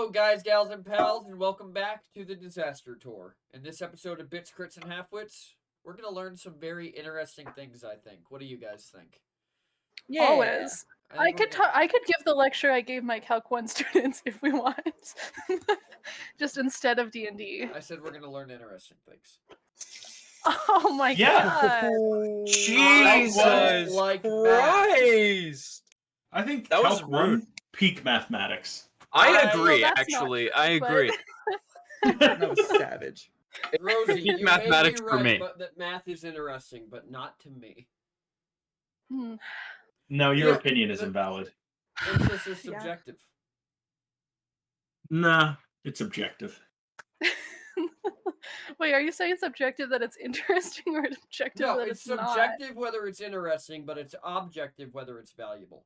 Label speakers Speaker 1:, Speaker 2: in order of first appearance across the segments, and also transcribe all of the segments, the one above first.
Speaker 1: Hello, guys, gals, and pals, and welcome back to the Disaster Tour. In this episode of Bits, Crits, and Halfwits, we're going to learn some very interesting things, I think. What do you guys think?
Speaker 2: Yeah. Always. I could give the lecture I gave my Calc 1 students if we want. Just instead of D&D.
Speaker 1: I said we're going to learn interesting things.
Speaker 2: Oh my god.
Speaker 3: Jesus Christ!
Speaker 4: I think
Speaker 3: That was
Speaker 4: Calc 1 peak mathematics.
Speaker 3: I agree,
Speaker 2: Well,
Speaker 3: actually.
Speaker 2: true,
Speaker 3: I agree.
Speaker 5: That was savage.
Speaker 1: Rosie, you
Speaker 3: mathematics
Speaker 1: may be
Speaker 3: for
Speaker 1: right,
Speaker 3: me.
Speaker 1: but that math is interesting, but not to me.
Speaker 4: No, your opinion is invalid.
Speaker 1: Interest is subjective.
Speaker 4: Nah, it's objective.
Speaker 2: Wait, are you saying subjective that it's interesting or objective
Speaker 1: No,
Speaker 2: that
Speaker 1: it's
Speaker 2: not?
Speaker 1: subjective whether it's interesting, but it's objective whether it's valuable.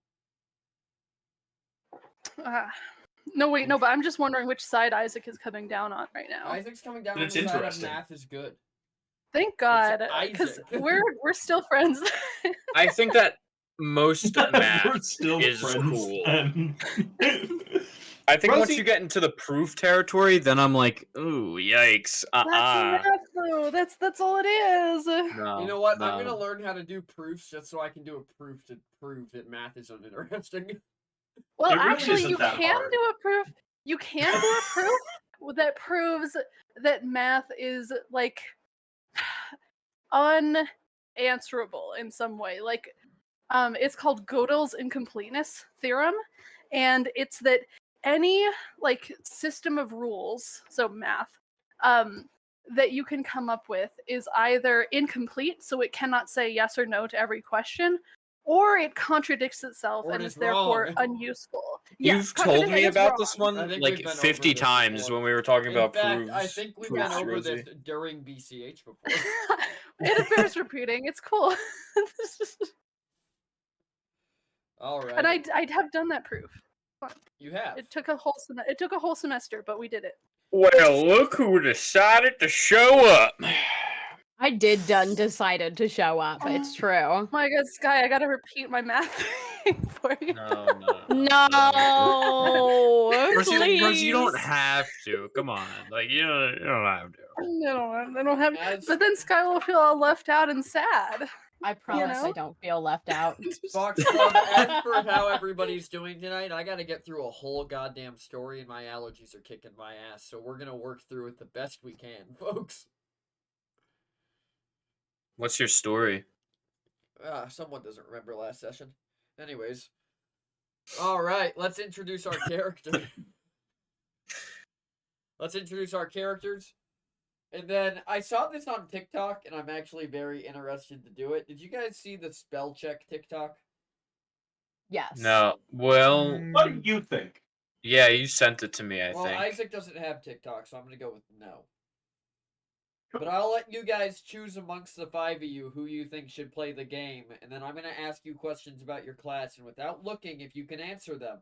Speaker 2: No, wait, no, but I'm just wondering which side Isaac is coming down on right now.
Speaker 1: Isaac's coming down
Speaker 4: But
Speaker 1: on
Speaker 4: it's
Speaker 1: the side of
Speaker 4: interesting.
Speaker 1: math is good.
Speaker 2: Thank God, because
Speaker 1: Isaac.
Speaker 2: we're still friends.
Speaker 3: I think that most
Speaker 4: We're
Speaker 3: math
Speaker 4: still
Speaker 3: is
Speaker 4: friends.
Speaker 3: cool.
Speaker 4: then.
Speaker 3: I think once
Speaker 4: Rosie-
Speaker 3: you get into the proof territory, then I'm like, ooh, yikes.
Speaker 2: That's math, though. That's all it is.
Speaker 3: No,
Speaker 1: You know what?
Speaker 3: no.
Speaker 1: I'm gonna learn how to do proofs just so I can do a proof to prove that math is uninteresting.
Speaker 2: Well,
Speaker 4: It really
Speaker 2: actually,
Speaker 4: isn't
Speaker 2: you
Speaker 4: that
Speaker 2: can
Speaker 4: hard.
Speaker 2: do a proof. You can do a proof that proves that math is like unanswerable in some way. Like, it's called Gödel's incompleteness theorem, and it's that any like system of rules, so math, that you can come up with is either incomplete, so it cannot say yes or no to every question, or it contradicts itself
Speaker 1: Or
Speaker 2: and
Speaker 1: it
Speaker 2: is
Speaker 1: is
Speaker 2: therefore
Speaker 1: wrong.
Speaker 2: unuseful. Yeah,
Speaker 3: You've told me
Speaker 2: contradict is
Speaker 3: about
Speaker 2: wrong.
Speaker 3: this
Speaker 1: I
Speaker 3: one
Speaker 1: think
Speaker 3: like
Speaker 1: we've been over
Speaker 3: 50
Speaker 1: this
Speaker 3: times
Speaker 1: before.
Speaker 3: when we were talking
Speaker 1: In
Speaker 3: about
Speaker 1: fact,
Speaker 3: proofs.
Speaker 1: I think we've
Speaker 3: proofs,
Speaker 1: been over
Speaker 3: Rosie.
Speaker 1: this during BCH before.
Speaker 2: It bears repeating. It's cool.
Speaker 1: All right.
Speaker 2: And I have done that proof.
Speaker 1: You have.
Speaker 2: It took a whole semester, but we did it.
Speaker 3: Well, look who decided to show up.
Speaker 5: I decided to show up. It's true.
Speaker 2: Oh my God, Sky, I gotta repeat my math thing for you.
Speaker 5: No,
Speaker 3: Rosie, you don't
Speaker 5: please.
Speaker 3: have to. Come on. Like, you don't have to.
Speaker 2: No, I don't have.
Speaker 1: As-
Speaker 2: But then Sky will feel all left out and sad.
Speaker 5: I promise
Speaker 2: know?
Speaker 5: I don't feel left out.
Speaker 1: Fox Club, as for how everybody's doing tonight, I gotta get through a whole goddamn story and my allergies are kicking my ass, so we're gonna work through it the best we can, folks.
Speaker 3: What's your story?
Speaker 1: Someone doesn't remember last session. Anyways. Alright, let's introduce our character. Let's introduce our characters. And then, I saw this on TikTok, and I'm actually very interested to do it. Did you guys see the spell check TikTok?
Speaker 5: Yes.
Speaker 3: No. Well,
Speaker 4: What do you think?
Speaker 3: yeah, you sent it to me, I
Speaker 1: Well,
Speaker 3: think.
Speaker 1: Isaac doesn't have TikTok, so I'm gonna go with no. But I'll let you guys choose amongst the five of you who you think should play the game, and then I'm gonna ask you questions about your class, and without looking, if you can answer them.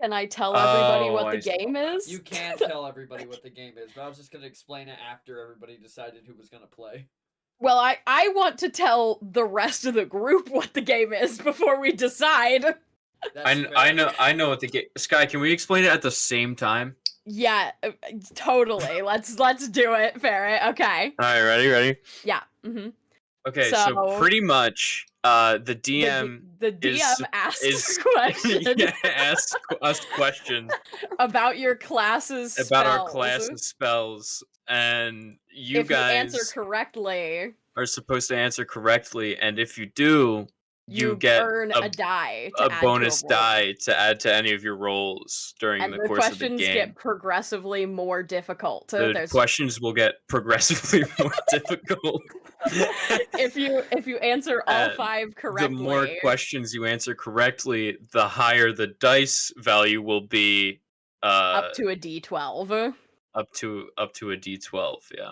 Speaker 5: Can I tell everybody
Speaker 3: Oh,
Speaker 5: what
Speaker 3: I
Speaker 5: the
Speaker 3: see.
Speaker 5: game is?
Speaker 1: You can tell everybody what the game is, but I was just gonna explain it after everybody decided who was gonna play.
Speaker 5: Well, I want to tell the rest of the group what the game is before we decide.
Speaker 1: That's fair.
Speaker 3: I know what the game. Sky, can we explain it at the same time?
Speaker 5: Yeah, totally. Let's do it, Ferret. Okay.
Speaker 3: All right, ready?
Speaker 5: Yeah. Mm-hmm.
Speaker 3: Okay, so pretty much, the DM
Speaker 5: The DM asks
Speaker 3: is
Speaker 5: questions
Speaker 3: yeah, ask us questions
Speaker 5: about your class's
Speaker 3: about our
Speaker 5: spells.
Speaker 3: class and spells, and you
Speaker 5: If
Speaker 3: guys
Speaker 5: you answer correctly,
Speaker 3: are supposed to answer correctly, and if you do, you get
Speaker 5: earn a die, to
Speaker 3: a
Speaker 5: add
Speaker 3: bonus
Speaker 5: to a roll.
Speaker 3: die to add to any of your rolls during
Speaker 5: And
Speaker 3: the
Speaker 5: the
Speaker 3: course of the
Speaker 5: questions
Speaker 3: game.
Speaker 5: get progressively more difficult.
Speaker 3: The questions will get progressively more difficult.
Speaker 5: if you answer all 5 correctly,
Speaker 3: The more questions you answer correctly, the higher the dice value will be.
Speaker 5: up to a D12.
Speaker 3: Up to a D12. Yeah.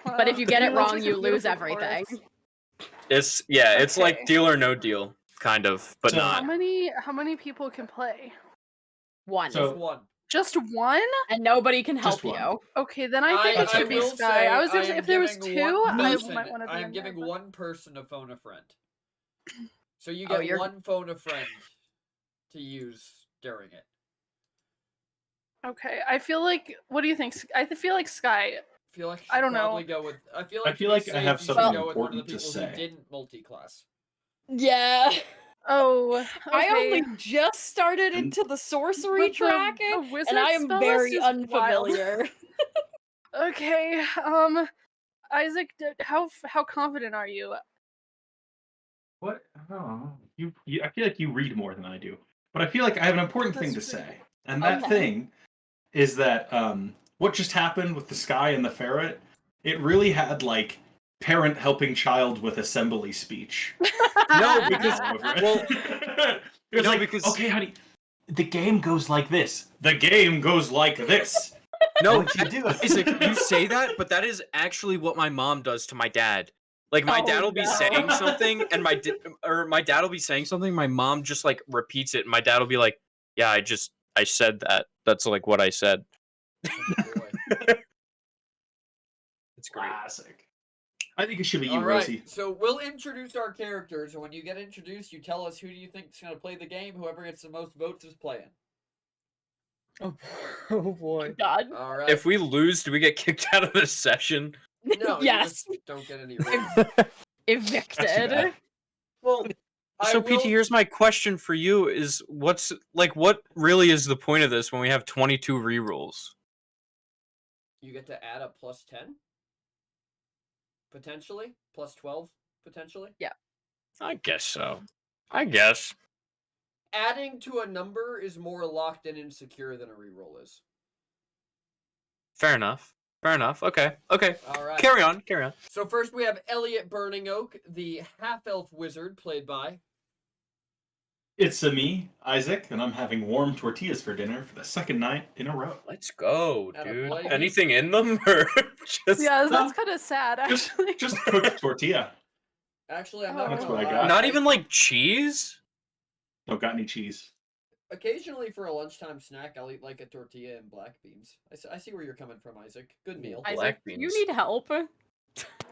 Speaker 5: But if you get it
Speaker 2: That's
Speaker 5: wrong,
Speaker 2: like a
Speaker 5: you lose
Speaker 2: beautiful
Speaker 5: everything.
Speaker 2: chorus.
Speaker 3: It's
Speaker 2: Okay.
Speaker 3: like Deal or No Deal, kind of, but
Speaker 4: So-
Speaker 2: How
Speaker 3: not.
Speaker 2: many people can play?
Speaker 5: 1.
Speaker 4: So-
Speaker 1: Just one.
Speaker 2: Just one?
Speaker 5: And nobody can help
Speaker 4: Just one.
Speaker 5: you.
Speaker 2: Okay, then I think it should be
Speaker 1: will
Speaker 2: Sky.
Speaker 1: say
Speaker 2: I was gonna
Speaker 1: I
Speaker 2: say
Speaker 1: am
Speaker 2: if there was
Speaker 1: giving
Speaker 2: 2,
Speaker 1: one
Speaker 2: I
Speaker 1: person-
Speaker 2: might want to be
Speaker 1: I am
Speaker 2: in
Speaker 1: giving
Speaker 2: there, but-
Speaker 1: one person to phone a friend. So you
Speaker 5: Oh,
Speaker 1: get
Speaker 5: you're-
Speaker 1: one phone a friend to use during it.
Speaker 2: Okay, I feel like. What do you think? I feel like Sky.
Speaker 1: I feel like
Speaker 2: I don't know.
Speaker 1: probably go with. I feel
Speaker 4: I
Speaker 1: like,
Speaker 4: feel
Speaker 1: to be
Speaker 4: like I
Speaker 1: safe,
Speaker 4: have
Speaker 1: you
Speaker 4: something
Speaker 1: should go with one of the
Speaker 4: important to
Speaker 1: people
Speaker 4: say.
Speaker 1: who didn't multi-class.
Speaker 5: Yeah.
Speaker 2: Oh, okay.
Speaker 5: I only just started
Speaker 4: And-
Speaker 5: into the sorcery
Speaker 2: But
Speaker 5: track,
Speaker 2: the wizard
Speaker 5: and I am
Speaker 2: spell
Speaker 5: very
Speaker 2: list is wild.
Speaker 5: unfamiliar.
Speaker 2: Okay, Isaac, how confident are you?
Speaker 4: What? Oh, I feel like you read more than I do, but I feel like I have an important thing to
Speaker 2: That's true.
Speaker 4: say, and that
Speaker 5: Okay.
Speaker 4: thing is that what just happened with the sky and the ferret, it really had like parent helping child with assembly speech.
Speaker 3: No,
Speaker 4: Because
Speaker 3: because
Speaker 4: well, it was
Speaker 3: no,
Speaker 4: like,
Speaker 3: because-
Speaker 4: okay, honey, the game goes like this. The game goes like this.
Speaker 3: no,
Speaker 4: What you do?
Speaker 3: Isaac, you say that, but that is actually what my mom does to my dad. Like my
Speaker 5: Oh,
Speaker 3: dad will be
Speaker 5: no.
Speaker 3: saying something, and my dad will be saying something. My mom just like repeats it, and my dad will be like, "Yeah, I said that. That's like what I said."
Speaker 1: Oh, boy.
Speaker 3: It's great.
Speaker 4: Classic. I think it should be you,
Speaker 1: All right,
Speaker 4: Rosie.
Speaker 1: so we'll introduce our characters, and when you get introduced, you tell us who do you think is going to play the game. Whoever gets the most votes is playing.
Speaker 3: Oh boy.
Speaker 5: God.
Speaker 1: All right.
Speaker 3: If we lose, do we get kicked out of this session?
Speaker 1: No,
Speaker 5: Yes.
Speaker 1: you just don't get any ratings.
Speaker 5: Evicted.
Speaker 4: bad.
Speaker 1: Well,
Speaker 3: So PT, here's my question for you: is what really is the point of this when we have 22 rerolls?
Speaker 1: You get to add a plus 10? Potentially? Plus 12? Potentially?
Speaker 3: I guess so. I guess.
Speaker 1: Adding to a number is more locked in and secure than a reroll is.
Speaker 3: Fair enough. Fair enough. Okay. Okay.
Speaker 1: All right.
Speaker 3: Carry on. Carry on.
Speaker 1: So first we have Elliot Burning Oak, the half-elf wizard played by...
Speaker 4: It's me, Isaac, and I'm having warm tortillas for dinner for the second night in a row.
Speaker 3: Let's go,
Speaker 1: Atta
Speaker 3: dude.
Speaker 1: boy.
Speaker 3: Anything in them, or just
Speaker 2: Yeah, that's
Speaker 4: No.
Speaker 2: kind of sad,
Speaker 4: Just-
Speaker 2: actually.
Speaker 4: Just cooked tortilla.
Speaker 1: Actually, I'm
Speaker 2: Oh.
Speaker 1: not
Speaker 4: That's
Speaker 1: gonna
Speaker 4: what I
Speaker 1: lie.
Speaker 4: got.
Speaker 3: not even like cheese?
Speaker 4: Don't got any cheese.
Speaker 1: Occasionally for a lunchtime snack, I'll eat like a tortilla and black beans. I see where you're coming from, Isaac. Good meal.
Speaker 3: I-
Speaker 5: Isaac,
Speaker 3: Black
Speaker 5: you
Speaker 3: beans.
Speaker 5: need help.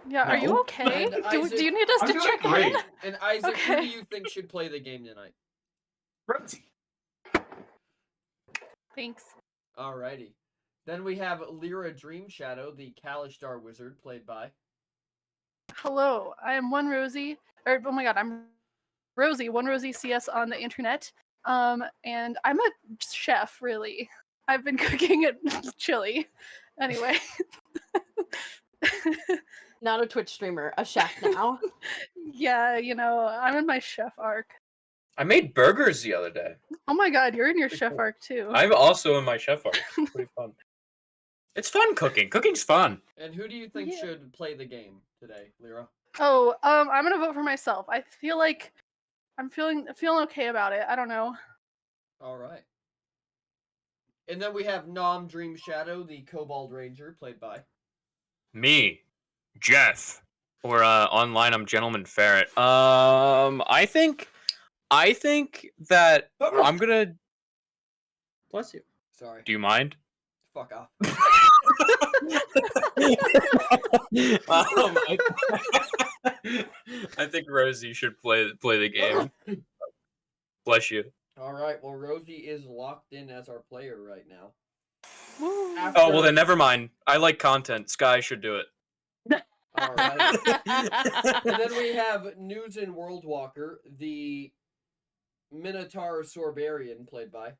Speaker 2: Yeah, are you
Speaker 4: No.
Speaker 2: okay?
Speaker 1: And
Speaker 2: Do
Speaker 1: Isaac-
Speaker 2: you need us
Speaker 4: I'm
Speaker 2: to
Speaker 4: doing
Speaker 2: check
Speaker 4: great.
Speaker 2: in?
Speaker 1: And Isaac, who
Speaker 2: Okay.
Speaker 1: do you think should play the game tonight?
Speaker 4: Rosie.
Speaker 2: Thanks.
Speaker 1: Alrighty. Then we have Lyra Dream Shadow, the Kalishtar wizard, played by...
Speaker 2: Hello, I am One Rosie. Or oh my god, I'm Rosie. One Rosie CS on the internet. And I'm a chef, really. I've been cooking at chili. Anyway.
Speaker 5: Not a Twitch streamer, a chef now.
Speaker 2: Yeah, you know, I'm in my chef arc.
Speaker 3: I made burgers the other day.
Speaker 2: Oh my god, you're in your chef arc too.
Speaker 3: I'm also in my chef art. It's pretty fun. It's fun cooking. Cooking's fun.
Speaker 1: And who do you think
Speaker 2: Yeah.
Speaker 1: should play the game today, Lyra?
Speaker 2: Oh, I'm gonna vote for myself. I feel like I'm feeling okay about it. I don't know.
Speaker 1: Alright. And then we have Nom Dream Shadow, the Kobold Ranger, played by...
Speaker 3: Me, Jeff, or online I'm Gentleman Ferret. I think that I'm gonna. Bless you.
Speaker 1: Sorry.
Speaker 3: Do you mind?
Speaker 1: Fuck off.
Speaker 3: I think Rosie should play the game. Bless you.
Speaker 1: Alright, well, Rosie is locked in as our player right now.
Speaker 2: Woo.
Speaker 3: Oh well, then never mind. I like content. Sky should do it.
Speaker 1: Alright. And then we have News and World Walker, the Minotaur Sorbarian, played by...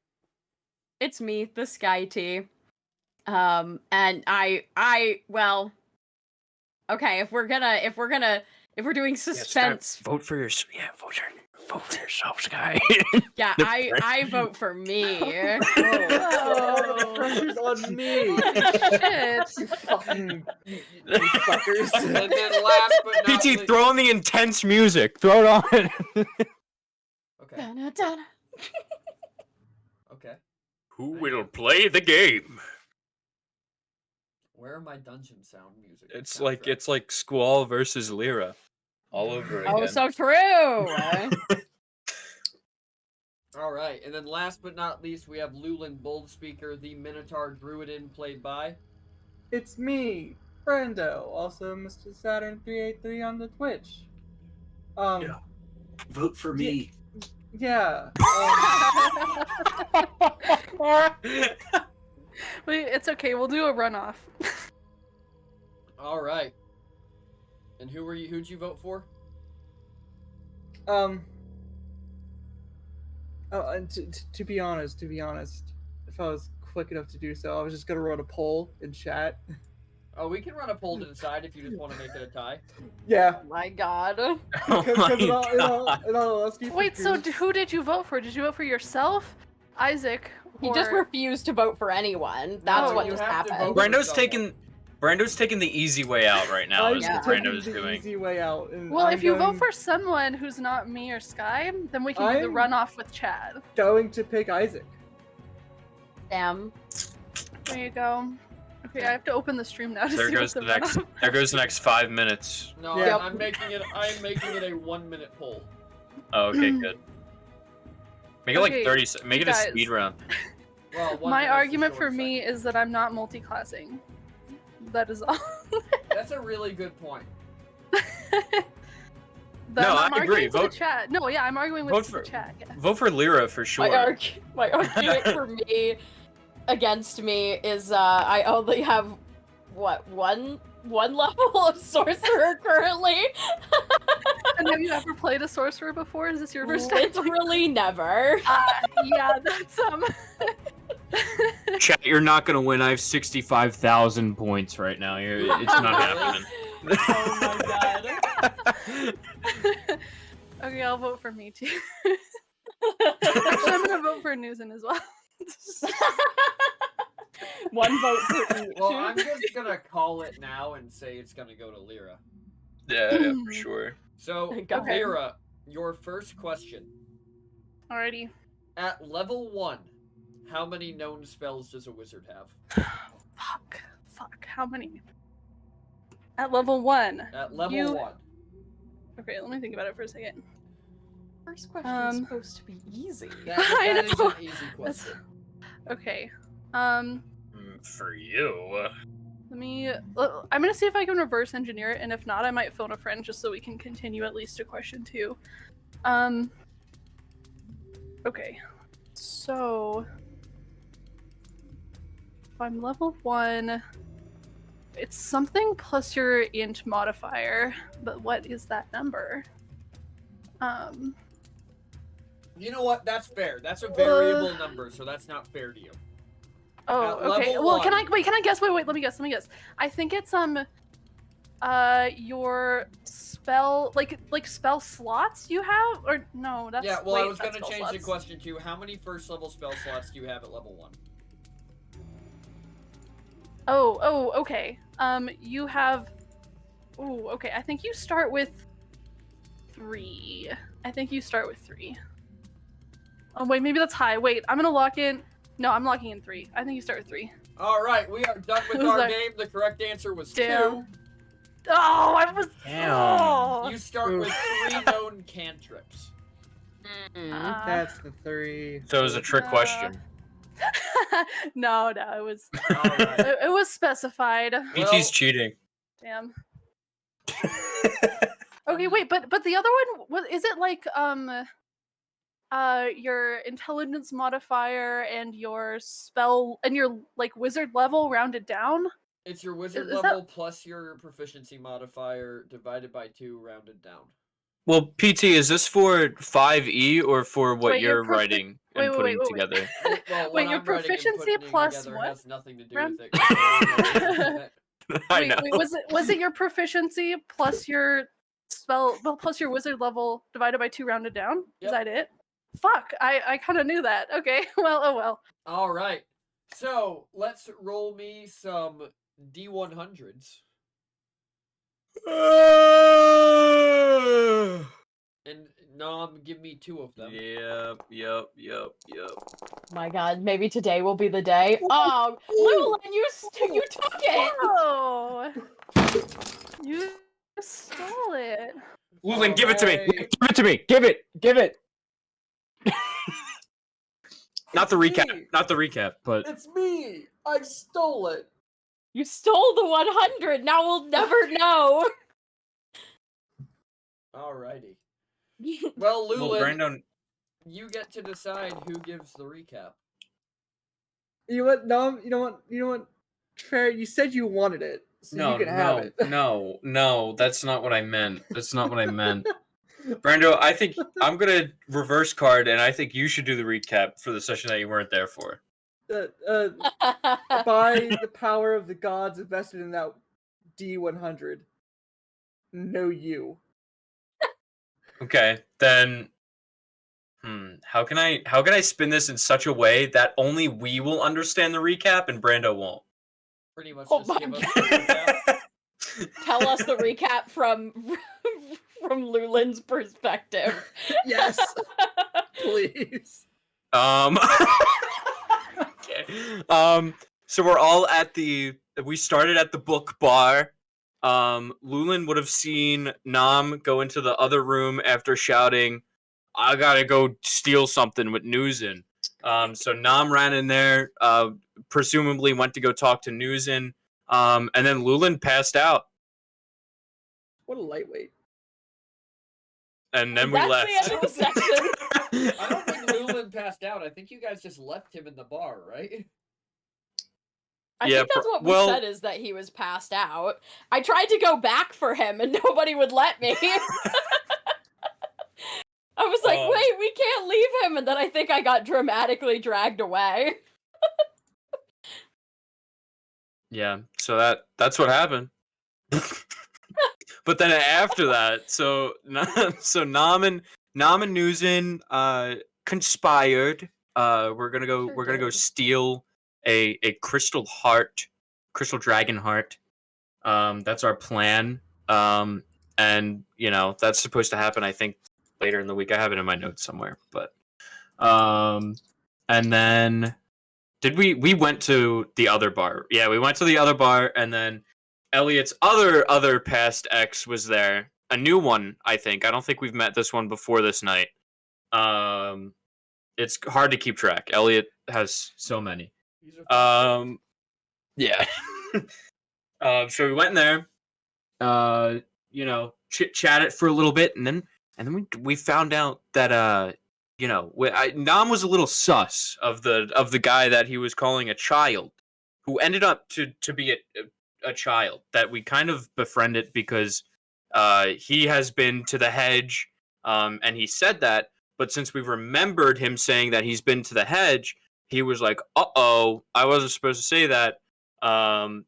Speaker 5: It's me, the Sky T. And I well, okay, if we're doing suspense,
Speaker 3: vote for your vote for yourself, Sky.
Speaker 5: yeah,
Speaker 3: the
Speaker 5: I vote for me.
Speaker 2: Oh.
Speaker 3: pressure's on me.
Speaker 2: Shit.
Speaker 3: Fucking you fuckers.
Speaker 1: And then last but not
Speaker 3: PT,
Speaker 1: least...
Speaker 3: throw on the intense music. Throw it on.
Speaker 1: Okay,
Speaker 5: Dun-dun-dun.
Speaker 1: okay.
Speaker 3: Who will play the game?
Speaker 1: Where are my dungeon sound music?
Speaker 3: It's
Speaker 1: soundtracks?
Speaker 3: like Squall versus Lyra, all over again.
Speaker 5: Oh, so true.
Speaker 1: Alright, and then last but not least, we have Lulin Boldspeaker, the Minotaur Druidin, played by...
Speaker 6: It's me, Brendo, also Mr. Saturn 383 on the Twitch.
Speaker 4: Yeah. Vote for me.
Speaker 6: Yeah.
Speaker 2: Wait, it's okay. We'll do a runoff.
Speaker 1: All right. And who'd you vote for?
Speaker 6: Oh, and to be honest, if I was quick enough to do so, I was just gonna run a poll in chat.
Speaker 1: Oh, we can run a poll to decide if you just want to make it a tie.
Speaker 6: Yeah,
Speaker 5: My God.
Speaker 3: Oh
Speaker 6: because
Speaker 3: my
Speaker 6: in all
Speaker 3: god.
Speaker 6: honesty,
Speaker 2: Wait, so
Speaker 6: Goose-
Speaker 2: who did you vote for? Did you vote for yourself, Isaac,
Speaker 5: He just
Speaker 2: or-
Speaker 5: refused to vote for anyone. That's
Speaker 1: No,
Speaker 5: what
Speaker 1: you
Speaker 5: just
Speaker 1: have to
Speaker 5: happened.
Speaker 1: vote.
Speaker 3: Brando's taking the easy way out right now.
Speaker 6: I'm
Speaker 3: Is
Speaker 5: yeah.
Speaker 3: what
Speaker 6: taking
Speaker 3: Brando is
Speaker 6: the
Speaker 3: doing.
Speaker 6: easy way out. And
Speaker 2: Well,
Speaker 6: I'm
Speaker 2: if you vote
Speaker 6: going-
Speaker 2: for someone who's not me or Sky, then we can do the
Speaker 6: I'm-
Speaker 2: runoff with Chad.
Speaker 6: going to pick Isaac.
Speaker 5: Damn.
Speaker 2: There you go. Okay, I have to open the stream now to
Speaker 3: There
Speaker 2: see
Speaker 3: goes
Speaker 2: what
Speaker 3: the next.
Speaker 2: runoff.
Speaker 3: There goes the next 5 minutes.
Speaker 1: No,
Speaker 6: Yep.
Speaker 1: I'm making it a 1-minute poll.
Speaker 3: Oh, okay, good. Make it like
Speaker 2: Okay,
Speaker 3: 30. Make it a
Speaker 2: guys.
Speaker 3: speed round.
Speaker 1: Well, 1
Speaker 2: My
Speaker 1: minute's the
Speaker 2: argument for
Speaker 1: short
Speaker 2: me
Speaker 1: second.
Speaker 2: is that I'm not multi-classing. That is all.
Speaker 1: That's a really good point.
Speaker 2: But
Speaker 3: No,
Speaker 2: I'm
Speaker 3: I agree.
Speaker 2: arguing with
Speaker 3: Vote-
Speaker 2: the chat. No, yeah, I'm arguing
Speaker 3: vote
Speaker 2: with
Speaker 3: for-
Speaker 2: the chat. Yeah.
Speaker 3: Vote for Lyra for sure.
Speaker 5: My argument for me against me is I only have one level of sorcerer currently.
Speaker 2: And have you ever played a sorcerer before? Is this your first time?
Speaker 5: Literally never.
Speaker 2: Yeah, that's
Speaker 3: Chat, you're not gonna win. I have 65,000 points right now. It's not happening.
Speaker 5: Oh my god.
Speaker 2: Okay, I'll vote for me too. Actually, I'm gonna vote for Newson as well.
Speaker 5: One vote for each.
Speaker 1: Well, I'm just gonna call it now and say it's gonna go to Lyra.
Speaker 3: Yeah, for sure.
Speaker 1: So,
Speaker 5: Okay.
Speaker 1: Lyra, your first question.
Speaker 2: Alrighty.
Speaker 1: At level 1, how many known spells does a wizard have?
Speaker 2: Fuck. How many? At level 1.
Speaker 1: At level
Speaker 2: You-
Speaker 1: 1.
Speaker 2: Okay, let me think about it for a second.
Speaker 5: First question is
Speaker 2: Um,
Speaker 5: supposed to be easy.
Speaker 2: I
Speaker 1: That is
Speaker 2: know.
Speaker 1: an easy
Speaker 2: That's-
Speaker 1: question.
Speaker 2: Okay.
Speaker 3: For you.
Speaker 2: Let me. I'm gonna see if I can reverse engineer it, and if not, I might phone a friend just so we can continue at least to question 2. Okay. So, if I'm level 1, it's something plus your int modifier, but what is that number?
Speaker 1: You know what? That's fair. That's a variable number, so that's not fair to you.
Speaker 2: Oh,
Speaker 1: At
Speaker 2: okay.
Speaker 1: level
Speaker 2: Well, can I
Speaker 1: 1.
Speaker 2: wait? Can I guess? Wait. Let me guess. I think it's your spell like spell slots you have, or no? That's
Speaker 1: Yeah, well,
Speaker 2: wait,
Speaker 1: I was
Speaker 2: that's
Speaker 1: gonna
Speaker 2: spell
Speaker 1: change the
Speaker 2: slots.
Speaker 1: question to how many first level spell slots do you have at level 1?
Speaker 2: Oh, okay. You have. Oh, okay. I think you start with 3. Oh wait, maybe that's high. Wait, I'm gonna lock in. No, I'm locking in 3. I think you start with 3.
Speaker 1: Alright, we are done with
Speaker 2: Who's
Speaker 1: our
Speaker 2: that?
Speaker 1: game. The correct answer was 2.
Speaker 2: Damn. Oh, I was.
Speaker 3: Damn.
Speaker 2: Oh.
Speaker 1: You start with 3 known cantrips.
Speaker 6: That's the 3.
Speaker 3: So it was a trick question.
Speaker 2: No, it was.
Speaker 1: Alright.
Speaker 2: It was specified.
Speaker 3: BT's
Speaker 1: Well-
Speaker 3: cheating.
Speaker 2: Damn. Okay, wait, but the other one is it like your intelligence modifier and your spell and your like wizard level rounded down?
Speaker 1: It's your wizard
Speaker 2: Is that-
Speaker 1: level plus your proficiency modifier divided by 2 rounded down.
Speaker 3: Well, PT, is this for 5e or for what
Speaker 2: Wait, your
Speaker 3: you're writing and
Speaker 2: wait,
Speaker 3: putting
Speaker 2: wait.
Speaker 3: together?
Speaker 1: Well,
Speaker 2: Wait,
Speaker 1: what
Speaker 2: your
Speaker 1: I'm writing and
Speaker 2: proficiency
Speaker 1: putting
Speaker 2: plus
Speaker 1: together
Speaker 2: what?
Speaker 1: has nothing to do
Speaker 2: Round-
Speaker 1: with it.
Speaker 3: I
Speaker 2: Wait,
Speaker 3: know.
Speaker 2: was it your proficiency plus your spell plus your wizard level divided by 2 rounded down?
Speaker 1: Yep.
Speaker 2: Is that it? Fuck, I kind of knew that. Okay, well, oh well.
Speaker 1: All right. So let's roll me some D100s. And Nom, give me 2 of them.
Speaker 3: Yep.
Speaker 5: My god, maybe today will be the day. Oh, Lulin, you took it!
Speaker 2: Oh, you stole it.
Speaker 3: Lulin, give it to me.
Speaker 1: Alright.
Speaker 3: Give it to me. Give it. Not the recap.
Speaker 6: me.
Speaker 3: Not the recap, but
Speaker 6: It's me! I stole it!
Speaker 5: You stole the 100, now we'll never know!
Speaker 1: Alrighty. Well,
Speaker 3: well,
Speaker 1: Lulin,
Speaker 3: Brandon.
Speaker 1: you get to decide who gives the recap.
Speaker 6: You know what? No, you know what? You know what? Fair. You said you wanted it, so you can have it.
Speaker 3: No, that's not what I meant. That's not what I meant. Brando, I think I'm gonna reverse card, and I think you should do the recap for the session that you weren't there for.
Speaker 6: By the power of the gods invested in that D100, no you.
Speaker 3: Okay, then. How can I spin this in such a way that only we will understand the recap and Brando won't?
Speaker 1: Pretty much
Speaker 5: Oh
Speaker 1: just
Speaker 5: my
Speaker 1: give us
Speaker 5: God.
Speaker 1: the recap.
Speaker 5: Tell us the recap from Lulin's perspective.
Speaker 6: Yes, please.
Speaker 3: Okay. So we're all at we started at the book bar. Lulin would have seen Nam go into the other room after shouting, "I gotta go steal something with Newsin." So Nam ran in there, presumably went to go talk to Newsin, and then Lulin passed out.
Speaker 6: What a lightweight.
Speaker 3: And then
Speaker 5: That's
Speaker 3: we left.
Speaker 5: the end of the section.
Speaker 1: I don't think Lulin passed out. I think you guys just left him in the bar, right?
Speaker 5: I
Speaker 3: Yeah,
Speaker 5: think that's what we
Speaker 3: well-
Speaker 5: said, is that he was passed out. I tried to go back for him and nobody would let me. I was like, wait, we can't leave him, and then I think I got dramatically dragged away.
Speaker 3: Yeah, so that's what happened. But then after that, so Nam and Newsin conspired. We're gonna go steal a crystal dragon heart. That's our plan. And that's supposed to happen, I think, later in the week. I have it in my notes somewhere, but and then we went to the other bar. Yeah, we went to the other bar, and then Elliot's other past ex was there. A new one, I think. I don't think we've met this one before this night. It's hard to keep track. Elliot has so many. Yeah. So we went in there. Chit-chatted for a little bit, and then we found out that Nam was a little sus of the guy that he was calling a child, who ended up to be a child that we kind of befriended because he has been to the hedge, and he said that. But since we remembered him saying that he's been to the hedge, he was like, "Uh-oh, I wasn't supposed to say that,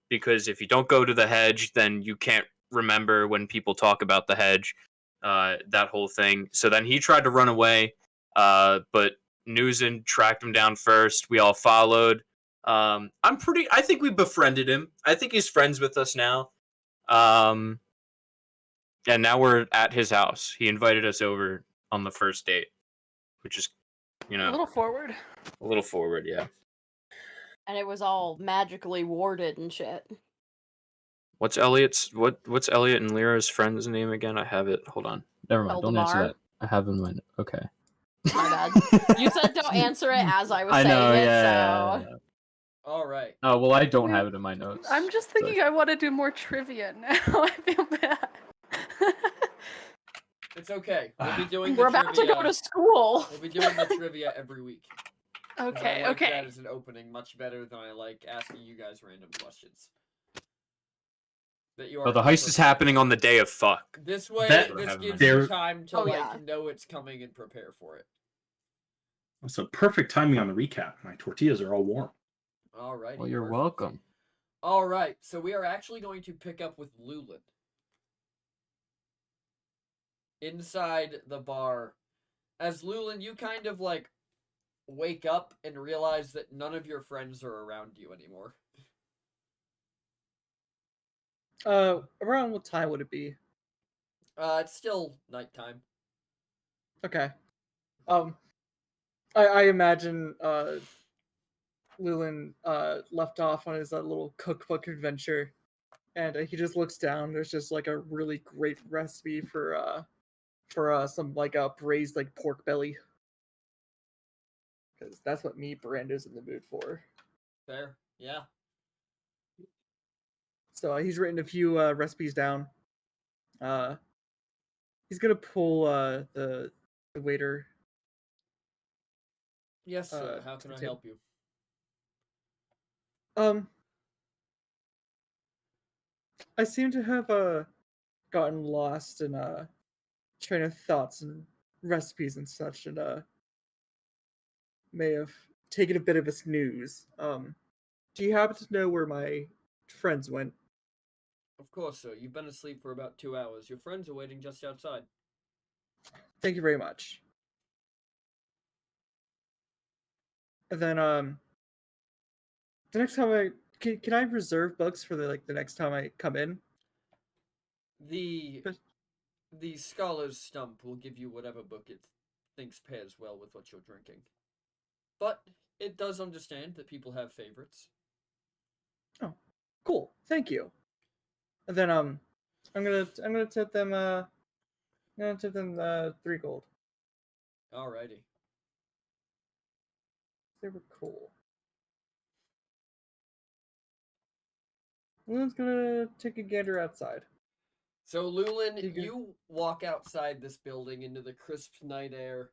Speaker 3: because if you don't go to the hedge, then you can't remember when people talk about the hedge." That whole thing. So then he tried to run away, but Newsin tracked him down first. We all followed. I think we befriended him. I think he's friends with us now. And now we're at his house. He invited us over on the first date, which is,
Speaker 2: A little forward.
Speaker 3: a little forward, yeah.
Speaker 5: And it was all magically warded and shit.
Speaker 3: What's Elliot and Lyra's friend's name again? I have it. Hold on. Never mind. Don't answer
Speaker 5: Eldamar?
Speaker 3: that. I have it in mind. Okay.
Speaker 5: My bad. You said don't answer it as I was saying it, so...
Speaker 1: All right.
Speaker 3: Oh, well, I don't have it in my notes.
Speaker 2: I'm just thinking I want to do more trivia now. I feel bad.
Speaker 1: It's okay. We'll be doing the
Speaker 5: We're about
Speaker 1: trivia.
Speaker 5: to go to school.
Speaker 1: We'll be doing the trivia every week. 'Cause
Speaker 2: Okay,
Speaker 1: I like
Speaker 2: okay.
Speaker 1: that as an opening much better than I like asking you guys random questions. That you are
Speaker 3: Oh, the heist is
Speaker 1: unprepared.
Speaker 3: happening on the day of fuck.
Speaker 1: This way,
Speaker 4: That-
Speaker 1: this gives
Speaker 4: There-
Speaker 1: you time to
Speaker 5: Oh, yeah.
Speaker 1: know it's coming and prepare for it.
Speaker 4: So perfect timing on the recap. My tortillas are all warm.
Speaker 1: All right.
Speaker 3: Well, you're welcome.
Speaker 1: All right. So we are actually going to pick up with Lulin. Inside the bar, as Lulin, you kind of wake up and realize that none of your friends are around you anymore.
Speaker 6: Around what time would it be?
Speaker 1: It's still nighttime.
Speaker 6: Okay. I imagine Lulin left off on his little cookbook adventure, and he just looks down. There's just a really great recipe for some braised pork belly, because that's what me Brando's in the mood for.
Speaker 1: Fair, yeah.
Speaker 6: So he's written a few recipes down. He's gonna pull the waiter.
Speaker 1: Yes, sir. How
Speaker 6: to
Speaker 1: can I
Speaker 6: the table.
Speaker 1: help you?
Speaker 6: I seem to have gotten lost in train of thoughts and recipes and such, and may have taken a bit of a snooze. Do you happen to know where my friends went?
Speaker 1: Of course, sir. You've been asleep for about 2 hours. Your friends are waiting just outside.
Speaker 6: Thank you very much. And then the next time can I reserve books for the next time I come in?
Speaker 1: The
Speaker 6: But-
Speaker 1: the scholar's stump will give you whatever book it thinks pairs well with what you're drinking. But it does understand that people have favorites.
Speaker 6: Oh, cool. Thank you. And then I'm gonna tip them 3 gold.
Speaker 1: Alrighty.
Speaker 6: They were cool. Luna's gonna take a gander outside.
Speaker 1: So, Lulin,
Speaker 6: You go-
Speaker 1: you walk outside this building into the crisp night air.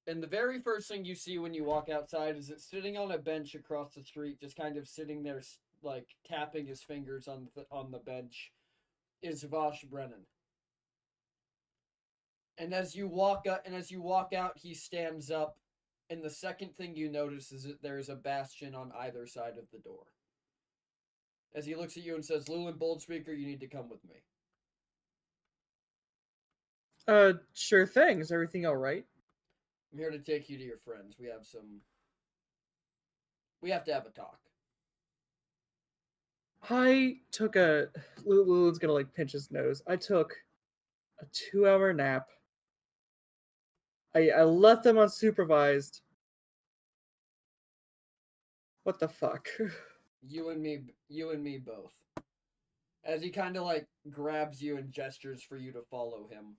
Speaker 1: And the very first thing you see when you walk outside is it sitting on a bench across the street, just kind of sitting there, like tapping his fingers on the bench, is Vosh Brennan. And as you walk out, he stands up, and the second thing you notice is that there is a bastion on either side of the door. As he looks at you and says, "Lulin Boldspeaker, you need to come with me."
Speaker 6: Sure thing. Is everything all right?
Speaker 1: I'm here to take you to your friends. We have to have a talk.
Speaker 6: I took a. Lulu's gonna like pinch his nose. I took a 2-hour nap. I left them unsupervised. What the fuck?
Speaker 1: You and me both. As he kind of like grabs you and gestures for you to follow him.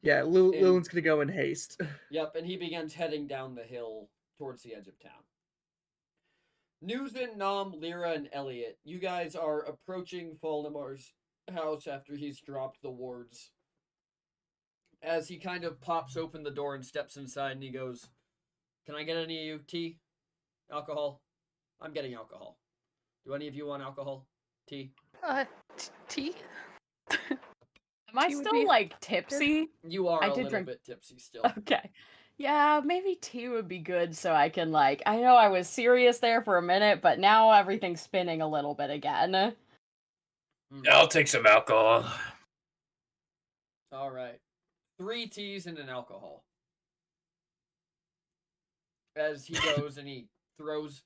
Speaker 6: Yeah, Lulu's gonna go in haste.
Speaker 1: Yep, and he begins heading down the hill towards the edge of town. Newson, Nom, Lyra, and Elliot, you guys are approaching Faldamar's house after he's dropped the wards. As he kind of pops open the door and steps inside, and he goes, "Can I get any of you tea? Alcohol? I'm getting alcohol. Do any of you want alcohol? Tea?"
Speaker 2: Tea?
Speaker 5: Am I
Speaker 2: Tea would
Speaker 5: still
Speaker 2: be
Speaker 5: like tipsy?
Speaker 1: You are
Speaker 5: I
Speaker 1: a
Speaker 5: did
Speaker 1: little
Speaker 5: drink-
Speaker 1: bit tipsy still.
Speaker 5: Okay. Yeah, maybe tea would be good so I can like I know I was serious there for a minute, but now everything's spinning a little bit again.
Speaker 3: I'll take some alcohol.
Speaker 1: All right. 3 teas and an alcohol. As he goes and he throws,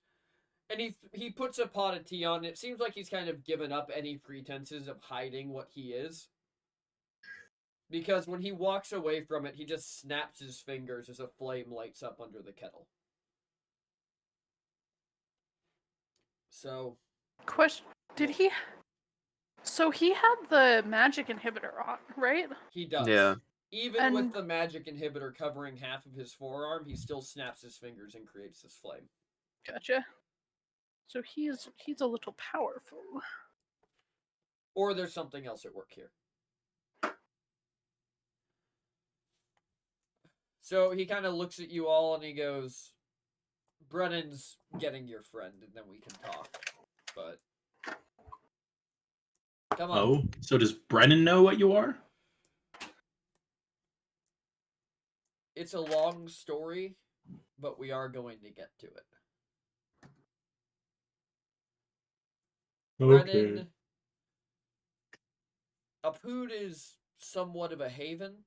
Speaker 1: and he puts a pot of tea on. It seems like he's kind of given up any pretenses of hiding what he is. Because when he walks away from it, he just snaps his fingers as a flame lights up under the kettle. So,
Speaker 2: Question: Did he? So he had the magic inhibitor on, right?
Speaker 1: he does.
Speaker 3: Yeah.
Speaker 1: Even with
Speaker 2: And-
Speaker 1: the magic inhibitor covering half of his forearm, he still snaps his fingers and creates this flame.
Speaker 2: Gotcha. So he's a little powerful.
Speaker 1: Or there's something else at work here. So he kind of looks at you all and he goes, "Brennan's getting your friend, and then we can talk. But come on."
Speaker 4: Oh, so does Brennan know what you are?
Speaker 1: It's a long story, but we are going to get to it. Brennan, Apud is somewhat of a haven.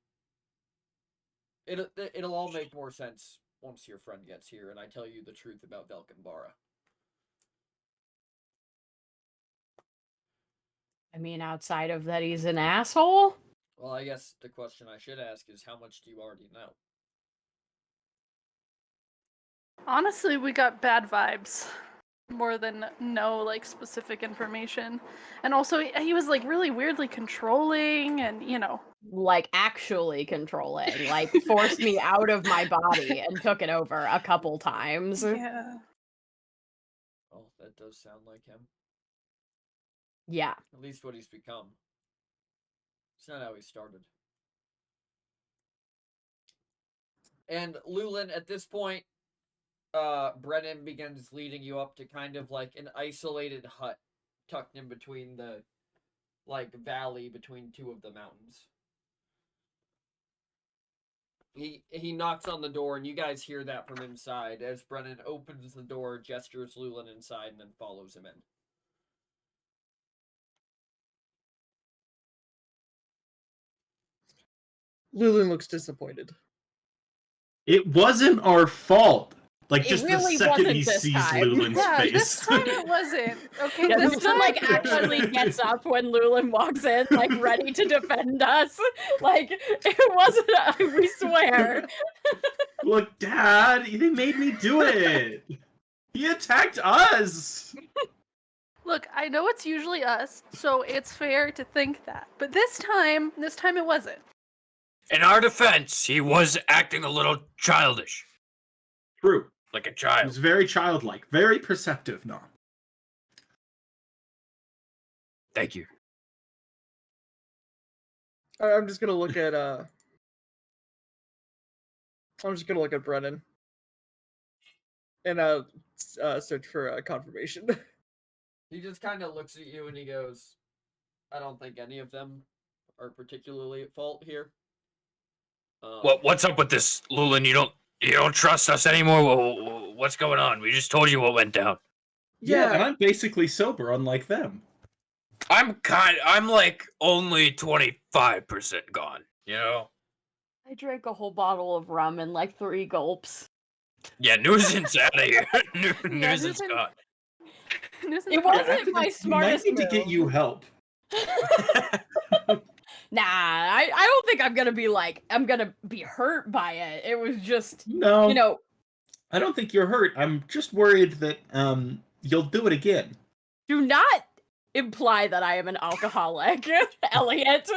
Speaker 1: It'll all make more sense once your friend gets here and I tell you the truth about Velkenbara.
Speaker 5: I mean, outside of that he's an asshole?
Speaker 1: Well, I guess the question I should ask is, how much do you already know?
Speaker 2: Honestly, we got bad vibes more than no like specific information. And also he was like really weirdly controlling and, you know.
Speaker 5: Like actually controlling, like forced me out of my body and took it over a couple times.
Speaker 2: Yeah.
Speaker 1: Well, that does sound like him.
Speaker 5: Yeah.
Speaker 1: At least what he's become. It's not how he started. And Lulin, at this point, Brennan begins leading you up to kind of like an isolated hut tucked in between the like valley between two of the mountains. He knocks on the door, and you guys hear that from inside as Brennan opens the door, gestures Lulin inside, and then follows him in.
Speaker 6: Lulin looks disappointed.
Speaker 4: It wasn't our fault. Like,
Speaker 5: It
Speaker 4: just
Speaker 5: really
Speaker 4: the second
Speaker 5: wasn't
Speaker 4: he
Speaker 5: this
Speaker 4: sees
Speaker 5: time.
Speaker 4: Lulin's
Speaker 2: Yeah,
Speaker 4: face.
Speaker 2: this time it wasn't. Okay,
Speaker 5: Yeah,
Speaker 2: this
Speaker 5: Lulin
Speaker 2: time
Speaker 5: like actually gets up when Lulin walks in, like ready to defend us. Like it wasn't. We swear.
Speaker 4: Look, Dad, they made me do it. He attacked us.
Speaker 2: Look, I know it's usually us, so it's fair to think that. But this time it wasn't.
Speaker 3: In our defense, he was acting a little childish,
Speaker 4: True.
Speaker 3: like a
Speaker 4: He
Speaker 3: child.
Speaker 4: was very childlike, very perceptive, no.
Speaker 3: Thank you.
Speaker 6: I'm just gonna look at Brennan and search for confirmation.
Speaker 1: He just kind of looks at you and he goes, I don't think any of them are particularly at fault here.
Speaker 3: What's up with this, Lulin? You don't trust us anymore? What's going on? We just told you what went down.
Speaker 4: Yeah, and I'm basically sober, unlike them.
Speaker 3: I'm like only 25% gone, you know?
Speaker 5: I drank a whole bottle of rum in like 3 gulps.
Speaker 3: Yeah, Newson's out of here. Newson's
Speaker 2: Newson-
Speaker 3: gone.
Speaker 5: It wasn't my smartest
Speaker 4: We might need to get
Speaker 5: move.
Speaker 4: you help.
Speaker 5: Nah, I don't think I'm gonna be hurt by it. It was just,
Speaker 4: No,
Speaker 5: you know,
Speaker 4: I don't think you're hurt. I'm just worried that you'll do it again.
Speaker 5: do not imply that I am an alcoholic, Elliot.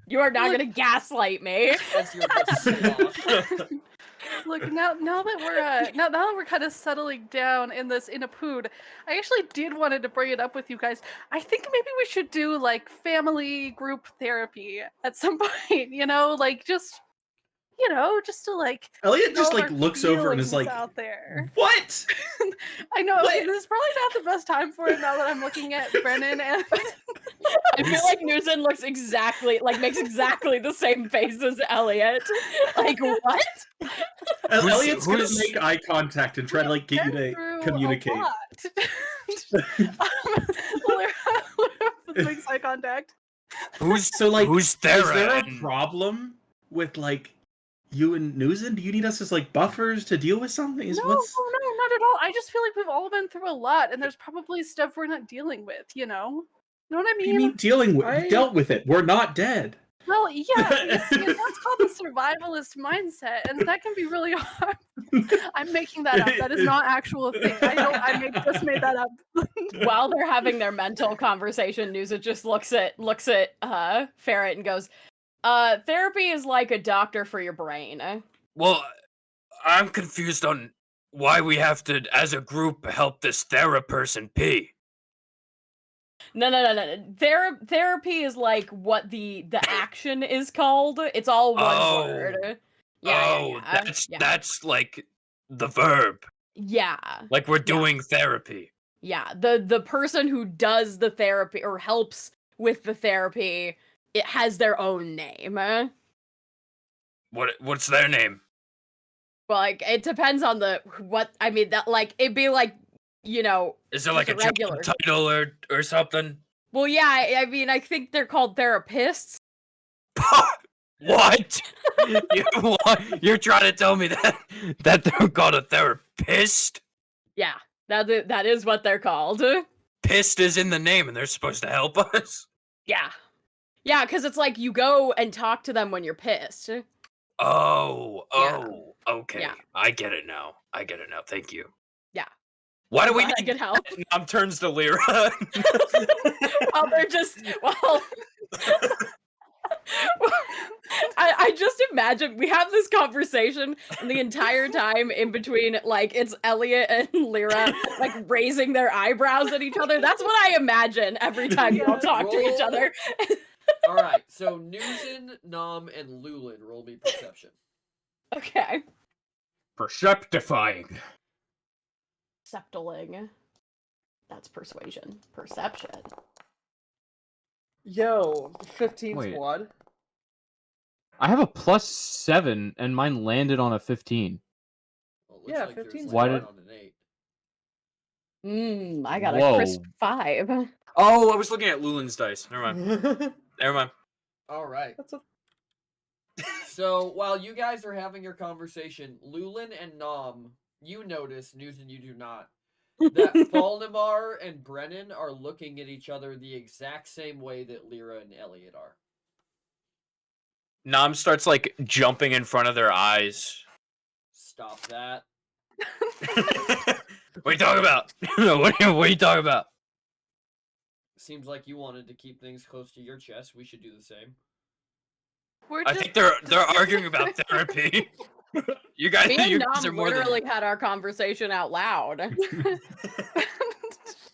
Speaker 5: You are not
Speaker 2: Look-
Speaker 5: gonna gaslight me.
Speaker 1: As you're just sloth.
Speaker 2: Look, now that we're kind of settling down in a pood, I actually did wanted to bring it up with you guys. I think maybe we should do like family group therapy at some point. Like just to like.
Speaker 4: Elliot just
Speaker 2: all
Speaker 4: like
Speaker 2: our
Speaker 4: looks over and is
Speaker 2: feelings
Speaker 4: like,
Speaker 2: out there.
Speaker 4: "What?"
Speaker 2: I know
Speaker 4: What?
Speaker 2: this is probably not the best time for it now that I'm looking at Brennan and
Speaker 5: I feel like Newson makes exactly the same face as Elliot. Like what?
Speaker 4: Elliot's gonna
Speaker 3: who's-
Speaker 4: make eye contact and try to like get you
Speaker 2: been
Speaker 4: to
Speaker 2: through
Speaker 4: communicate.
Speaker 2: a lot. Lyra makes eye contact.
Speaker 3: Who's
Speaker 4: So like,
Speaker 3: who's
Speaker 4: is there
Speaker 3: Thera?
Speaker 4: a problem with like you and Newson? Do you need us as like buffers to deal with something?
Speaker 2: No, not at all. I just feel like we've all been through a lot, and there's probably stuff we're not dealing with. You know what I
Speaker 4: What do you
Speaker 2: mean?
Speaker 4: mean dealing with?
Speaker 6: I-
Speaker 4: We dealt with it. We're not dead.
Speaker 2: Well, yeah, that's called the survivalist mindset, and that can be really hard. I'm making that up. That is not actual thing. Just made that up.
Speaker 5: While they're having their mental conversation, Newson just looks at Ferret and goes, therapy is like a doctor for your brain.
Speaker 3: Well, I'm confused on why we have to, as a group, help this Thera person pee.
Speaker 5: No. Therapy is like what the action is called. It's all one
Speaker 3: Oh.
Speaker 5: word.
Speaker 3: That's like the verb.
Speaker 5: Yeah.
Speaker 3: Like we're doing therapy.
Speaker 5: Yeah. The person who does the therapy or helps with the therapy, it has their own name.
Speaker 3: What's their name?
Speaker 5: Well, like it depends on it'd be like,
Speaker 3: Is it like a
Speaker 5: just a regular
Speaker 3: job title or something?
Speaker 5: well, yeah, I mean, I think they're called therapists.
Speaker 3: What? You're trying to tell me that they're called a therapist?
Speaker 5: Yeah, that is what they're called.
Speaker 3: Pissed is in the name, and they're supposed to help us.
Speaker 5: Yeah. Yeah, because it's like you go and talk to them when you're pissed.
Speaker 3: Oh, okay.
Speaker 5: Yeah.
Speaker 3: I get it now. Thank you.
Speaker 5: Yeah.
Speaker 3: Why do we
Speaker 5: Glad I
Speaker 3: need
Speaker 5: could help.
Speaker 3: Nom turns to Lyra.
Speaker 5: While they're just I just imagine we have this conversation and the entire time in between, like it's Elliot and Lyra like raising their eyebrows at each other. That's what I imagine every time you all talk to each other.
Speaker 1: All right, so Newson, Nom, and Lulin roll me perception.
Speaker 5: Okay.
Speaker 3: Perceptifying.
Speaker 5: Septaling. That's persuasion. Perception.
Speaker 6: Yo, 15
Speaker 7: Wait.
Speaker 6: squad.
Speaker 7: I have a +7, and mine landed on a 15.
Speaker 1: Well,
Speaker 6: Yeah,
Speaker 1: there's
Speaker 6: 15 's
Speaker 7: Why
Speaker 1: one
Speaker 7: did-
Speaker 1: on an 8.
Speaker 5: I got a
Speaker 7: Whoa.
Speaker 5: crisp 5.
Speaker 3: Oh, I was looking at Lulin's dice. Never mind. Never mind.
Speaker 1: All right.
Speaker 6: That's a
Speaker 1: So while you guys are having your conversation, Lulin and Nom, you notice, News and you do not, that Falnamar and Brennan are looking at each other the exact same way that Lyra and Elliot are.
Speaker 3: Nam starts like jumping in front of their eyes.
Speaker 1: Stop that.
Speaker 3: What are you talking about? what are you talking about?
Speaker 1: Seems like you wanted to keep things close to your chest. We should do the same.
Speaker 2: We're
Speaker 3: I
Speaker 2: just
Speaker 3: think they're arguing about therapy. You guys,
Speaker 5: Me and
Speaker 3: you guys are
Speaker 5: Nom
Speaker 3: more than
Speaker 5: literally had our conversation out loud.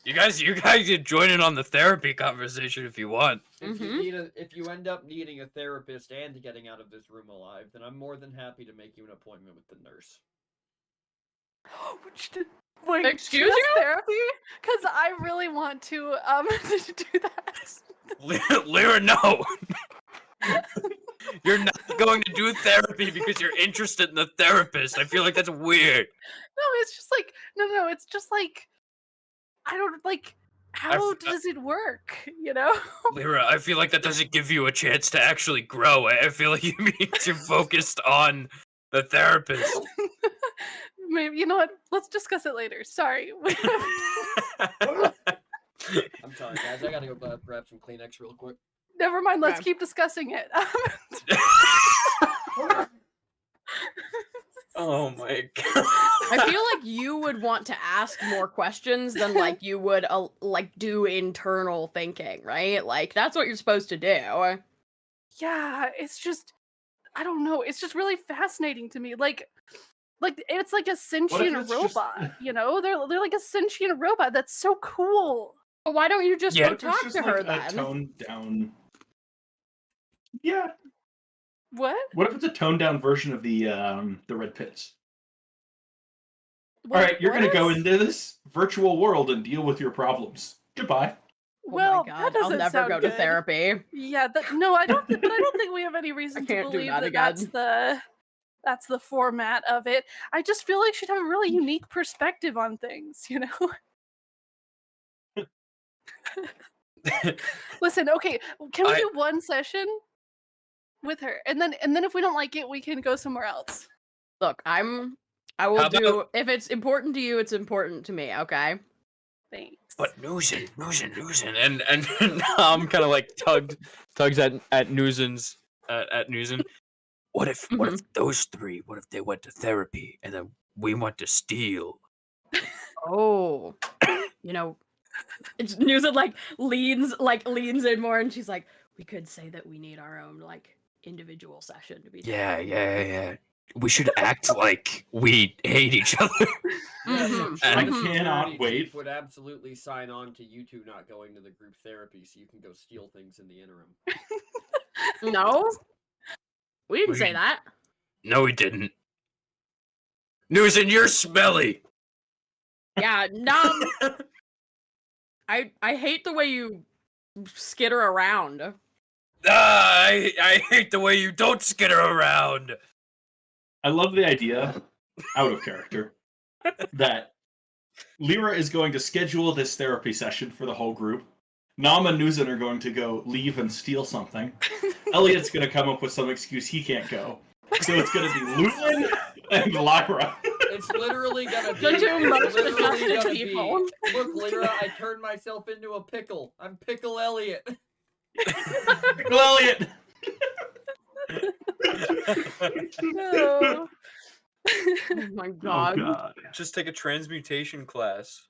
Speaker 3: you guys can join in on the therapy conversation if you want.
Speaker 1: If you
Speaker 5: Mhm.
Speaker 1: need if you end up needing a therapist and getting out of this room alive, then I'm more than happy to make you an appointment with the nurse.
Speaker 2: Wait,
Speaker 5: Excuse
Speaker 2: just
Speaker 5: you?
Speaker 2: therapy? Because I really want to to do that.
Speaker 3: Lyra, no. You're not going to do therapy because you're interested in the therapist. I feel like that's weird.
Speaker 2: No, it's just like no, it's just like I don't like how
Speaker 3: I've-
Speaker 2: does it work? You know?
Speaker 3: Lyra, I feel like that doesn't give you a chance to actually grow. I feel like you mean you're focused on the therapist.
Speaker 2: Maybe you know what? Let's discuss it later. Sorry.
Speaker 1: I'm sorry, guys. I gotta go grab some Kleenex real quick.
Speaker 2: Never mind. Let's
Speaker 5: Okay.
Speaker 2: keep discussing it.
Speaker 3: Oh my god.
Speaker 5: I feel like you would want to ask more questions than like you would like do internal thinking, right? Like that's what you're supposed to do.
Speaker 2: Yeah, it's just I don't know. It's just really fascinating to me. Like it's like a sentient
Speaker 4: it's just-
Speaker 2: robot. You know, they're like a sentient robot. That's so cool.
Speaker 5: But why don't you just
Speaker 3: Yeah.
Speaker 5: go
Speaker 4: It's
Speaker 5: talk
Speaker 4: just
Speaker 5: to her
Speaker 4: like a
Speaker 5: then?
Speaker 4: toned down. Yeah.
Speaker 2: What?
Speaker 4: What if it's a toned down version of the red pits?
Speaker 2: What-
Speaker 4: All right, you're
Speaker 2: what
Speaker 4: gonna go
Speaker 2: is-
Speaker 4: into this virtual world and deal with your problems. Goodbye.
Speaker 2: Well,
Speaker 5: oh my
Speaker 2: that
Speaker 5: god,
Speaker 2: doesn't
Speaker 5: I'll never
Speaker 2: sound
Speaker 5: go to
Speaker 2: good.
Speaker 5: therapy.
Speaker 2: Yeah, no, I don't. But I don't think we have any reason to
Speaker 5: can't do
Speaker 2: believe
Speaker 5: that
Speaker 2: that that's the format of it. I just feel like she'd have a really unique perspective on things. You know. Listen, okay, can we do one session with her, and then if we don't like it, we can go somewhere else.
Speaker 5: Look, I will
Speaker 3: How
Speaker 5: do
Speaker 3: about-
Speaker 5: if it's important to you, it's important to me, okay?
Speaker 2: Thanks.
Speaker 3: But Newsen, and I'm kind of like tugs at Newsen's at Newsen. What if those three? What if they went to therapy and then we went to steal?
Speaker 5: Oh. You know, it's news it like leans in more and she's like, we could say that we need our own like individual session to be
Speaker 3: Yeah. We should act like we hate each other.
Speaker 1: Yeah,
Speaker 5: Mhm.
Speaker 1: so
Speaker 3: I
Speaker 1: the security
Speaker 4: cannot
Speaker 1: chief
Speaker 4: wait.
Speaker 1: would absolutely sign on to you two not going to the group therapy, so you can go steal things in the interim.
Speaker 5: No. We didn't say
Speaker 3: We-
Speaker 5: that.
Speaker 3: No, we didn't. Newsen, you're smelly.
Speaker 5: Yeah, no. I hate the way you skitter around.
Speaker 3: I hate the way you don't skitter around.
Speaker 4: I love the idea, out of character, that Lyra is going to schedule this therapy session for the whole group. Nam and Nuzin are going to go leave and steal something. Elliot's going to come up with some excuse he can't go. So it's going to be Lulin and Lyra.
Speaker 1: It's literally gonna be.
Speaker 5: The two most
Speaker 1: it's literally
Speaker 5: adjusted
Speaker 1: gonna
Speaker 5: people.
Speaker 1: Be, look, Lyra, I turned myself into a pickle. I'm Pickle Elliot.
Speaker 4: Pickle Elliot!
Speaker 2: No.
Speaker 5: Oh my god.
Speaker 3: Just take a transmutation class.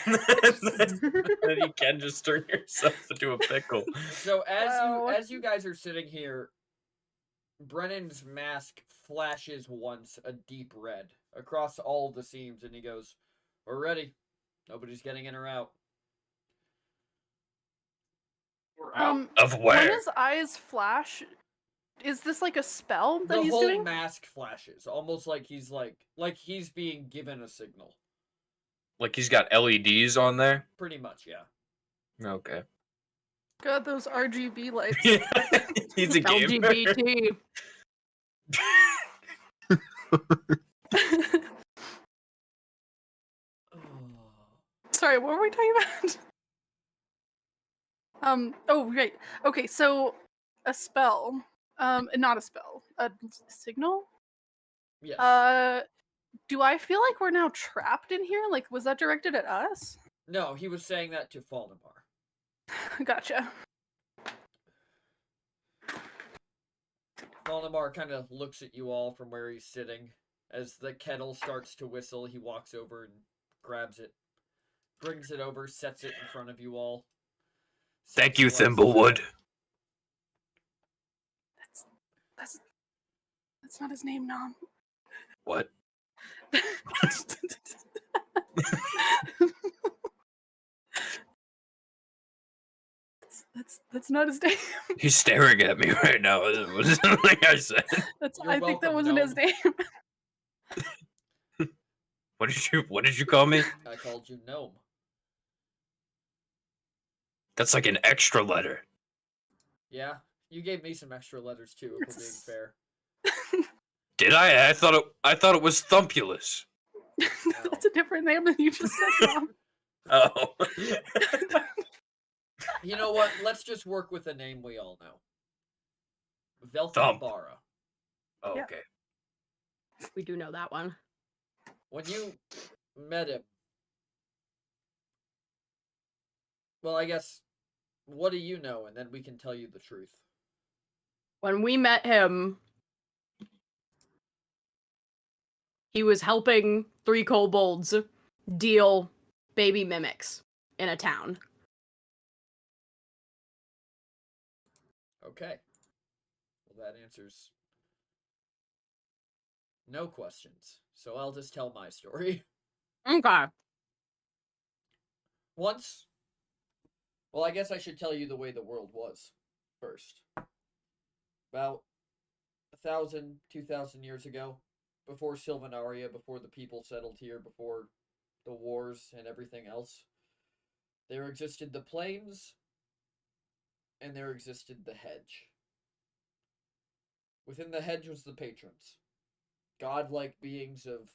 Speaker 3: Then you can just turn yourself into a pickle.
Speaker 1: So
Speaker 2: Wow.
Speaker 1: as you guys are sitting here, Brennan's mask flashes once a deep red across all the seams, and he goes, "We're ready. Nobody's getting in or out."
Speaker 4: We're out.
Speaker 3: Of
Speaker 2: When
Speaker 3: where?
Speaker 2: his eyes flash, is this like a spell that
Speaker 1: The
Speaker 2: he's
Speaker 1: whole
Speaker 2: doing?
Speaker 1: mask flashes, almost like he's being given a signal.
Speaker 3: Like he's got LEDs on there?
Speaker 1: Pretty much, yeah.
Speaker 3: Okay.
Speaker 2: God, those RGB lights.
Speaker 3: He's a gamer.
Speaker 5: LGBT.
Speaker 2: Sorry, what were we talking about? Oh, right. Okay, so a spell. Not a spell. A signal?
Speaker 1: Yes.
Speaker 2: Do I feel like we're now trapped in here? Like, was that directed at us?
Speaker 1: No, he was saying that to Falnamar.
Speaker 2: Gotcha.
Speaker 1: Falnamar kind of looks at you all from where he's sitting. As the kettle starts to whistle, he walks over and grabs it, brings it over, sets it in front of you all.
Speaker 3: Thank you,
Speaker 1: Sets lights
Speaker 3: Thimblewood.
Speaker 2: That's not his name, Nom.
Speaker 3: What?
Speaker 2: That's not his name.
Speaker 3: He's staring at me right now. Like I said.
Speaker 1: You're
Speaker 2: I think that
Speaker 1: welcome,
Speaker 2: wasn't his
Speaker 1: gnome.
Speaker 2: name.
Speaker 3: What did you call me?
Speaker 1: I called you gnome.
Speaker 3: That's like an extra letter.
Speaker 1: Yeah, you gave me some extra letters too, if we're being fair.
Speaker 3: Did I? I thought it was Thumpulus.
Speaker 2: That's a different name than you just said, Nom.
Speaker 3: Oh.
Speaker 1: You know what? Let's just work with a name we all know.
Speaker 3: Thump.
Speaker 1: Velthambara.
Speaker 3: Oh,
Speaker 2: Yeah.
Speaker 3: okay.
Speaker 5: We do know that one.
Speaker 1: When you met him, well, I guess, what do you know? And then we can tell you the truth.
Speaker 5: When we met him, he was helping 3 kobolds deal baby mimics in a town.
Speaker 1: Okay. Well, that answers no questions. So I'll just tell my story.
Speaker 5: Okay.
Speaker 1: Once, well, I guess I should tell you the way the world was first. About 1,000, 2,000 years ago, before Sylvanaria, before the people settled here, before the wars and everything else, there existed the plains and there existed the hedge. Within the hedge was the patrons, godlike beings of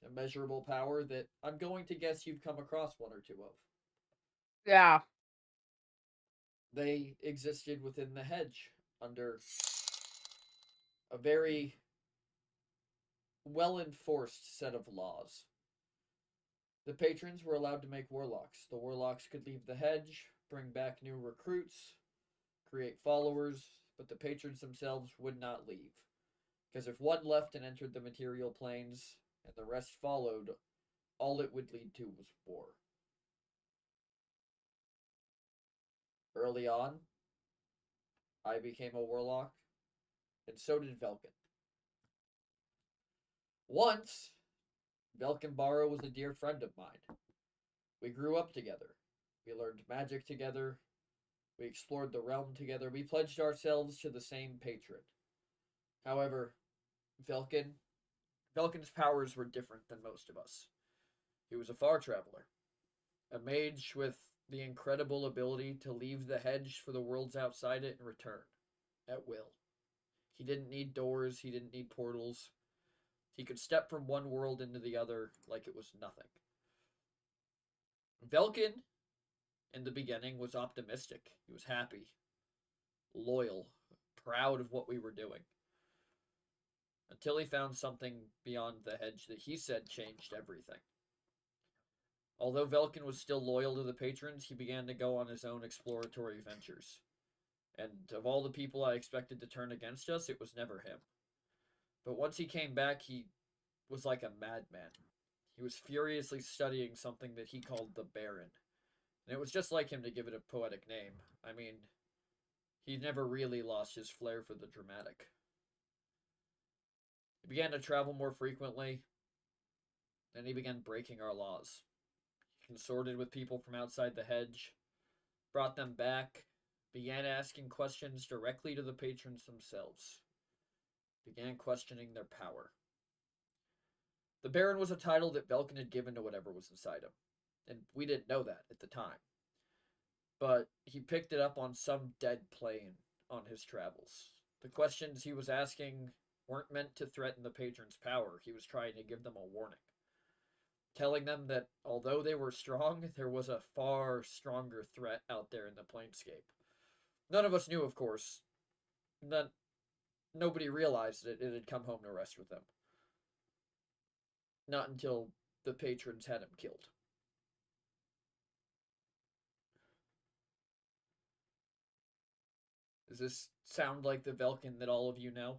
Speaker 1: immeasurable power that I'm going to guess you've come across one or two of.
Speaker 5: Yeah.
Speaker 1: They existed within the hedge under a very well enforced set of laws. The patrons were allowed to make warlocks. The warlocks could leave the hedge, bring back new recruits, create followers, but the patrons themselves would not leave. Because if one left and entered the material planes, and the rest followed, all it would lead to was war. Early on, I became a warlock, and so did Velkin. Once, Velkin Barrow was a dear friend of mine. We grew up together. We learned magic together. We explored the realm together. We pledged ourselves to the same patron. However, Velkin's powers were different than most of us. He was a far traveler, a mage with the incredible ability to leave the hedge for the worlds outside it and return, at will. He didn't need doors, he didn't need portals. He could step from one world into the other like it was nothing. Velkin, in the beginning, was optimistic. He was happy, loyal, proud of what we were doing. Until he found something beyond the hedge that he said changed everything. Although Velkin was still loyal to the patrons, he began to go on his own exploratory ventures. And of all the people I expected to turn against us, it was never him. But once he came back, he was like a madman. He was furiously studying something that he called the Baron. And it was just like him to give it a poetic name. I mean, he never really lost his flair for the dramatic. He began to travel more frequently, and he began breaking our laws. He consorted with people from outside the hedge, brought them back, began asking questions directly to the patrons themselves, began questioning their power. The Baron was a title that Velkin had given to whatever was inside him, and we didn't know that at the time. But he picked it up on some dead plane on his travels. The questions he was asking weren't meant to threaten the patron's power. He was trying to give them a warning, telling them that although they were strong, there was a far stronger threat out there in the planescape. None of us knew, of course. Nobody realized that it had come home to rest with them. Not until the patrons had him killed. Does this sound like the Velkin that all of you know?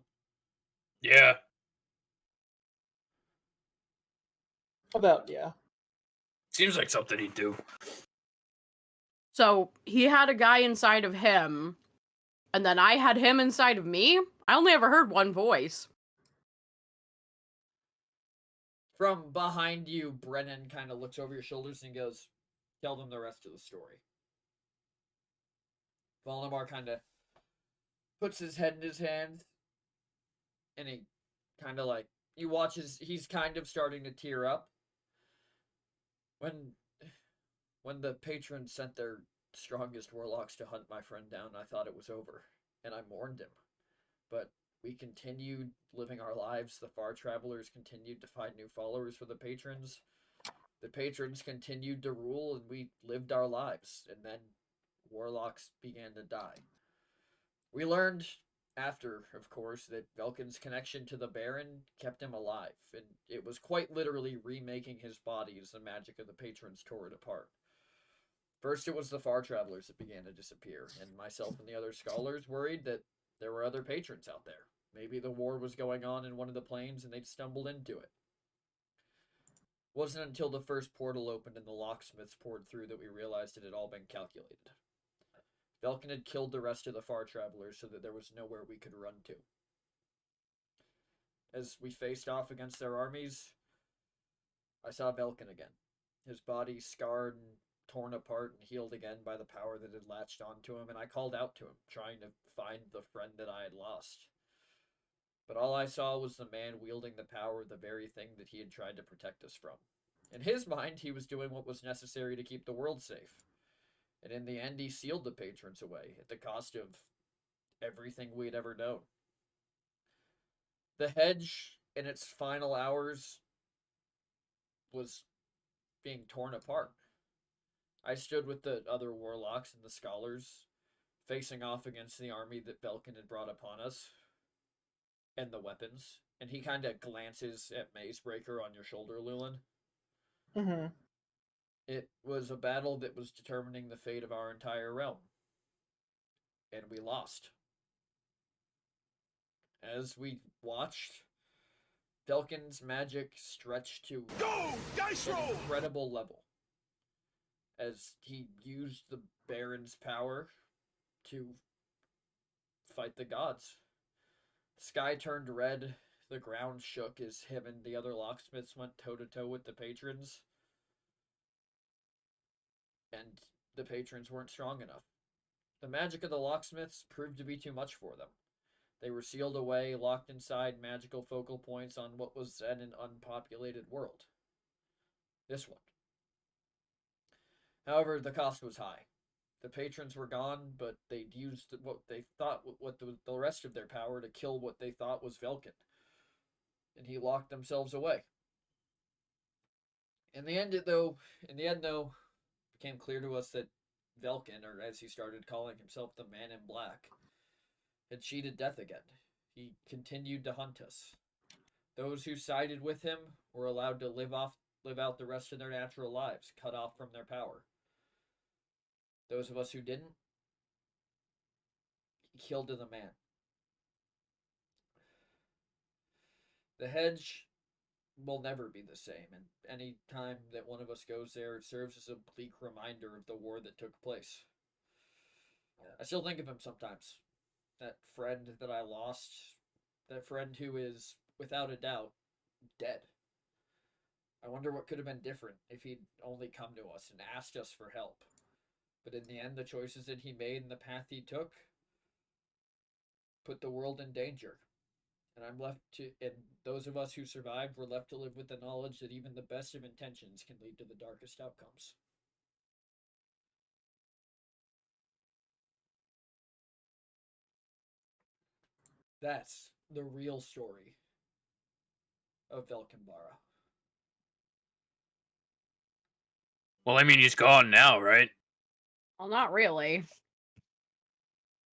Speaker 3: Yeah.
Speaker 6: About, yeah.
Speaker 3: Seems like something he'd do.
Speaker 5: So he had a guy inside of him, and then I had him inside of me? I only ever heard one voice.
Speaker 1: From behind you, Brennan kind of looks over your shoulders and goes, tell them the rest of the story. Voldemar kind of puts his head in his hands, and he kind of like, you watch he's kind of starting to tear up. When the patrons sent their strongest warlocks to hunt my friend down, I thought it was over, and I mourned him. But we continued living our lives. The far travelers continued to find new followers for the patrons. The patrons continued to rule, and we lived our lives. And then warlocks began to die. We learned after, of course, that Velkin's connection to the Baron kept him alive, and it was quite literally remaking his body as the magic of the patrons tore it apart. First, it was the far travelers that began to disappear, and myself and the other scholars worried that there were other patrons out there. Maybe the war was going on in one of the planes and they'd stumbled into it. It wasn't until the first portal opened and the locksmiths poured through that we realized it had all been calculated. Velkin had killed the rest of the far travelers so that there was nowhere we could run to. As we faced off against their armies, I saw Velkin again. His body scarred and torn apart and healed again by the power that had latched onto him, and I called out to him, trying to find the friend that I had lost. But all I saw was the man wielding the power of the very thing that he had tried to protect us from. In his mind, he was doing what was necessary to keep the world safe. And in the end, he sealed the patrons away at the cost of everything we had ever known. The hedge, in its final hours, was being torn apart. I stood with the other warlocks and the scholars, facing off against the army that Velkin had brought upon us, and the weapons. And he kind of glances at Mazebreaker on your shoulder, Lulin.
Speaker 6: Mm-hmm.
Speaker 1: It was a battle that was determining the fate of our entire realm. And we lost. As we watched, Velkin's magic stretched to an incredible level. As he used the Baron's power to fight the gods. The sky turned red, the ground shook as him and the other locksmiths went toe-to-toe with the patrons. And the patrons weren't strong enough. The magic of the locksmiths proved to be too much for them. They were sealed away, locked inside magical focal points on what was then an unpopulated world. This one. However, the cost was high. The patrons were gone, but they'd used what they thought, the rest of their power to kill what they thought was Velkin. And he locked themselves away. In the end, though, it became clear to us that Velkin, or as he started calling himself the Man in Black, had cheated death again. He continued to hunt us. Those who sided with him were allowed to live out the rest of their natural lives, cut off from their power. Those of us who didn't, he killed to the man. The hedge will never be the same, and any time that one of us goes there, it serves as a bleak reminder of the war that took place. I still think of him sometimes. That friend that I lost, that friend who is, without a doubt, dead. I wonder what could have been different if he'd only come to us and asked us for help. But in the end, the choices that he made and the path he took put the world in danger. And those of us who survived were left to live with the knowledge that even the best of intentions can lead to the darkest outcomes. That's the real story of Velkenbara.
Speaker 3: Well, I mean, he's gone now, right?
Speaker 5: Well, not really.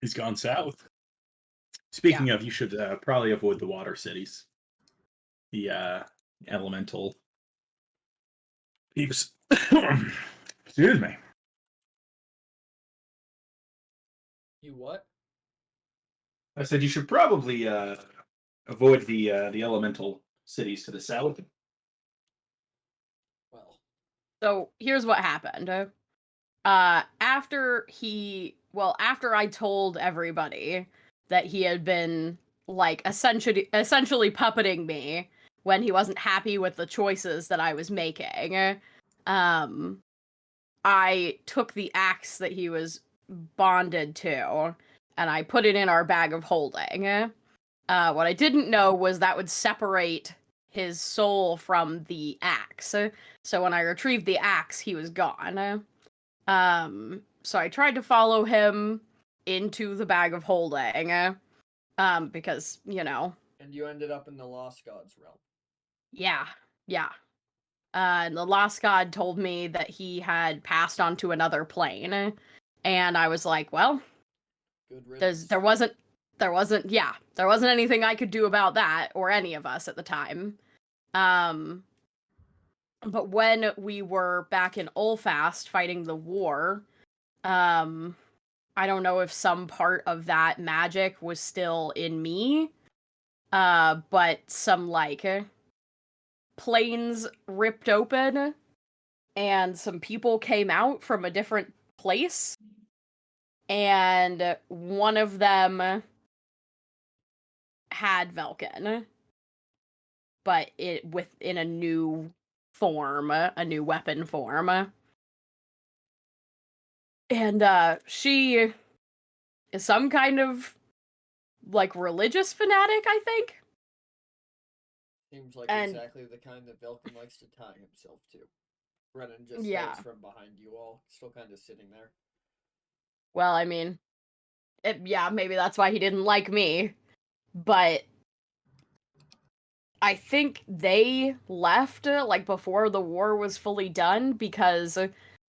Speaker 4: He's gone south. Speaking of, you should probably avoid the water cities. The elemental peeps. Excuse me.
Speaker 1: You what?
Speaker 4: I said you should probably avoid the elemental cities to the south.
Speaker 1: Well,
Speaker 5: So here's what happened. After I told everybody that he had been like essentially puppeting me when he wasn't happy with the choices that I was making, I took the axe that he was bonded to and I put it in our bag of holding. What I didn't know was that would separate his soul from the axe. So when I retrieved the axe, he was gone. So I tried to follow him into the bag of holding, because, you know.
Speaker 1: And you ended up in the Lost Gods realm.
Speaker 5: Yeah. And the Lost God told me that he had passed on to another plane. And I was like, well,
Speaker 1: Good riddance.
Speaker 5: there wasn't anything I could do about that, or any of us at the time. But when we were back in Ulfast fighting the war, I don't know if some part of that magic was still in me, but some, like, planes ripped open, and some people came out from a different place, and one of them had Velkin, but in a new form, a new weapon form. And she is some kind of, like, religious fanatic, I think.
Speaker 1: Seems like
Speaker 5: And
Speaker 1: exactly the kind that Velkin likes to tie himself to. Brennan just
Speaker 5: Yeah.
Speaker 1: stays from behind you all, still kind of sitting there.
Speaker 5: well, I mean, maybe that's why he didn't like me. But I think they left, like, before the war was fully done, because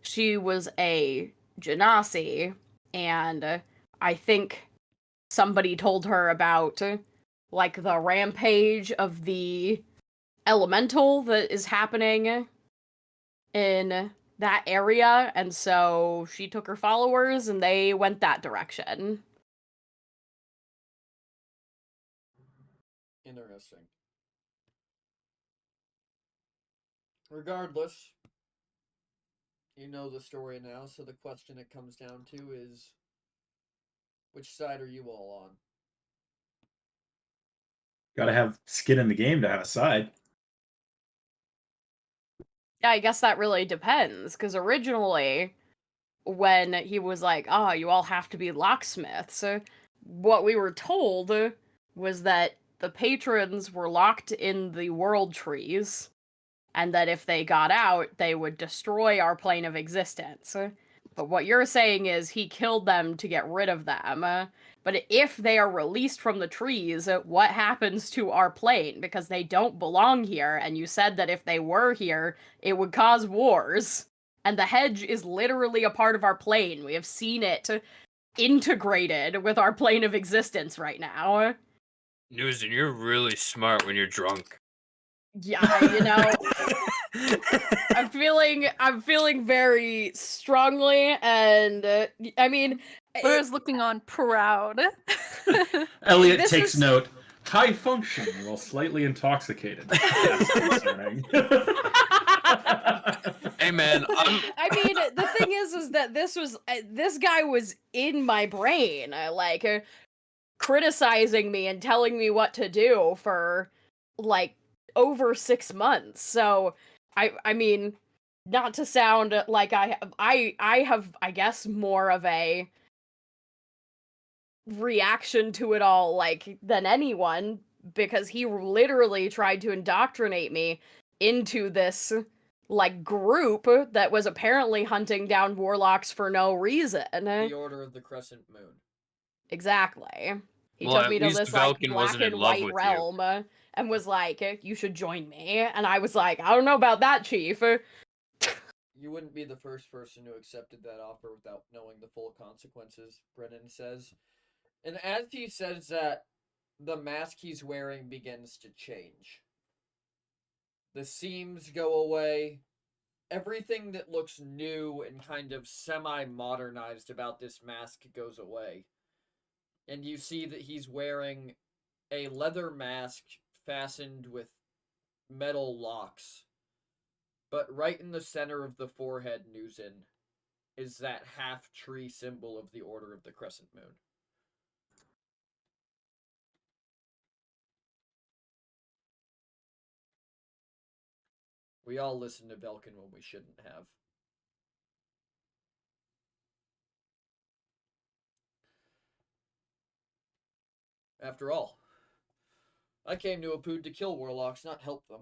Speaker 5: she was a Genasi, and I think somebody told her about, like, the rampage of the elemental that is happening in that area, and so she took her followers and they went that direction.
Speaker 1: Interesting. Regardless, you know the story now, so the question it comes down to is, which side are you all on?
Speaker 4: Got to have skin in the game to have a side.
Speaker 5: Yeah, I guess that really depends, because originally, when he was like, oh, you all have to be locksmiths, what we were told was that the patrons were locked in the world trees, and that if they got out, they would destroy our plane of existence. But what you're saying is he killed them to get rid of them. But if they are released from the trees, what happens to our plane? Because they don't belong here, and you said that if they were here, it would cause wars. And the hedge is literally a part of our plane. We have seen it integrated with our plane of existence right now.
Speaker 3: Newson, you're really smart when you're drunk.
Speaker 5: Yeah, you know, I'm feeling very strongly, and I mean,
Speaker 2: Claire's looking on proud.
Speaker 4: Elliot
Speaker 5: This
Speaker 4: takes
Speaker 5: is-
Speaker 4: note. High functioning while slightly intoxicated. That's concerning.
Speaker 3: Hey man,
Speaker 5: I mean, the thing is that this guy was in my brain, criticizing me and telling me what to do for, like, over 6 months. So I mean, not to sound like I have, I guess, more of a reaction to it all, like, than anyone, because he literally tried to indoctrinate me into this like group that was apparently hunting down warlocks for no reason.
Speaker 1: The Order of the Crescent Moon.
Speaker 5: Exactly. He
Speaker 3: Well,
Speaker 5: took
Speaker 3: at
Speaker 5: me to
Speaker 3: least
Speaker 5: this like
Speaker 3: Velkin
Speaker 5: black
Speaker 3: wasn't in
Speaker 5: and
Speaker 3: love
Speaker 5: white
Speaker 3: with you.
Speaker 5: realm and was like, you should join me. And I was like, I don't know about that, Chief.
Speaker 1: You wouldn't be the first person who accepted that offer without knowing the full consequences, Brennan says. And as he says that, the mask he's wearing begins to change. The seams go away. Everything that looks new and kind of semi-modernized about this mask goes away. And you see that he's wearing a leather mask fastened with metal locks. But right in the center of the forehead, Nuzin, is that half-tree symbol of the Order of the Crescent Moon. We all listen to Velkin when we shouldn't have. After all, I came to Apud to kill warlocks, not help them.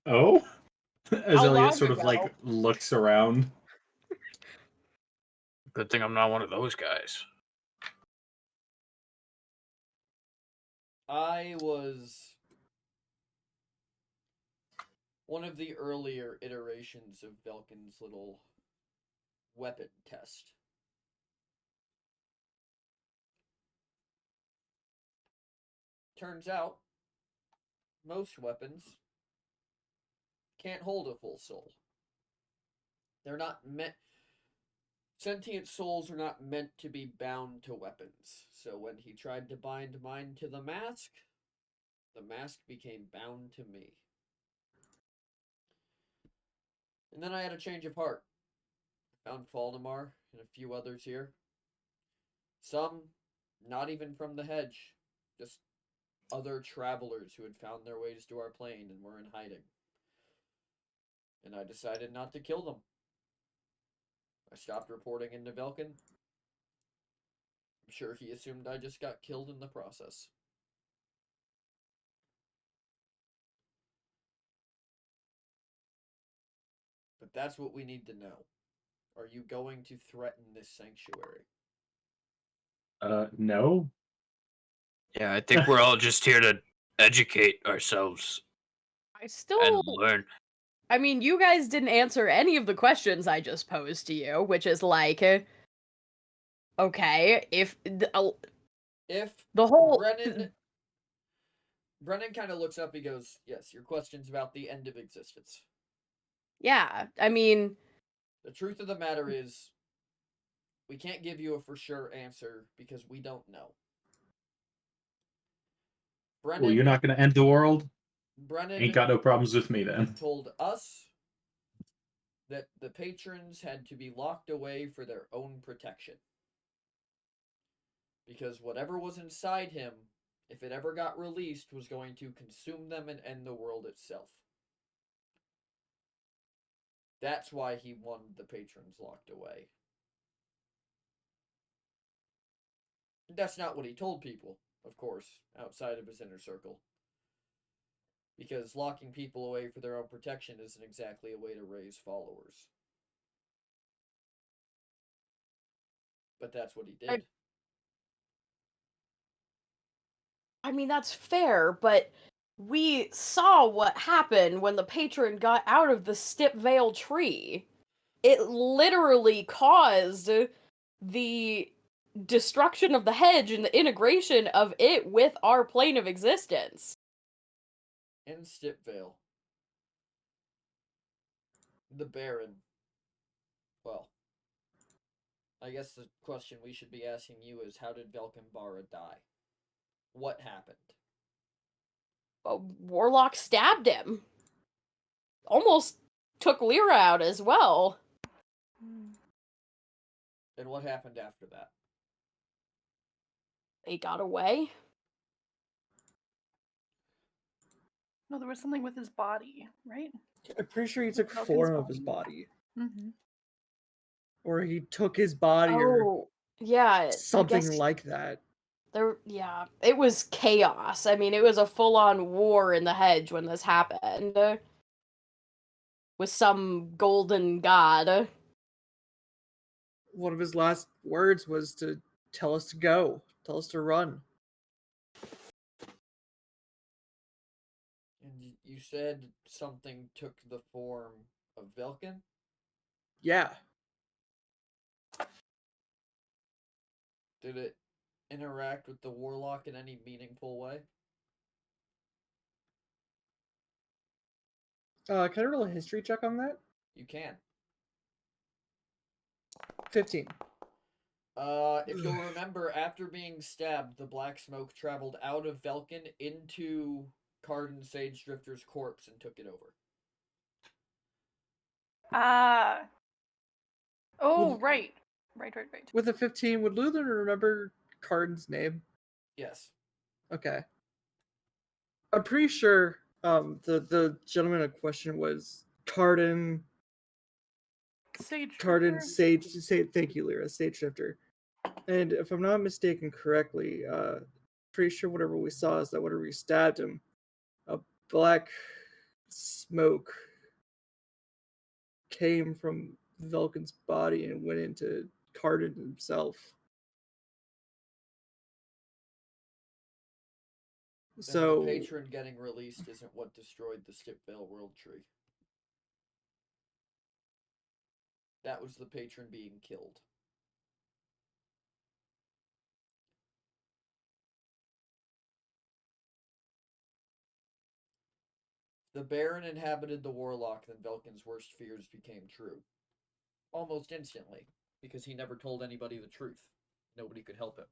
Speaker 4: Oh? As
Speaker 5: How
Speaker 4: Elliot
Speaker 5: long
Speaker 4: sort of
Speaker 5: ago?
Speaker 4: like looks around.
Speaker 3: Good thing I'm not one of those guys.
Speaker 1: I was one of the earlier iterations of Velkin's little weapon test. Turns out, most weapons can't hold a full soul. They're not meant. Sentient souls are not meant to be bound to weapons. So when he tried to bind mine to the mask became bound to me. And then I had a change of heart. Found Faldemar and a few others here. Some not even from the hedge, just other travelers who had found their ways to our plane and were in hiding. And I decided not to kill them. I stopped reporting into Velkin. I'm sure he assumed I just got killed in the process. But that's what we need to know. Are you going to threaten this sanctuary?
Speaker 4: No.
Speaker 3: Yeah, I think we're all just here to educate ourselves
Speaker 5: I
Speaker 3: and
Speaker 5: still
Speaker 3: learn.
Speaker 5: I mean, you guys didn't answer any of the questions I just posed to you, which is like, okay, if
Speaker 1: If
Speaker 5: the whole
Speaker 1: Brennan kind of looks up, he goes, yes, your question's about the end of existence.
Speaker 5: yeah, I mean,
Speaker 1: The truth of the matter is, we can't give you a for sure answer because we don't know. Brennan,
Speaker 4: Well, you're not going to end the world?
Speaker 1: Brennan
Speaker 4: Ain't got no problems with me then.
Speaker 1: told us that the patrons had to be locked away for their own protection. Because whatever was inside him, if it ever got released, was going to consume them and end the world itself. That's why he wanted the patrons locked away. That's not what he told people, of course, outside of his inner circle. Because locking people away for their own protection isn't exactly a way to raise followers. But that's what he did.
Speaker 5: I mean, that's fair, but we saw what happened when the patron got out of the Stip Vale tree. It literally caused the destruction of the hedge and the integration of it with our plane of existence.
Speaker 1: In Stipvale, the Baron. Well, I guess the question we should be asking you is, how did Velkenbara die? What happened?
Speaker 5: A warlock stabbed him. Almost took Lyra out as well.
Speaker 1: And what happened after that?
Speaker 5: They got away.
Speaker 2: No, there was something with his body, right?
Speaker 6: I'm pretty sure he took
Speaker 2: Broke his
Speaker 6: form of his
Speaker 2: body.
Speaker 6: body.
Speaker 2: Mm-hmm.
Speaker 6: Or he took his body or
Speaker 5: Oh, yeah.
Speaker 6: something
Speaker 5: I guess
Speaker 6: like that.
Speaker 5: Yeah, it was chaos. I mean, it was a full-on war in the hedge when this happened. With some golden god.
Speaker 6: One of his last words was to tell us to go, tell us to run.
Speaker 1: And you said something took the form of Velkin?
Speaker 6: Yeah.
Speaker 1: Did it interact with the warlock in any meaningful way?
Speaker 6: Can I roll a history check on that?
Speaker 1: You can.
Speaker 6: 15.
Speaker 1: If you'll remember, after being stabbed, the black smoke traveled out of Velkin into Cardin Sage Drifter's corpse and took it over.
Speaker 2: Ah. Oh,
Speaker 6: Well,
Speaker 2: right. Right.
Speaker 6: With a 15, would Luthen remember Cardin's name?
Speaker 1: Yes.
Speaker 6: Okay. I'm pretty sure the gentleman in question was Cardin
Speaker 2: Sage
Speaker 6: Cardin
Speaker 2: Drifter?
Speaker 6: Sage thank you, Lyra, Sage Drifter. And if I'm not mistaken correctly, pretty sure whatever we saw is that whenever we stabbed him, a black smoke came from Vulcan's body and went into Cardin himself. So
Speaker 1: the patron getting released isn't what destroyed the Stipvale World Tree. That was the patron being killed. The Baron inhabited the Warlock, then Velkin's worst fears became true. Almost instantly, because he never told anybody the truth. Nobody could help him.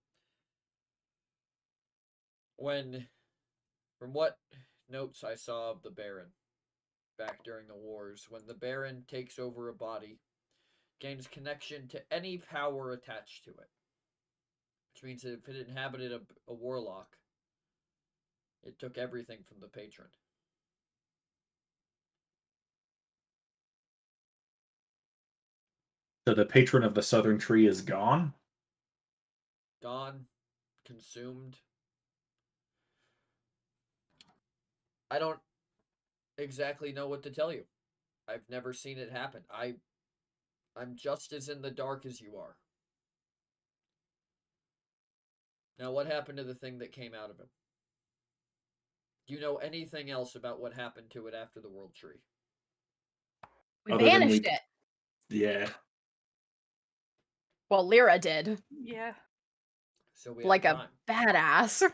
Speaker 1: From what notes I saw of the Baron back during the wars, when the Baron takes over a body, gains connection to any power attached to it. Which means that if it inhabited a warlock, it took everything from the patron.
Speaker 4: So the patron of the southern tree is gone?
Speaker 1: Gone, consumed. I don't exactly know what to tell you. I've never seen it happen. I'm just as in the dark as you are. Now, what happened to the thing that came out of him? Do you know anything else about what happened to it after the World Tree?
Speaker 5: We
Speaker 4: Other than
Speaker 5: banished it.
Speaker 4: Yeah.
Speaker 5: Well, Lyra did.
Speaker 2: Yeah.
Speaker 1: So we
Speaker 5: Like
Speaker 1: have
Speaker 5: a
Speaker 1: time.
Speaker 5: badass.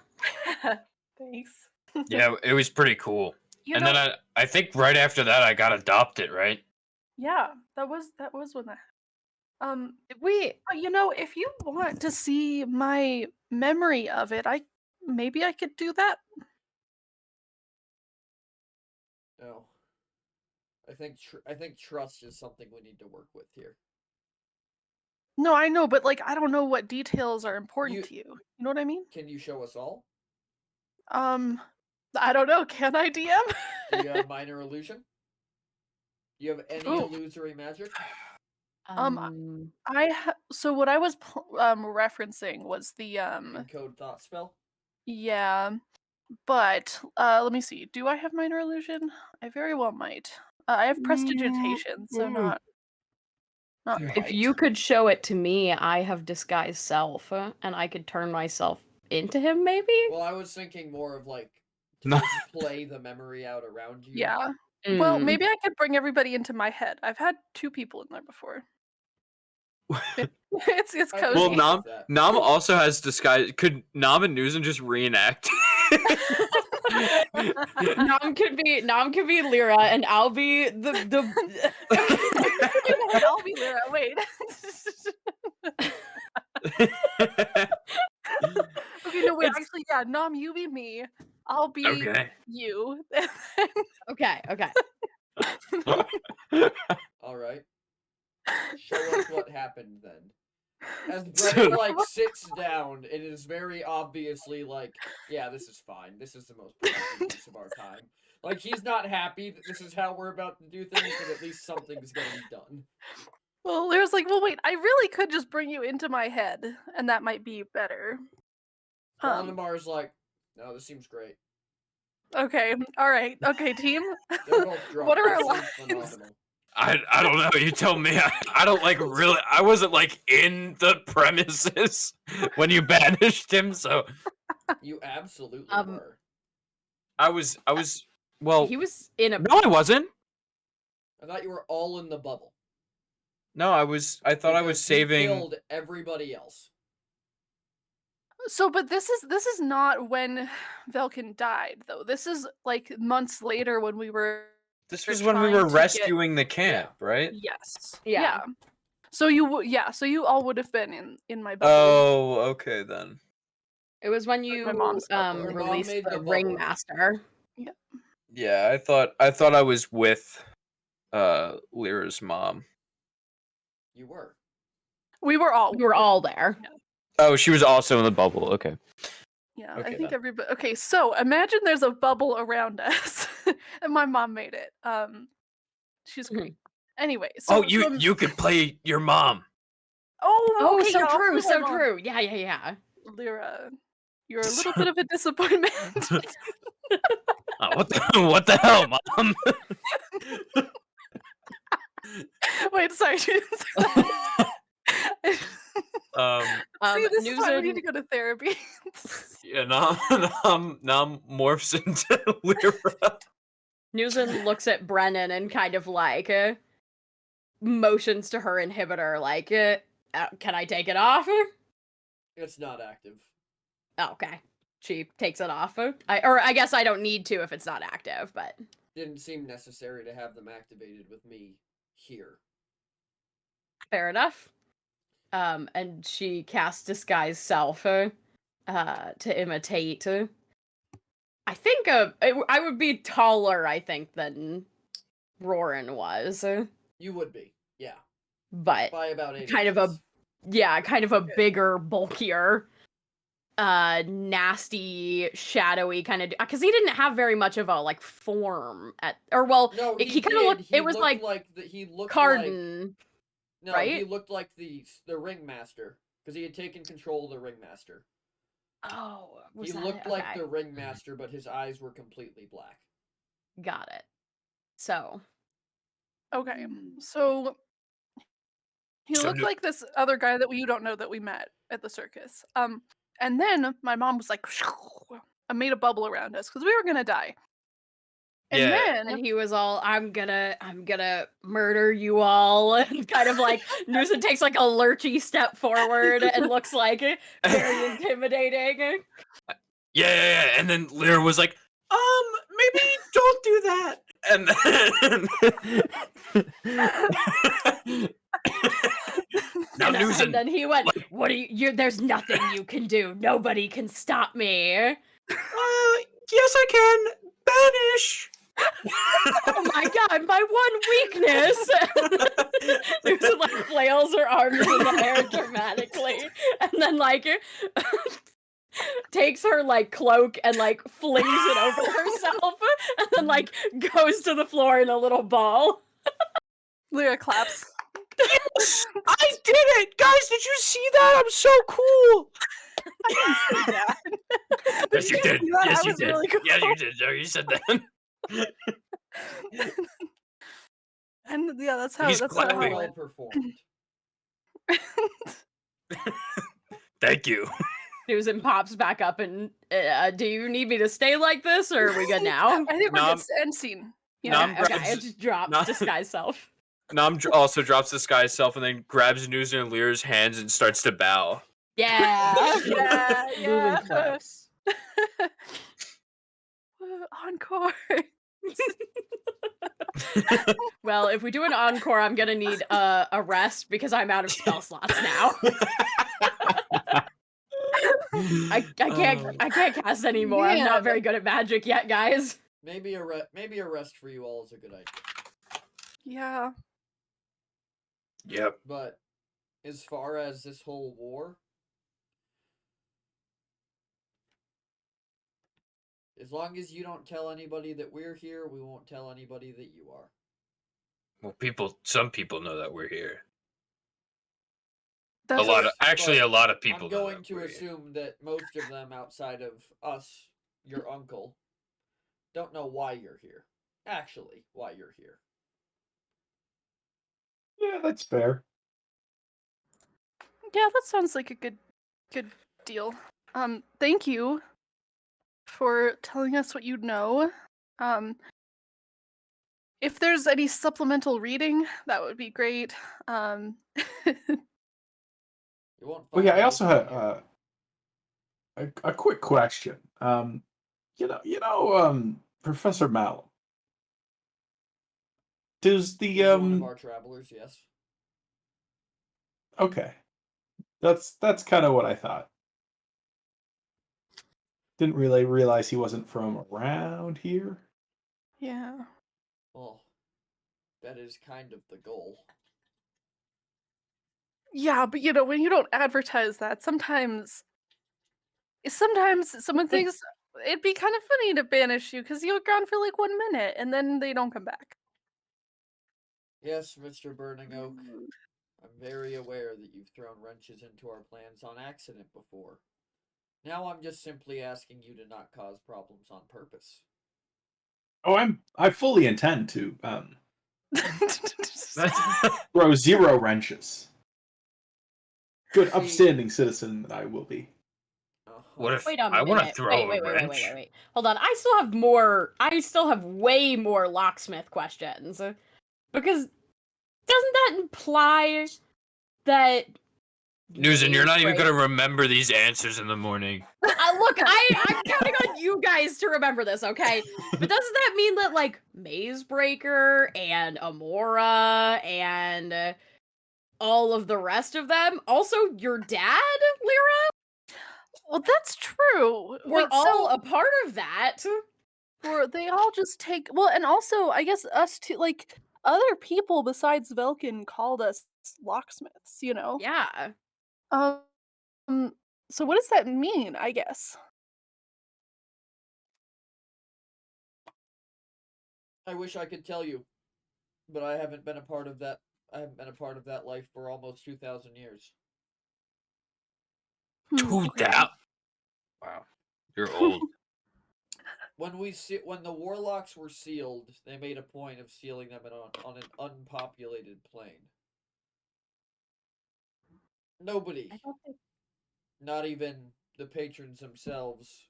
Speaker 2: Thanks.
Speaker 3: Yeah, it was pretty cool.
Speaker 2: You
Speaker 3: And
Speaker 2: know,
Speaker 3: then I think right after that I got adopted, right?
Speaker 2: yeah, that was when that.
Speaker 5: We
Speaker 2: You know, if you want to see my memory of it, maybe I could do that.
Speaker 1: No. I think trust is something we need to work with here.
Speaker 2: No, I know, but like I don't know what details are important to you. You know what I mean?
Speaker 1: Can you show us all?
Speaker 2: I don't know. Can I DM?
Speaker 1: Do you have minor illusion? Do you have any
Speaker 2: Ooh.
Speaker 1: illusory magic?
Speaker 2: So what I was referencing was the
Speaker 1: Encode thought spell?
Speaker 2: yeah, but let me see. Do I have minor illusion? I very well might. I have prestidigitation, so not
Speaker 5: if
Speaker 2: quite.
Speaker 5: you could show it to me, I have disguised self, and I could turn myself into him, maybe?
Speaker 1: Well, I was thinking more of like to
Speaker 3: No.
Speaker 1: just play the memory out around you.
Speaker 2: Yeah. Well,
Speaker 5: Mm.
Speaker 2: maybe I could bring everybody into my head. I've had 2 people in there before. It's
Speaker 1: I
Speaker 2: cozy.
Speaker 3: Well,
Speaker 1: would
Speaker 3: Nam
Speaker 1: love that.
Speaker 3: Nam also has disguise. Could Nam and Nuzin just reenact?
Speaker 5: Nam could be Lyra, and I'll be the.
Speaker 2: I'll be Lyra. Wait. Okay, no, wait.
Speaker 3: It's-
Speaker 2: Actually, yeah. Nom, you be me. I'll be
Speaker 3: Okay.
Speaker 2: you.
Speaker 5: Okay.
Speaker 1: All right. Show us what happened then. As
Speaker 3: So-
Speaker 1: Brennan like sits down, it is very obviously like, yeah, this is fine. This is the most productive use of our time. Like he's not happy that this is how we're about to do things, but at least something's getting done.
Speaker 2: Well, Lyra's like, well, wait. I really could just bring you into my head, and that might be better.
Speaker 1: Valdemar's like, no, this seems great.
Speaker 2: Okay, all right, okay, team.
Speaker 1: They're both drunk.
Speaker 2: What are our
Speaker 1: This
Speaker 2: lines?
Speaker 1: seems phenomenal.
Speaker 3: I don't know. You tell me. I don't like really. I wasn't like in the premises when you banished him, so
Speaker 1: You absolutely were.
Speaker 3: I was. Well,
Speaker 5: He was in a.
Speaker 3: no, I wasn't.
Speaker 1: I thought you were all in the bubble.
Speaker 3: No, I was. I thought I was
Speaker 1: because you
Speaker 3: saving.
Speaker 1: killed everybody else.
Speaker 2: So, but this is not when Velkin died, though. This is like months later when we were.
Speaker 3: This was when we were
Speaker 2: trying to get-
Speaker 3: rescuing the camp, right?
Speaker 2: Yes.
Speaker 5: Yeah.
Speaker 2: So so you all would have been in my bubble.
Speaker 3: Oh, okay then.
Speaker 5: It was when
Speaker 2: my
Speaker 5: you
Speaker 2: mom's bubble.
Speaker 1: Your mom
Speaker 5: released
Speaker 1: made
Speaker 5: the
Speaker 1: the bubble.
Speaker 5: ringmaster.
Speaker 3: Yeah, I thought I was with Lyra's mom.
Speaker 1: You were.
Speaker 2: We were all.
Speaker 5: We were all there.
Speaker 3: Oh, she was also in the bubble. Okay.
Speaker 2: Yeah,
Speaker 3: Okay,
Speaker 2: I think
Speaker 3: then.
Speaker 2: everybody. Okay, so imagine there's a bubble around us, and my mom made it. She's great. Anyway, so
Speaker 3: Oh, you could play your mom.
Speaker 2: Oh, okay,
Speaker 5: so
Speaker 2: yeah, I'll
Speaker 5: true,
Speaker 2: play
Speaker 5: so
Speaker 2: my mom.
Speaker 5: true. Yeah.
Speaker 2: Lyra, you're a little bit of a disappointment.
Speaker 3: Oh, what the hell, mom?
Speaker 2: Wait, sorry. See, this is why we need to go to therapy.
Speaker 3: Yeah, now morphs into Lyra.
Speaker 5: Newson looks at Brennan and kind of like motions to her inhibitor, like, can I take it off?
Speaker 1: It's not active.
Speaker 5: Oh, okay. She takes it off. I guess I don't need to if it's not active, but
Speaker 1: Didn't seem necessary to have them activated with me here.
Speaker 5: fair enough. And she casts disguise self to imitate. I think I would be taller, I think, than Roran was.
Speaker 1: You would be, yeah.
Speaker 5: But
Speaker 1: By about 8
Speaker 5: kind of a bigger, bulkier, nasty, shadowy kind of, because he didn't have very much of a like form
Speaker 1: No,
Speaker 5: he kind of looked.
Speaker 1: He
Speaker 5: It was
Speaker 1: looked
Speaker 5: like
Speaker 1: he looked
Speaker 5: Carden.
Speaker 1: No,
Speaker 5: right?
Speaker 1: he looked like the ringmaster because he had taken control of the ringmaster.
Speaker 5: Oh,
Speaker 1: He looked like the ringmaster, but his eyes were completely black.
Speaker 5: Got it. So.
Speaker 2: Okay, so he
Speaker 3: So
Speaker 2: looked like this other guy that you don't know that we met at the circus. And then my mom was like, I made a bubble around us because we were gonna die. And
Speaker 3: Yeah.
Speaker 2: then
Speaker 5: And he was all, I'm gonna murder you all, and kind of like Newsom takes like a lurchy step forward and looks like very intimidating.
Speaker 3: Yeah. And then Lyra was like, maybe don't do that. And then now Newsom.
Speaker 5: And then he went, "What are you? There's nothing you can do. Nobody can stop me."
Speaker 3: Yes, I can banish.
Speaker 5: Oh my god, my one weakness! Newsom like flails her arms in the air dramatically, and then like takes her like cloak and like flings it over herself, and then like goes to the floor in a little ball.
Speaker 2: Lyra claps.
Speaker 3: Yes, I did it, guys! Did you see that? I'm so cool. Yes, you did. Yes, you did.
Speaker 2: Really cool.
Speaker 3: Yeah, you did. Joe. You said that.
Speaker 2: And yeah, that's how
Speaker 3: He's
Speaker 2: that's how it
Speaker 3: clapping.
Speaker 1: Well
Speaker 2: went.
Speaker 1: performed.
Speaker 3: Thank you.
Speaker 5: Newsom pops back up and, do you need me to stay like this, or are we good now?
Speaker 2: I think we're
Speaker 3: Nom-
Speaker 2: good. End scene. Yeah.
Speaker 3: Nom
Speaker 5: Okay,
Speaker 3: grabs-
Speaker 5: it just drops
Speaker 3: Nom-
Speaker 5: disguise self.
Speaker 3: Nam also drops the sky self and then grabs Newsom and Lyra's hands and starts to bow.
Speaker 5: Yeah.
Speaker 6: Moving claps.
Speaker 2: Encore.
Speaker 5: Well, if we do an encore, I'm gonna need a rest because I'm out of spell slots now. I can't cast anymore. I'm not
Speaker 2: Man.
Speaker 5: very good at magic yet, guys.
Speaker 1: Maybe a rest for you all is a good idea.
Speaker 2: Yeah.
Speaker 3: Yep.
Speaker 1: But as far as this whole war, as long as you don't tell anybody that we're here, we won't tell anybody that you are.
Speaker 3: Well, some people know that we're here. A lot of
Speaker 1: But
Speaker 3: a lot of people.
Speaker 1: I'm
Speaker 3: know
Speaker 1: going
Speaker 3: that
Speaker 1: to
Speaker 3: we're-
Speaker 1: assume that most of them outside of us, your uncle, don't know why you're here. Actually, why you're here.
Speaker 4: Yeah, that's fair.
Speaker 2: Yeah, that sounds like a good deal. Thank you for telling us what you know. If there's any supplemental reading, that would be great.
Speaker 1: You won't
Speaker 4: Well,
Speaker 1: find
Speaker 4: yeah, I also
Speaker 1: anything
Speaker 4: had
Speaker 1: here.
Speaker 4: a quick question. Professor Malum. Does the
Speaker 1: He's one of our travelers, yes.
Speaker 4: Okay, that's kind of what I thought. Didn't really realize he wasn't from around here.
Speaker 2: Yeah.
Speaker 1: Well, that is kind of the goal.
Speaker 2: Yeah, but when you don't advertise that, sometimes someone thinks it'd be kind of funny to banish you because you're gone for like 1 minute and then they don't come back.
Speaker 1: Yes, Mr. Burning Oak. I'm very aware that you've thrown wrenches into our plans on accident before. Now I'm just simply asking you to not cause problems on purpose.
Speaker 4: Oh, I fully intend to
Speaker 3: That's
Speaker 4: throw 0 wrenches. Good,
Speaker 1: See-
Speaker 4: upstanding citizen that I will be.
Speaker 3: what if
Speaker 5: Wait a
Speaker 3: I want to
Speaker 5: minute.
Speaker 3: throw
Speaker 5: Wait,
Speaker 3: a
Speaker 5: wait,
Speaker 3: wrench?
Speaker 5: wait. Hold on. I still have way more locksmith questions. Because doesn't that imply that
Speaker 3: Newson, you're not even
Speaker 5: Maze
Speaker 3: gonna remember these answers in the morning.
Speaker 5: Look, I'm counting on you guys to remember this, okay? But doesn't that mean that, like, Mazebreaker and Amora and all of the rest of them, also your dad, Lyra,
Speaker 2: Well, that's true.
Speaker 5: were
Speaker 2: Wait,
Speaker 5: all
Speaker 2: so
Speaker 5: a part of that?
Speaker 2: or they all just take and also I guess us too, like other people besides Velkin called us locksmiths,
Speaker 5: Yeah.
Speaker 2: Um, so what does that mean, I guess?
Speaker 1: I wish I could tell you, but I haven't been a part of that. I haven't been a part of that life for almost 2,000 years.
Speaker 2: Okay.
Speaker 3: Wow, you're old.
Speaker 1: When the warlocks were sealed, they made a point of sealing them on an unpopulated plane. Nobody,
Speaker 5: I don't think
Speaker 1: not even the patrons themselves,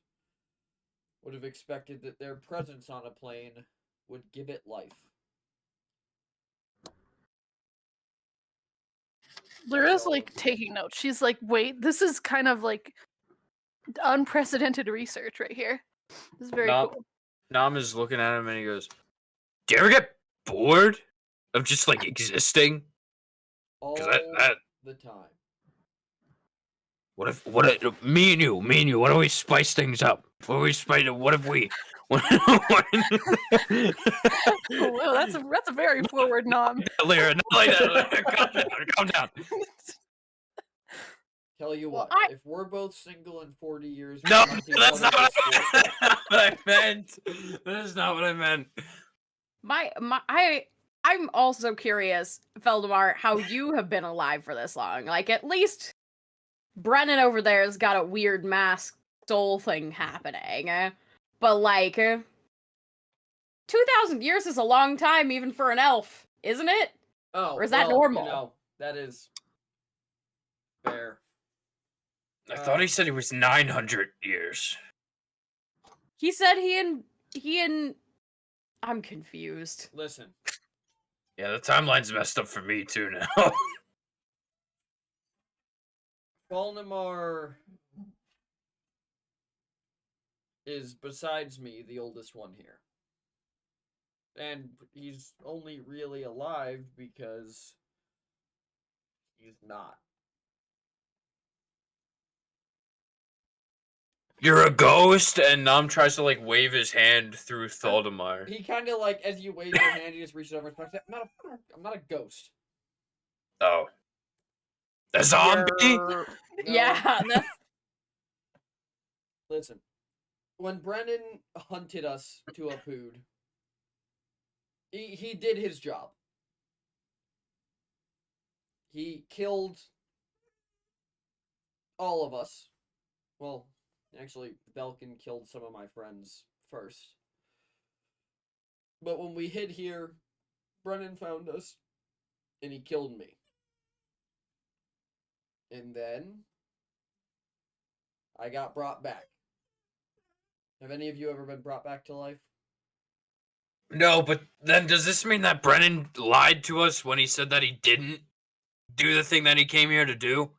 Speaker 1: would have expected that their presence on a plane would give it life.
Speaker 2: Lyra's
Speaker 1: all
Speaker 2: like
Speaker 1: of you.
Speaker 2: taking notes. She's like, wait, this is kind of like unprecedented research right here. This is very
Speaker 3: Nom,
Speaker 2: cool.
Speaker 3: Nam is looking at him and he goes, "Do you ever get bored of just like existing?
Speaker 1: All
Speaker 3: that
Speaker 1: the time.
Speaker 3: What if me and you? What if we spice things up? What if we spice? What if we?
Speaker 2: Oh, that's a very forward nom.
Speaker 3: Lyra, not like that. Lyra, calm down.
Speaker 1: Tell you
Speaker 5: Well,
Speaker 1: what, if we're both single in 40 years,
Speaker 3: No,
Speaker 1: we'll hunt each
Speaker 3: that's
Speaker 1: other
Speaker 3: not
Speaker 1: for sport.
Speaker 3: what I meant. That is not what I meant.
Speaker 5: I'm also curious, Feldemar, how you have been alive for this long. Like, at least Brennan over there has got a weird mask soul thing happening. But, like, 2,000 years is a long time even for an elf, isn't it?
Speaker 1: Oh,
Speaker 5: Or is that
Speaker 1: well,
Speaker 5: normal?
Speaker 1: that is fair.
Speaker 3: I thought he said he was 900 years.
Speaker 5: He said he and I'm confused.
Speaker 1: Listen,
Speaker 3: Yeah, the timeline's messed up for me too now.
Speaker 1: Balnamar is, besides me, the oldest one here. And he's only really alive because he's not.
Speaker 3: You're a ghost, and Nam tries to like wave his hand through Thaldemar.
Speaker 1: He kind of like, as you wave your hand, he just reaches over and says, I'm not a ghost.
Speaker 3: Oh, a zombie?
Speaker 1: No.
Speaker 5: Yeah, that's
Speaker 1: Listen, when Brennan hunted us to Apud, he did his job. He killed all of us. Well, actually, Belkin killed some of my friends first. But when we hid here, Brennan found us, and he killed me. And then I got brought back. Have any of you ever been brought back to life?
Speaker 3: No, but then does this mean that Brennan lied to us when he said that he didn't do the thing that he came here to do?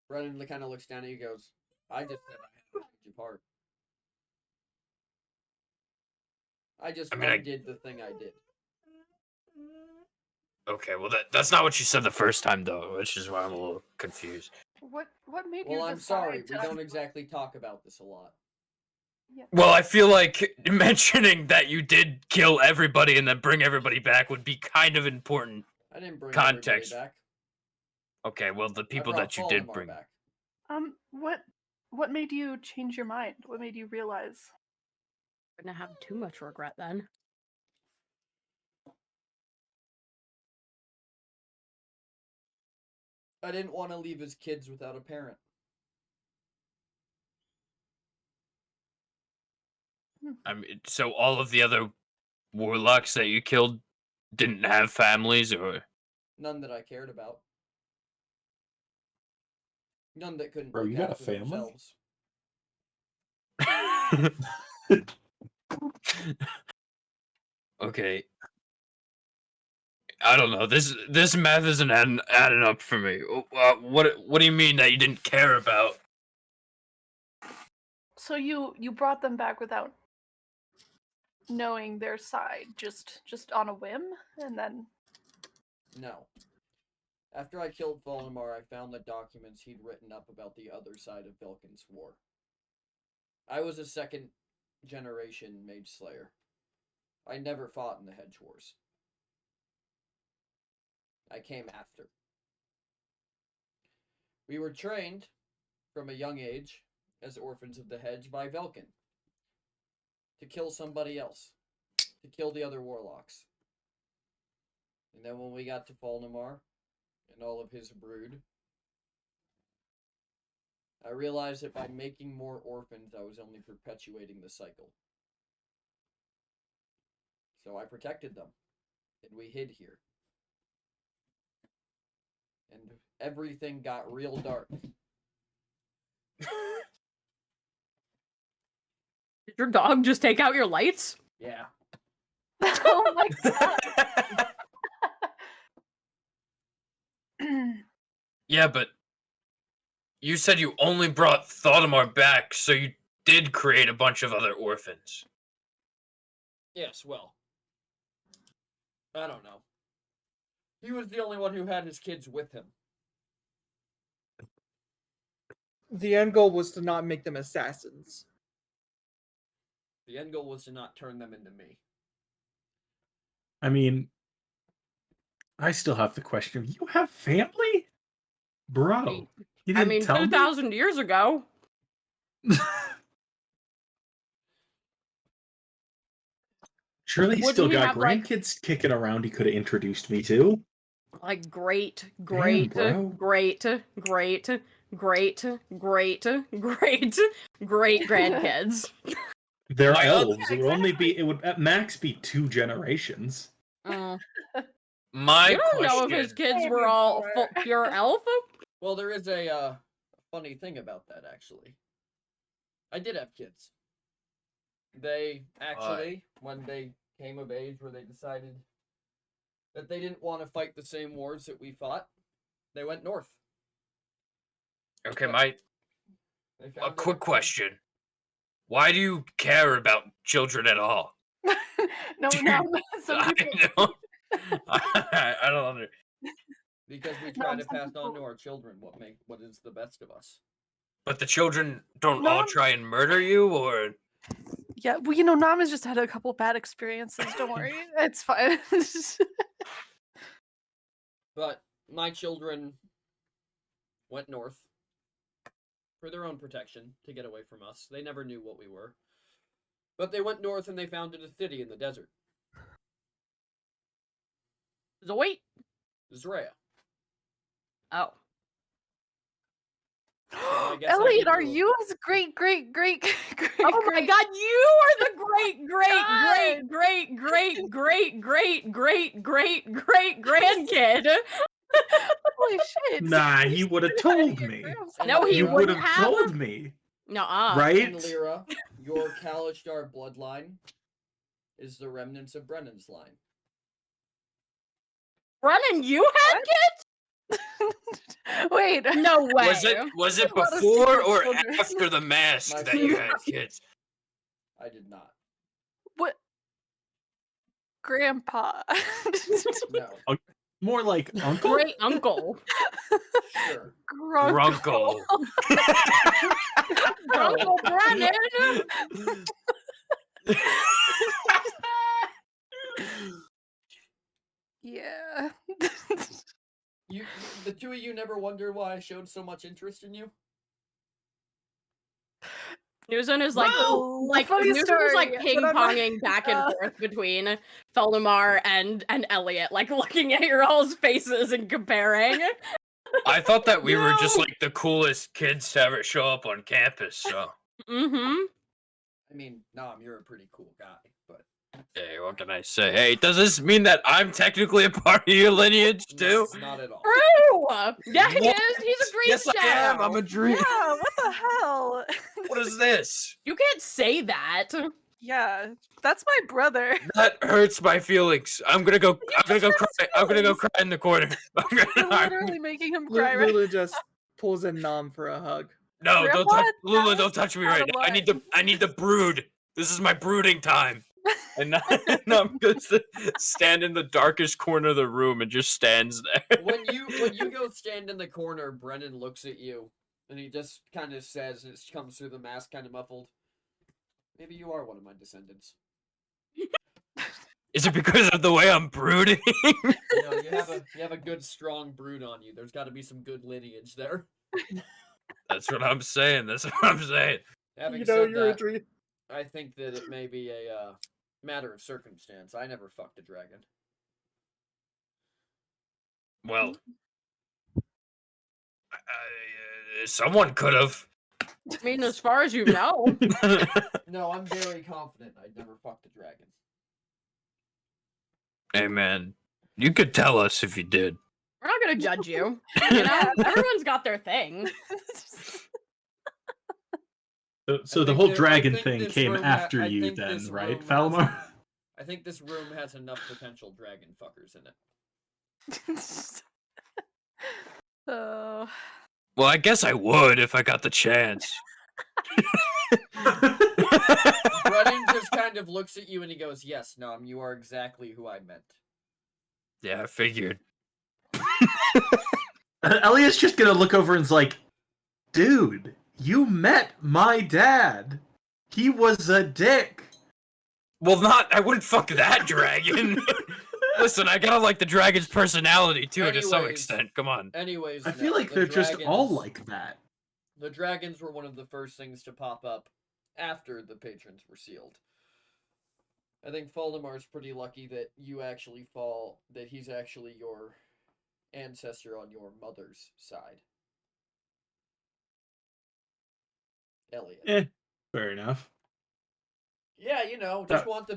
Speaker 1: Brennan kind of looks down at you and goes, I just said I had to pick you apart. I just did the thing I did.
Speaker 3: Okay, well that's not what you said the first time though, which is why I'm a little confused.
Speaker 2: What made you
Speaker 1: Well, I'm
Speaker 2: decide
Speaker 1: sorry.
Speaker 2: to...
Speaker 1: We don't exactly talk about this a lot.
Speaker 2: Yeah.
Speaker 3: Well, I feel like mentioning that you did kill everybody and then bring everybody back would be kind of important.
Speaker 1: I didn't bring
Speaker 3: Context.
Speaker 1: everybody back.
Speaker 3: Okay, well the people
Speaker 1: I brought
Speaker 3: that you did
Speaker 1: Voldemort
Speaker 3: bring
Speaker 1: back.
Speaker 2: What made you change your mind? What made you realize?
Speaker 5: Gonna have too much regret then.
Speaker 1: I didn't want to leave his kids without a parent.
Speaker 3: I mean, so all of the other warlocks that you killed didn't have families, or
Speaker 1: None that I cared about. None that couldn't
Speaker 4: Bro,
Speaker 1: look
Speaker 4: you got a
Speaker 1: after
Speaker 4: family?
Speaker 1: themselves.
Speaker 3: okay. I don't know. This math isn't adding up for me. What do you mean that you didn't care about?
Speaker 2: So you brought them back without knowing their side, just on a whim, and then
Speaker 1: No. After I killed Voldemort, I found the documents he'd written up about the other side of Vilkin's war. I was a second generation Mage Slayer. I never fought in the Hedge Wars. I came after. We were trained from a young age as orphans of the hedge by Velkin to kill somebody else, to kill the other warlocks. And then when we got to Voldemort and all of his brood, I realized that by making more orphans, I was only perpetuating the cycle. So I protected them, and we hid here. And everything got real dark.
Speaker 5: Did your dog just take out your lights?
Speaker 1: Yeah.
Speaker 2: oh my god.
Speaker 3: Yeah, but you said you only brought Thotamar back, so you did create a bunch of other orphans.
Speaker 1: Yes, well. I don't know. He was the only one who had his kids with him.
Speaker 6: The end goal was to not make them assassins.
Speaker 1: The end goal was to not turn them into me.
Speaker 4: I mean, I still have the question. You have family? Bro, you
Speaker 5: I
Speaker 4: didn't
Speaker 5: mean,
Speaker 4: tell me?
Speaker 5: 2,000 years ago.
Speaker 4: Surely he's
Speaker 5: Wouldn't
Speaker 4: still
Speaker 5: he
Speaker 4: got
Speaker 5: have, like-
Speaker 4: grandkids kicking around he could have introduced me to.
Speaker 5: Like great
Speaker 4: bro.
Speaker 5: grandkids.
Speaker 4: They're
Speaker 3: My
Speaker 4: elves. It would only be, it would at max be 2 generations.
Speaker 3: My
Speaker 5: You don't know if
Speaker 3: question.
Speaker 5: his kids were all pure elf.
Speaker 1: Well, there is a funny thing about that, actually. I did have kids. They actually, when they came of age where they decided that they didn't want to fight the same wars that we fought, they went north.
Speaker 3: Okay,
Speaker 1: They
Speaker 3: a
Speaker 1: found
Speaker 3: quick
Speaker 1: everything.
Speaker 3: question. Why do you care about children at all?
Speaker 2: no, some
Speaker 3: I
Speaker 2: people.
Speaker 3: don't. I don't understand.
Speaker 1: Because we try to
Speaker 2: some
Speaker 1: pass on to
Speaker 2: people-
Speaker 1: our children what is the best of us.
Speaker 3: But the children don't
Speaker 2: No,
Speaker 3: all
Speaker 2: I'm-
Speaker 3: try and murder you, or
Speaker 2: Yeah, well, Nam has just had a couple bad experiences. Don't worry, it's fine.
Speaker 1: But my children went north for their own protection to get away from us. They never knew what we were. But they went north and they founded a city in the desert.
Speaker 5: Zoe.
Speaker 1: Zrea.
Speaker 5: Oh.
Speaker 1: I guess I
Speaker 2: Elliot,
Speaker 1: need
Speaker 2: are
Speaker 1: to-
Speaker 2: you as great?
Speaker 5: Oh my god, you are the great grandkid.
Speaker 2: Holy shit!
Speaker 4: Nah, he would have told me.
Speaker 5: No, he
Speaker 4: You
Speaker 1: Lyra,
Speaker 4: would
Speaker 5: wouldn't
Speaker 4: have
Speaker 5: have.
Speaker 4: told me,
Speaker 5: Nuh-uh.
Speaker 4: right?
Speaker 1: And Lyra, your Kalistar bloodline is the remnants of Brennan's line.
Speaker 5: Brennan, you had
Speaker 2: Wait.
Speaker 5: kids? No way.
Speaker 3: Was it
Speaker 2: A lot of
Speaker 3: before
Speaker 2: secret
Speaker 3: or
Speaker 2: children.
Speaker 3: after the mask
Speaker 1: My
Speaker 3: that you
Speaker 1: favorite.
Speaker 3: had kids?
Speaker 1: I did not.
Speaker 2: What? Grandpa.
Speaker 1: No.
Speaker 4: More like uncle.
Speaker 5: Great uncle.
Speaker 1: Sure.
Speaker 3: Grunkle.
Speaker 5: Uncle Brennan.
Speaker 2: Yeah.
Speaker 1: You, the two of you never wondered why I showed so much interest in you?
Speaker 5: Newson is like,
Speaker 2: Well, funny
Speaker 5: Newson is like
Speaker 2: story, but I'm not-
Speaker 5: ping-ponging back and forth between Feldemar and Elliot, like looking at your all's faces and comparing.
Speaker 3: I thought that we were just
Speaker 4: No.
Speaker 3: like the coolest kids to ever show up on campus. So,
Speaker 5: Mm-hmm.
Speaker 1: I mean, Nom, you're a pretty cool guy, but
Speaker 3: hey, what can I say? Hey, does this mean that I'm technically a part of your lineage too?
Speaker 1: no, not at all.
Speaker 5: True. Yeah, he
Speaker 3: What?
Speaker 5: is. He's a dream
Speaker 3: Yes, I am.
Speaker 5: shadow.
Speaker 3: I'm a dream.
Speaker 2: Yeah, what the hell?
Speaker 3: What is this?
Speaker 5: You can't say that.
Speaker 2: Yeah, that's my brother.
Speaker 3: That hurts my feelings. I'm gonna go cry. I'm gonna go cry in the corner.
Speaker 2: You're literally making him cry right
Speaker 6: Lulu just pulls in Nom for a hug.
Speaker 3: No, don't
Speaker 2: Grandpa,
Speaker 3: touch Lulu,
Speaker 2: that
Speaker 3: don't
Speaker 2: was
Speaker 3: touch me
Speaker 2: out
Speaker 3: right
Speaker 2: of
Speaker 3: now.
Speaker 2: line.
Speaker 3: I need to brood. This is my brooding time. And now, I'm just stand in the darkest corner of the room and just stands there.
Speaker 1: When you go stand in the corner, Brennan looks at you, and he just kind of says, and it comes through the mask, kind of muffled. Maybe you are one of my descendants.
Speaker 3: Is it because of the way I'm brooding?
Speaker 1: You know, you have a good strong brood on you. There's got to be some good lineage there.
Speaker 3: That's what I'm saying. That's what I'm saying.
Speaker 1: Having
Speaker 6: You know
Speaker 1: said
Speaker 6: you're a
Speaker 1: that,
Speaker 6: dream.
Speaker 1: I think that it may be a matter of circumstance. I never fucked a dragon.
Speaker 3: Well, someone could have.
Speaker 5: I mean, as far as you know.
Speaker 1: No, I'm very confident I'd never fucked a dragon.
Speaker 3: Hey, man, you could tell us if you did.
Speaker 5: We're not gonna judge you. You know, everyone's got their thing.
Speaker 4: So the
Speaker 1: think
Speaker 4: whole
Speaker 1: that- I
Speaker 4: dragon
Speaker 1: think
Speaker 4: thing
Speaker 1: this
Speaker 4: came
Speaker 1: room
Speaker 4: after
Speaker 1: I
Speaker 4: you,
Speaker 1: think
Speaker 4: then,
Speaker 1: this
Speaker 4: right,
Speaker 1: room has-
Speaker 4: Falmar?
Speaker 1: I think this room has enough potential dragon fuckers in it.
Speaker 2: Oh.
Speaker 3: Well, I guess I would if I got the chance.
Speaker 1: Brennan just kind of looks at you and he goes, "Yes, Nom, you are exactly who I meant."
Speaker 3: Yeah, I figured.
Speaker 4: Elliot's just gonna look over and's like, dude, you met my dad. He was a dick.
Speaker 3: Well, I wouldn't fuck that dragon. Listen, I gotta like the dragon's personality too, to some
Speaker 1: Anyways.
Speaker 3: extent. Come on.
Speaker 1: Anyways,
Speaker 4: I feel
Speaker 1: no,
Speaker 4: like
Speaker 1: the
Speaker 4: they're just all
Speaker 1: dragons-
Speaker 4: like that.
Speaker 1: The dragons were one of the first things to pop up after the patrons were sealed. I think Faldemar's pretty lucky that that he's actually your ancestor on your mother's side. Elliot.
Speaker 4: Eh, fair enough.
Speaker 1: Yeah, you know, just want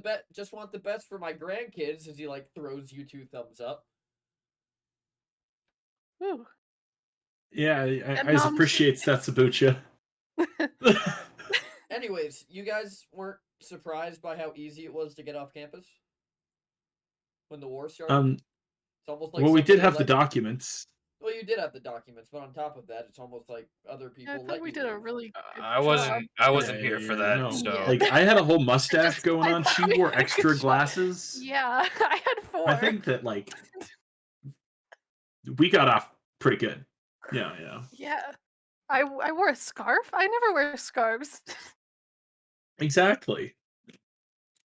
Speaker 1: the best for my grandkids as he like throws you two thumbs up.
Speaker 2: Ooh.
Speaker 4: Yeah,
Speaker 2: And
Speaker 4: I
Speaker 2: Mom's-
Speaker 4: appreciate Satsubucha.
Speaker 1: Anyways, you guys weren't surprised by how easy it was to get off campus when the war started? It's almost like
Speaker 4: Well, we did
Speaker 1: somebody
Speaker 4: have the
Speaker 1: let-
Speaker 4: documents.
Speaker 1: Well, you did have the documents, but on top of that, it's almost like other people.
Speaker 2: Yeah, I
Speaker 1: let
Speaker 2: thought we
Speaker 1: you
Speaker 2: did a
Speaker 1: leave.
Speaker 2: really good
Speaker 3: I wasn't
Speaker 4: Yeah,
Speaker 3: here for
Speaker 4: yeah,
Speaker 3: that,
Speaker 4: no.
Speaker 3: so
Speaker 2: Yeah.
Speaker 4: Like, I had a whole mustache
Speaker 2: Just-
Speaker 4: going
Speaker 2: I
Speaker 4: on.
Speaker 2: thought
Speaker 4: She
Speaker 2: we
Speaker 4: wore
Speaker 2: had a
Speaker 4: extra
Speaker 2: good shot.
Speaker 4: glasses.
Speaker 2: Yeah, I had 4.
Speaker 4: I think that, like, we got off pretty good. Yeah.
Speaker 2: Yeah. I wore a scarf? I never wear scarves.
Speaker 4: Exactly.
Speaker 2: Yeah.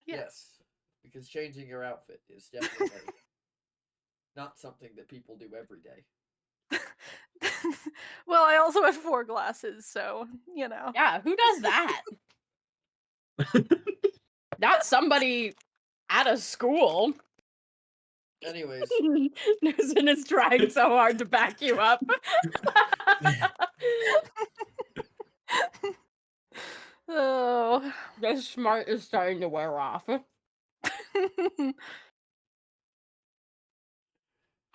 Speaker 1: Yes, because changing your outfit is definitely not something that people do every day.
Speaker 2: Well, I also had 4 glasses, so, you know.
Speaker 5: Yeah, who does that? Not somebody at a school.
Speaker 1: Anyways,
Speaker 5: Newson is trying so hard to back you up.
Speaker 2: go.
Speaker 5: This smart is starting to wear off.
Speaker 4: How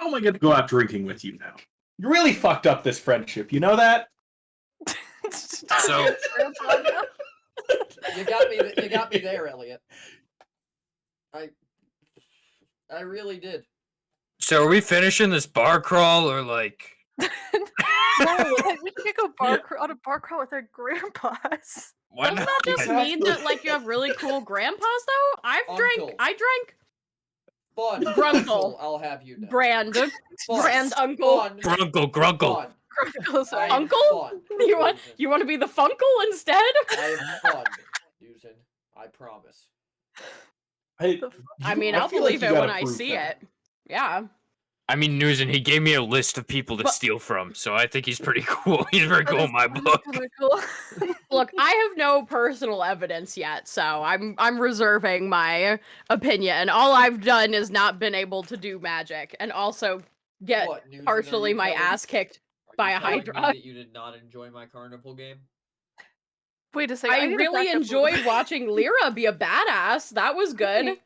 Speaker 4: am I going to go out drinking with you now? You really fucked up this friendship. You know that?
Speaker 3: So-
Speaker 1: You got me. You got me there, Elliot. I really did.
Speaker 3: So are we finishing this bar crawl or like?
Speaker 2: No, we could go on a bar crawl with our grandpas.
Speaker 3: Why
Speaker 5: Doesn't
Speaker 3: not?
Speaker 5: that just mean
Speaker 4: Exactly.
Speaker 5: that like you have really cool grandpas though? I
Speaker 1: Uncle.
Speaker 5: drank
Speaker 1: Fun.
Speaker 5: Grunkle.
Speaker 1: I'll have you know.
Speaker 5: brand
Speaker 1: Fun.
Speaker 5: grand uncle.
Speaker 1: Fun.
Speaker 3: Grunkle.
Speaker 1: Fun.
Speaker 2: Grunkles
Speaker 1: I
Speaker 2: are-
Speaker 1: am
Speaker 5: Uncle?
Speaker 1: fun.
Speaker 5: You
Speaker 1: Susan.
Speaker 5: want to be the funkle instead?
Speaker 1: I am fun, Susan. I promise.
Speaker 5: I mean, I'll
Speaker 4: feel like
Speaker 5: believe
Speaker 4: you
Speaker 5: it when
Speaker 4: gotta
Speaker 5: I
Speaker 4: prove
Speaker 5: see
Speaker 4: that.
Speaker 5: it. Yeah.
Speaker 3: I mean, Newson, he gave me a list of people to
Speaker 5: But-
Speaker 3: steal from, so I think he's pretty cool. He's very
Speaker 2: That
Speaker 3: cool
Speaker 2: is-
Speaker 3: in my
Speaker 2: that is
Speaker 3: book.
Speaker 2: kinda cool.
Speaker 5: Look, I have no personal evidence yet, so I'm reserving my opinion. All I've done is not been able to do magic, and also get
Speaker 1: What, Newton, are
Speaker 5: partially
Speaker 1: you
Speaker 5: my
Speaker 1: telling-
Speaker 5: ass kicked
Speaker 1: are
Speaker 5: by
Speaker 1: you
Speaker 5: a
Speaker 1: telling me
Speaker 5: hydra.
Speaker 1: that you did not enjoy my carnival game?
Speaker 2: Wait a second.
Speaker 5: I
Speaker 2: need to
Speaker 5: really
Speaker 2: back up a little
Speaker 5: enjoyed
Speaker 2: bit.
Speaker 5: watching Lyra be a badass. That was good.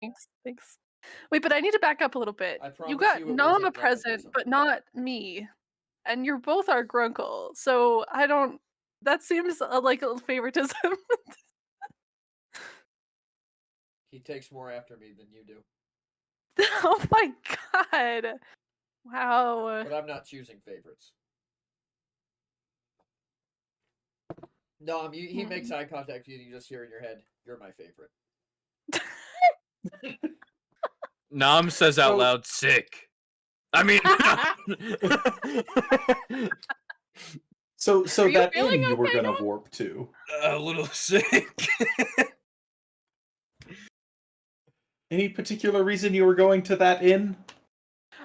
Speaker 2: Thanks. Wait, but I need to back up a little bit.
Speaker 1: I
Speaker 2: You
Speaker 1: promise
Speaker 2: got
Speaker 1: you it
Speaker 2: Nama
Speaker 1: wasn't
Speaker 2: present,
Speaker 1: nepotism.
Speaker 2: but not me. And you're both our grunkle, so I don't. That seems like a favoritism.
Speaker 1: He takes more after me than you do.
Speaker 2: Oh my god! Wow.
Speaker 1: But I'm not choosing favorites. No, he makes eye contact with you and you just hear in your head, "You're my favorite."
Speaker 3: Nam says out
Speaker 4: So-
Speaker 3: loud, sick. I mean,
Speaker 4: So
Speaker 5: Are you
Speaker 4: that
Speaker 5: feeling
Speaker 4: inn you were
Speaker 5: okay,
Speaker 4: gonna
Speaker 5: Dawn?
Speaker 4: warp to.
Speaker 3: a little sick.
Speaker 4: Any particular reason you were going to that inn?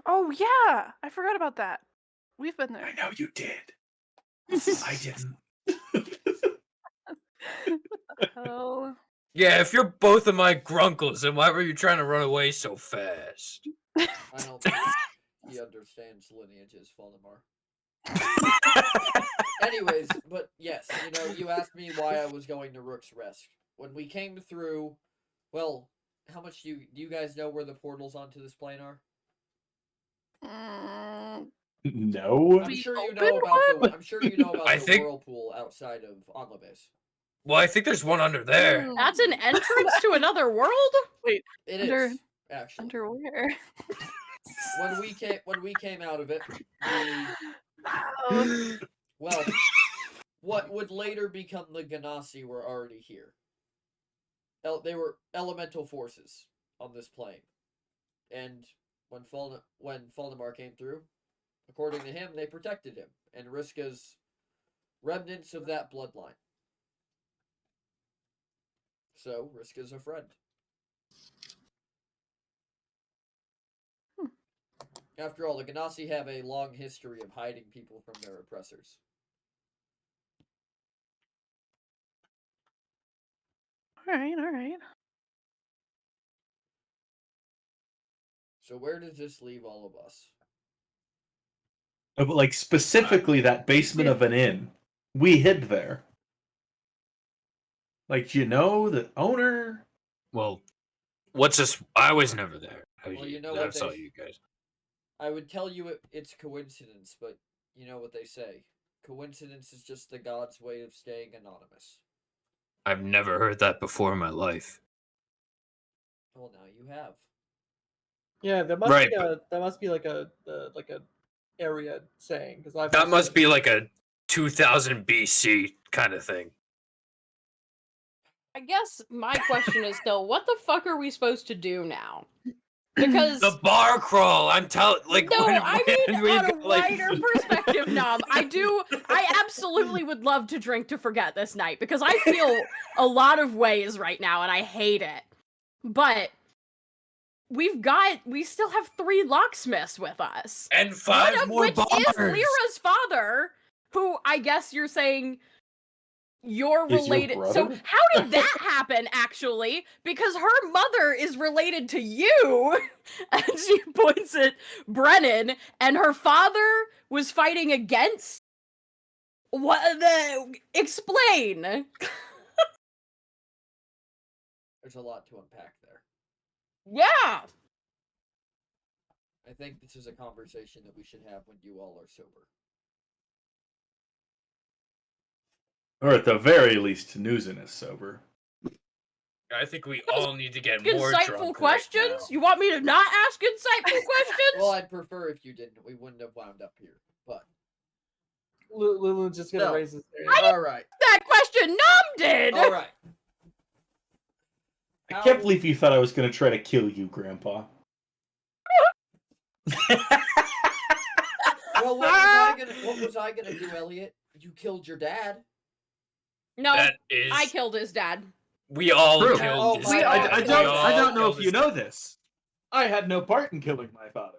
Speaker 2: Oh yeah, I forgot about that. We've been there.
Speaker 4: I know you did. I didn't.
Speaker 2: Oh.
Speaker 3: Yeah, if you're both of my grunkles, then why were you trying to run away so fast?
Speaker 1: I don't think he understands lineages, Voldemort. Anyways, but yes, you asked me why I was going to Rook's Rest. When we came through, well, how much do you guys know where the portals onto this plane are?
Speaker 4: No.
Speaker 1: I'm
Speaker 2: We
Speaker 1: sure you
Speaker 2: opened
Speaker 1: know about
Speaker 2: one?
Speaker 1: the. I'm sure you know about
Speaker 3: I
Speaker 1: the
Speaker 3: think-
Speaker 1: whirlpool outside of Onlebase.
Speaker 3: Well, I think there's one under there.
Speaker 5: That's an entrance to another world?
Speaker 1: It is
Speaker 2: Under-
Speaker 1: actually.
Speaker 2: Underwear.
Speaker 1: When we came out of it, we
Speaker 2: Oh.
Speaker 1: well, what would later become the Ganassi were already here. They were elemental forces on this plane, and when Voldemort came through, according to him, they protected him and Riska's remnants of that bloodline. So Riska's a friend. After all, the Ganassi have a long history of hiding people from their oppressors.
Speaker 2: All right.
Speaker 1: So where does this leave all of us?
Speaker 4: But like specifically that basement of an inn. We hid there. Like, you know the owner?
Speaker 3: Well, what's this? I was never there.
Speaker 1: Well, you know what
Speaker 3: I saw
Speaker 1: they-
Speaker 3: you guys.
Speaker 1: I would tell you it's coincidence, but you know what they say. Coincidence is just the god's way of staying anonymous.
Speaker 3: I've never heard that before in my life.
Speaker 1: Well, now you have.
Speaker 6: Yeah, that must
Speaker 3: Right,
Speaker 6: be like a area saying because I've
Speaker 3: That
Speaker 6: also-
Speaker 3: must be like a 2000 BC kind of thing.
Speaker 5: I guess my question is still, what the fuck are we supposed to do now? Because
Speaker 3: The bar crawl. I'm telling. Like,
Speaker 5: no,
Speaker 3: when-
Speaker 5: I mean
Speaker 3: when
Speaker 5: on a
Speaker 3: we- like-
Speaker 5: wider perspective, Nom. I absolutely would love to drink to forget this night because I feel a lot of ways right now and I hate it. But we still have 3 locksmiths with us.
Speaker 3: and
Speaker 5: One
Speaker 3: 5
Speaker 5: of
Speaker 3: more
Speaker 5: which
Speaker 3: bars.
Speaker 5: is Lyra's father, who I guess you're saying you're
Speaker 4: Is your
Speaker 5: related. So
Speaker 4: brother?
Speaker 5: how did that happen, actually? Because her mother is related to you, and she points at Brennan, and her father was fighting against. Explain.
Speaker 1: There's a lot to unpack there.
Speaker 5: Yeah.
Speaker 1: I think this is a conversation that we should have when you all are sober.
Speaker 4: Or at the very least, Newson is sober.
Speaker 3: I think we all need to get more
Speaker 5: Insightful
Speaker 3: drunk
Speaker 5: questions?
Speaker 3: right now.
Speaker 5: You want me to not ask insightful questions?
Speaker 1: Well, I'd prefer if you didn't. We wouldn't have wound up here. But
Speaker 6: Lulu's just gonna
Speaker 1: No.
Speaker 6: raise his hand.
Speaker 1: all right,
Speaker 5: That question Nom did.
Speaker 1: all right.
Speaker 4: I can't believe you thought I was going to try to kill you, Grandpa.
Speaker 1: Well, what was I gonna do, Elliot? You killed your dad.
Speaker 5: No,
Speaker 3: That is.
Speaker 5: I killed his dad.
Speaker 3: We all
Speaker 4: True.
Speaker 3: killed
Speaker 1: Oh,
Speaker 3: his
Speaker 1: my
Speaker 3: dad.
Speaker 1: God.
Speaker 3: We
Speaker 4: I
Speaker 3: all
Speaker 4: don't know
Speaker 3: killed
Speaker 4: if you
Speaker 3: his
Speaker 4: know this. I had no part in killing my father.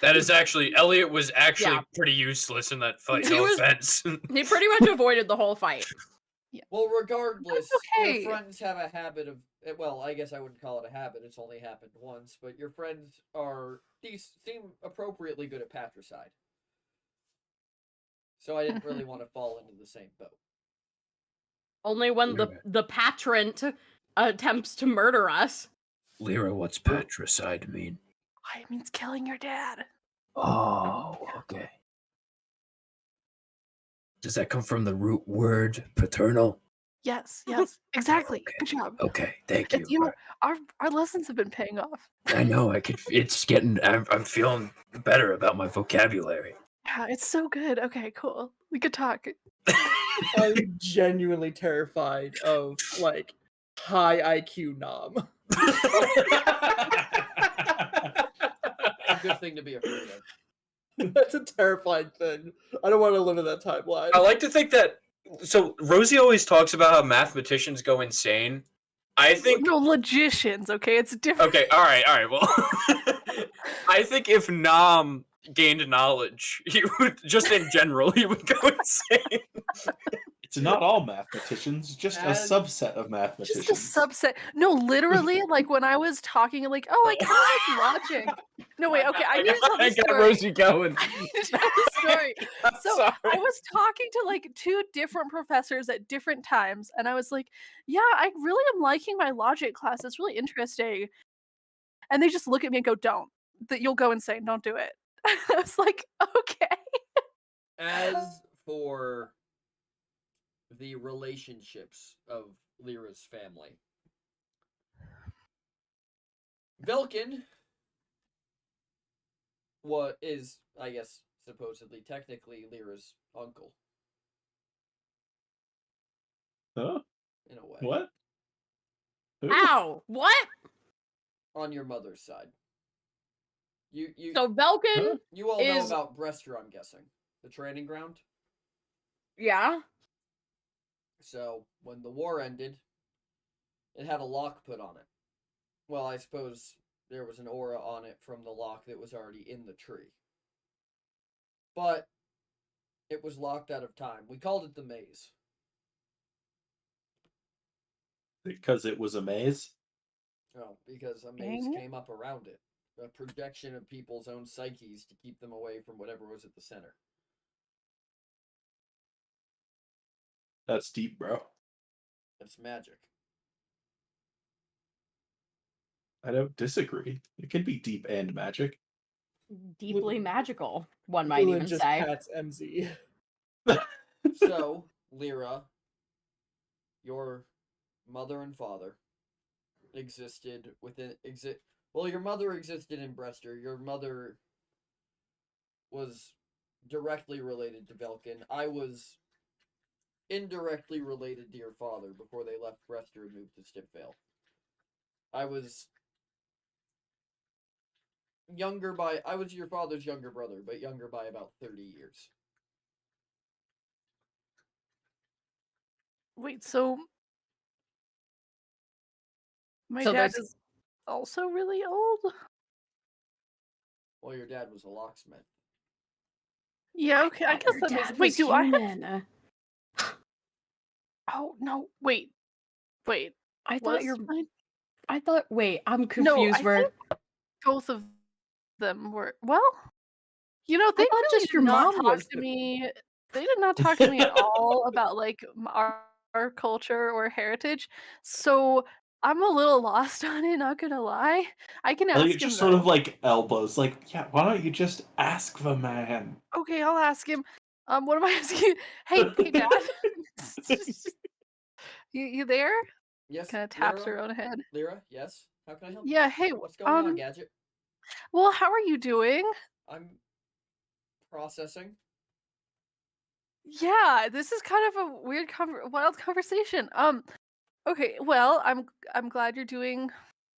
Speaker 3: That is actually Elliot was actually
Speaker 5: Yeah.
Speaker 3: pretty useless in that fight.
Speaker 5: He
Speaker 3: No
Speaker 5: was-
Speaker 3: offense.
Speaker 5: He pretty much avoided the whole fight.
Speaker 1: Well, regardless,
Speaker 2: okay.
Speaker 1: your friends have a habit of. Well, I guess I wouldn't call it a habit. It's only happened once, but your friends seem appropriately good at patricide. So I didn't really want to fall into the same boat.
Speaker 5: Only when the patron attempts to murder us.
Speaker 3: Lyra, what's patricide mean?
Speaker 2: It means killing your dad.
Speaker 3: Oh, okay. Does that come from the root word paternal?
Speaker 2: Yes, exactly.
Speaker 3: Okay.
Speaker 2: Good job.
Speaker 3: Okay, thank you.
Speaker 2: You know, our lessons have been paying off.
Speaker 3: I know. It's getting. I'm feeling better about my vocabulary.
Speaker 2: Yeah, it's so good. Okay, cool. We could talk.
Speaker 6: I'm genuinely terrified of like high IQ Nom.
Speaker 1: A good thing to be afraid of.
Speaker 6: That's a terrifying thing. I don't want to live in that timeline.
Speaker 3: I like to think that. So Rosie always talks about how mathematicians go insane. I think.
Speaker 2: No, logicians, okay? It's different.
Speaker 3: Okay. All right. Well, I think if Nam gained knowledge, he would just in general he would go insane.
Speaker 4: It's not all mathematicians, just a
Speaker 1: As-
Speaker 4: subset of mathematicians.
Speaker 2: Just a subset. No, literally, like when I was talking, like, oh, I kind of like logic. No, wait, okay, I need to tell
Speaker 7: I
Speaker 2: the
Speaker 7: got
Speaker 2: story.
Speaker 7: Rosie going.
Speaker 2: I need to tell the story. So I was talking to like two different professors at different times, and I was like, yeah, I really am liking my logic class. It's really interesting. And they just look at me and go, don't. That you'll go insane. Don't do it. I was like, okay.
Speaker 1: As for the relationships of Lyra's family, Velkin, what is, I guess, supposedly, technically Lyra's uncle,
Speaker 4: Huh?
Speaker 1: in a way.
Speaker 4: What? Who?
Speaker 5: Ow! What?
Speaker 1: On your mother's side. You
Speaker 5: So Velkin,
Speaker 4: Huh?
Speaker 1: you all know
Speaker 5: is-
Speaker 1: about Brester, I'm guessing. The training ground?
Speaker 5: yeah.
Speaker 1: So, when the war ended, it had a lock put on it. Well, I suppose there was an aura on it from the lock that was already in the tree. But it was locked out of time. We called it the maze.
Speaker 4: Because it was a maze?
Speaker 1: Oh, because a maze
Speaker 2: Dang.
Speaker 1: came up around it. A projection of people's own psyches to keep them away from whatever was at the center.
Speaker 4: That's deep, bro.
Speaker 1: It's magic.
Speaker 4: I don't disagree. It can be deep and magic.
Speaker 5: Deeply magical, one might
Speaker 6: Lulu
Speaker 5: even
Speaker 6: just
Speaker 5: say.
Speaker 6: pats MZ.
Speaker 1: So, Lyra, your mother and father existed within well, your mother existed in Brester. Your mother was directly related to Velkin. I was indirectly related to your father before they left Brester and moved to Stipvale. I was I was your father's younger brother, but younger by about 30 years.
Speaker 2: Wait, so my
Speaker 5: So
Speaker 2: dad
Speaker 5: there's-
Speaker 2: is also really old?
Speaker 1: Well, your dad was a locksmith.
Speaker 2: Yeah, okay, I guess
Speaker 5: Your
Speaker 2: that
Speaker 5: dad
Speaker 2: makes.
Speaker 5: was
Speaker 2: Wait, do I have?
Speaker 5: human.
Speaker 2: Oh no! Wait.
Speaker 5: I
Speaker 2: Was
Speaker 5: thought your.
Speaker 2: my...
Speaker 5: I thought. Wait, I'm
Speaker 2: No,
Speaker 5: confused.
Speaker 2: I
Speaker 5: Where
Speaker 2: think both of them were. Well, you know, they
Speaker 5: thought
Speaker 2: really
Speaker 5: just
Speaker 2: did
Speaker 5: your
Speaker 2: not
Speaker 5: mom
Speaker 2: talk
Speaker 5: was
Speaker 2: to
Speaker 5: the-
Speaker 2: me. They did not talk to me at all about like our culture or heritage. So I'm a little lost on it, not gonna lie. I can ask
Speaker 4: Elliot
Speaker 2: him
Speaker 4: just
Speaker 2: though.
Speaker 4: sort of like elbows, like, yeah, why don't you just ask the man?
Speaker 2: Okay, I'll ask him. What am I asking? Hey, Dad. You there?
Speaker 1: Yes,
Speaker 2: Kind of taps
Speaker 1: Lyra?
Speaker 2: her own head.
Speaker 1: Lyra, yes? How can I help you?
Speaker 2: Yeah. Hey.
Speaker 1: What's going on, Gadget?
Speaker 2: Well, how are you doing?
Speaker 1: I'm processing.
Speaker 2: Yeah, this is kind of a weird, wild conversation. Okay. Well, I'm glad you're doing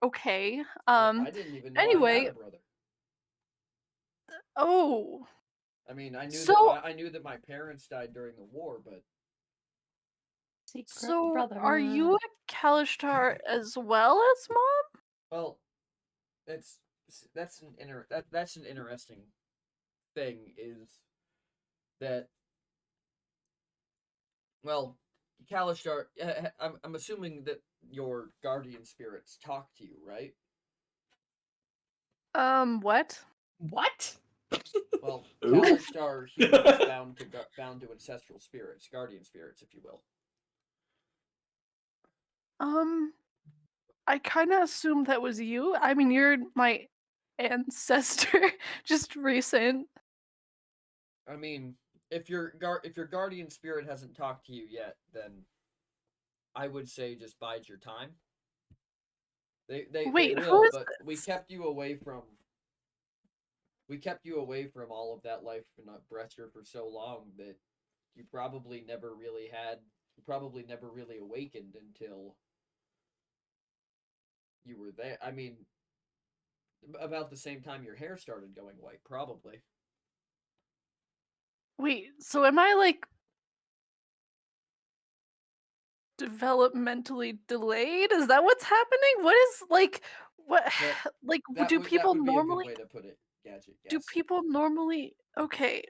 Speaker 2: okay.
Speaker 1: I didn't even know I had
Speaker 2: Anyway.
Speaker 1: a brother.
Speaker 2: Oh.
Speaker 1: I mean, I knew
Speaker 2: So-
Speaker 1: that I knew that my parents died during the war, but
Speaker 5: Secret
Speaker 2: So,
Speaker 5: brother.
Speaker 2: are you a Kalishtar as well as Mom?
Speaker 1: well, that's an interesting thing is that well, Kalishtar. I'm assuming that your guardian spirits talk to you, right?
Speaker 2: What?
Speaker 5: What?
Speaker 1: Well,
Speaker 4: Ooh.
Speaker 1: Kalishtar humans bound to ancestral spirits, guardian spirits, if you will.
Speaker 2: I kind of assumed that was you. I mean, you're my ancestor, just recent.
Speaker 1: I mean, if your guardian spirit hasn't talked to you yet, then I would say just bide your time. They
Speaker 2: Wait, who
Speaker 1: will,
Speaker 2: is
Speaker 1: but we
Speaker 2: this?
Speaker 1: kept you away from all of that life in Bresser for so long that you probably never really awakened until you were there. I mean, about the same time your hair started going white, probably.
Speaker 2: Wait, so am I like developmentally delayed? Is that what's happening? What is what like do
Speaker 1: That
Speaker 2: people
Speaker 1: would be a good
Speaker 2: normally
Speaker 1: way to put it, Gadget.
Speaker 2: do
Speaker 1: Yes.
Speaker 2: people normally okay,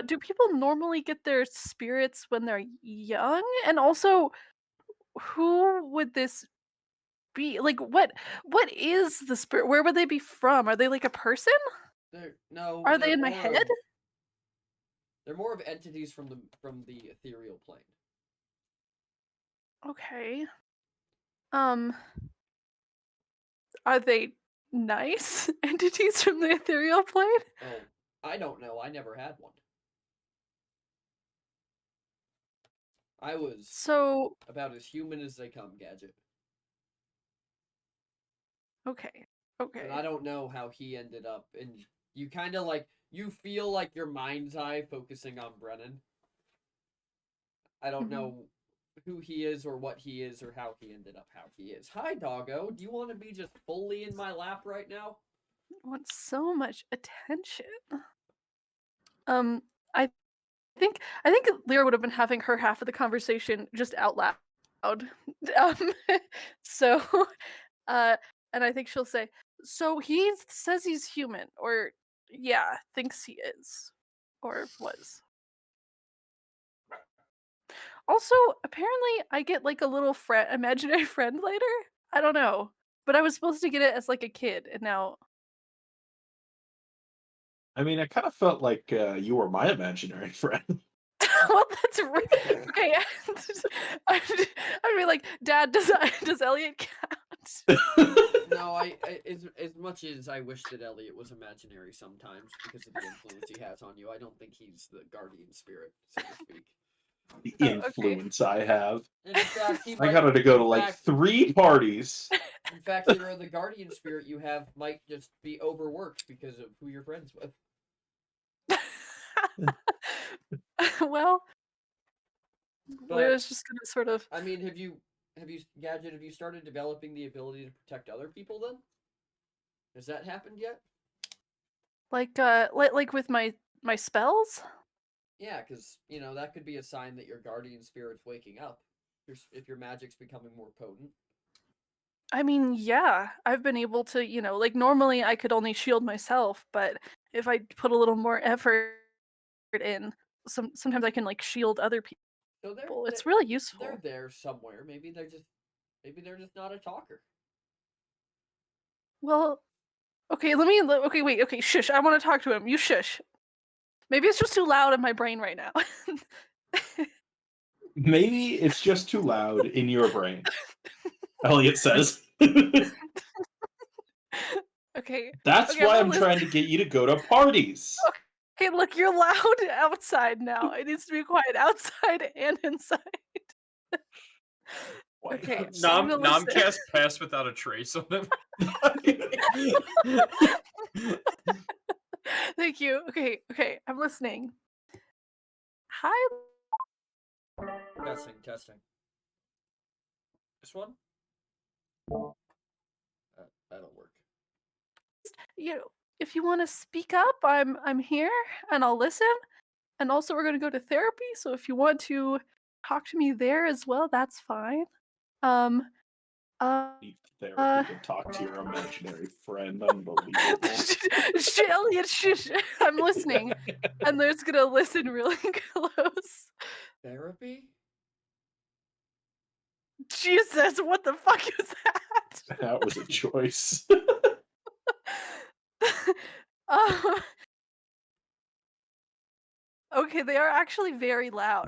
Speaker 2: do people normally get their spirits when they're young? And also, who would this be? Like what is the spirit? Where would they be from? Are they like a person? Are they
Speaker 1: they're
Speaker 2: in my
Speaker 1: more
Speaker 2: head?
Speaker 1: they're more of entities from the ethereal plane.
Speaker 2: Okay. Um, are they nice entities from the ethereal plane?
Speaker 1: Oh, I don't know. I never had one. I was
Speaker 2: So,
Speaker 1: about as human as they come, Gadget.
Speaker 2: okay.
Speaker 1: And I
Speaker 2: Okay.
Speaker 1: don't know how he ended up. And you kind of you feel like your mind's eye focusing on Brennan. I don't
Speaker 2: Mhm.
Speaker 1: know who he is or what he is or how he ended up how he is. Hi, doggo. Do you want to be just fully in my lap right now?
Speaker 2: Want so much attention. Um, I I think Lyra would have been having her half of the conversation just out loud. Um, so, uh, and I think she'll say, "So he says he's human, or yeah, thinks he is, or was." Also, apparently, I get like a little imaginary friend later. I don't know, but I was supposed to get it as like a kid, and now.
Speaker 4: I mean, I kind of felt like you were my imaginary friend.
Speaker 2: Well, that's okay. I'd be like, Dad, does Elliot count?
Speaker 1: No, as much as I wish that Elliot was imaginary sometimes because of the influence he has on you, I don't think he's the guardian spirit, so to speak.
Speaker 4: The
Speaker 2: Oh, okay.
Speaker 4: influence I have.
Speaker 1: And in fact, he
Speaker 4: I
Speaker 1: might.
Speaker 4: got her to go to
Speaker 1: in
Speaker 4: like
Speaker 1: fact-
Speaker 4: 3 parties.
Speaker 1: In fact, Lyra, the guardian spirit you have might just be overworked because of who you're friends with.
Speaker 2: Well,
Speaker 1: But
Speaker 2: Lyra's just gonna sort of
Speaker 1: I mean, Gadget? Have you started developing the ability to protect other people? Then has that happened yet?
Speaker 2: like with my spells.
Speaker 1: Yeah, because that could be a sign that your guardian spirit's waking up. If your magic's becoming more potent.
Speaker 2: I mean, yeah, I've been able to, like normally I could only shield myself, but if I put a little more effort in, sometimes I can like shield other people.
Speaker 1: So
Speaker 2: It's really useful.
Speaker 1: They're there somewhere. Maybe they're just not a talker.
Speaker 2: Well, okay, okay, wait, okay, shush. I want to talk to him. You shush. Maybe it's just too loud in my brain right now.
Speaker 4: Maybe it's just too loud in your brain. Elliot says.
Speaker 2: Okay.
Speaker 4: That's
Speaker 2: Okay,
Speaker 4: why
Speaker 2: I'm
Speaker 4: I'm
Speaker 2: gonna
Speaker 4: trying to get you to go to parties.
Speaker 2: Hey, look, you're loud outside now. It needs to be quiet outside and inside.
Speaker 4: Why
Speaker 2: Okay,
Speaker 4: not?
Speaker 2: so I'm
Speaker 3: Nom
Speaker 2: gonna listen.
Speaker 3: cast pass without a trace on him.
Speaker 2: Thank you. Okay, I'm listening. Hi.
Speaker 1: Testing. This one? That'll work.
Speaker 2: If you want to speak up, I'm here and I'll listen. And also, we're gonna go to therapy. So if you want to talk to me there as well, that's fine. Um.
Speaker 4: Need therapy to talk to your imaginary friend. Unbelievable.
Speaker 2: Elliot, I'm listening, and they're just gonna listen really close.
Speaker 1: Therapy?
Speaker 2: Jesus, what the fuck is that?
Speaker 4: That was a choice.
Speaker 2: uh, okay, they are actually very loud.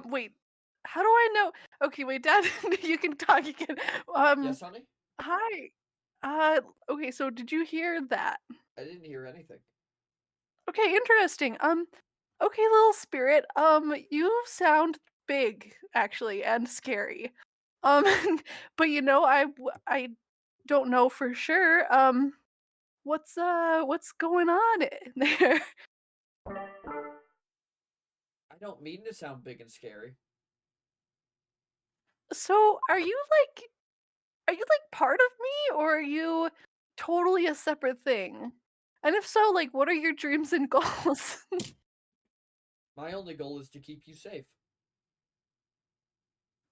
Speaker 2: Wait, how do I know? Okay, wait, Dad, you can talk again.
Speaker 1: Yes, honey?
Speaker 2: Hi. Okay, so did you hear that?
Speaker 1: I didn't hear anything.
Speaker 2: Okay, interesting. Okay, little spirit. You sound big, actually, and scary. Um, but I don't know for sure. What's going on in there?
Speaker 1: I don't mean to sound big and scary.
Speaker 2: So, are you like part of me, or are you totally a separate thing? And if so, like, what are your dreams and goals?
Speaker 1: My only goal is to keep you safe.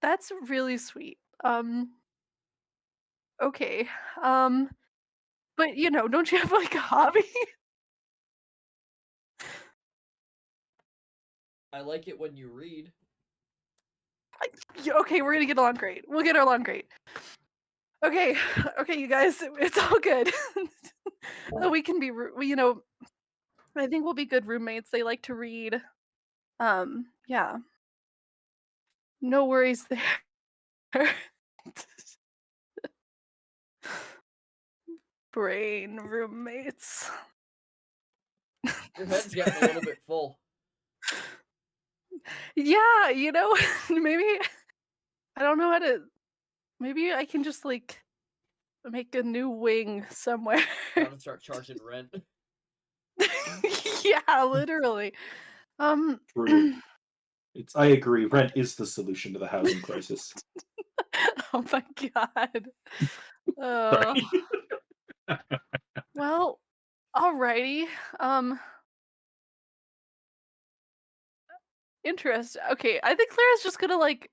Speaker 2: That's really sweet. Okay. Um, but don't you have like a hobby?
Speaker 1: I like it when you read.
Speaker 2: Yeah, okay, we're gonna get along great. We'll get along great. Okay, okay, you guys, it's all good. We can be, I think we'll be good roommates. They like to read. Yeah, no worries there. Brain roommates.
Speaker 1: Your head's getting a little bit full.
Speaker 2: Yeah, maybe I don't know how to. Maybe I can just like make a new wing somewhere.
Speaker 1: Gotta start charging rent.
Speaker 2: Yeah, literally.
Speaker 4: True. I agree. Rent is the solution to the housing crisis.
Speaker 2: Oh my god.
Speaker 4: Sorry.
Speaker 2: Well, alrighty. Um, interest. Okay, I think Clara's just gonna like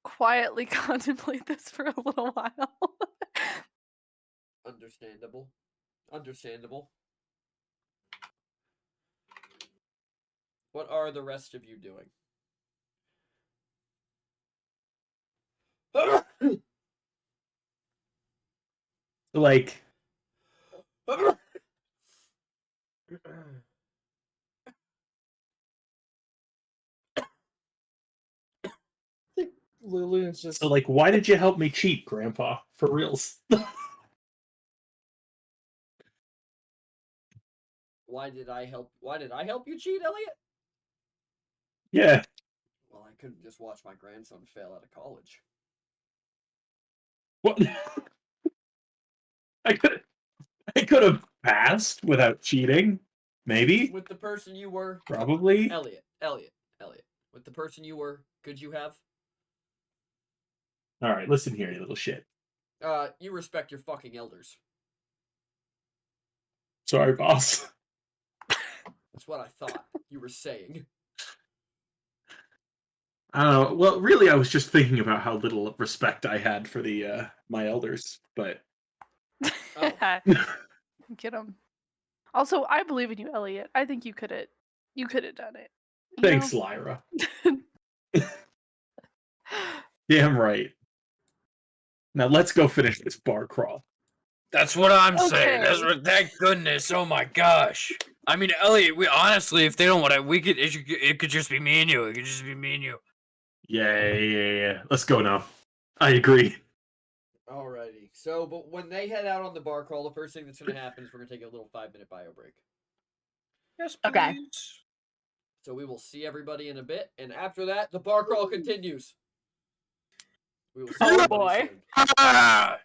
Speaker 2: quietly contemplate this for a little while.
Speaker 1: Understandable. Understandable. What are the rest of you doing?
Speaker 4: Like,
Speaker 6: Lulu's just
Speaker 4: so like, why did you help me cheat, Grandpa? For reals.
Speaker 1: Why did I help you cheat, Elliot?
Speaker 4: Yeah.
Speaker 1: Well, I couldn't just watch my grandson fail out of college.
Speaker 4: What? I could have passed without cheating. Maybe.
Speaker 1: With the person you were,
Speaker 4: Probably.
Speaker 1: Elliot. With the person you were, could you have?
Speaker 4: All right, listen here, you little shit.
Speaker 1: You respect your fucking elders.
Speaker 4: Sorry, boss.
Speaker 1: That's what I thought you were saying.
Speaker 4: I don't know. Well, really, I was just thinking about how little respect I had for the my elders, but
Speaker 1: Oh.
Speaker 2: Get him. Also, I believe in you, Elliot. I think you could have done it.
Speaker 4: thanks, Lyra. Damn right. Now let's go finish this bar crawl.
Speaker 3: That's what I'm saying. That's
Speaker 2: Okay.
Speaker 3: what. Thank goodness. Oh my gosh. I mean, Elliot. We honestly, if they don't want to, we could. It could just be me and you. It could just be me and you.
Speaker 4: Yeah. Let's go now. I agree.
Speaker 1: Alrighty. So, but when they head out on the bar crawl, the first thing that's going to happen is we're going to take a little 5-minute bio break.
Speaker 3: Yes,
Speaker 5: Okay.
Speaker 3: please.
Speaker 1: So we will see everybody in a bit, and after that, the bar crawl continues. We will see
Speaker 5: Oh,
Speaker 1: everybody
Speaker 5: boy.
Speaker 1: soon.
Speaker 3: Ah!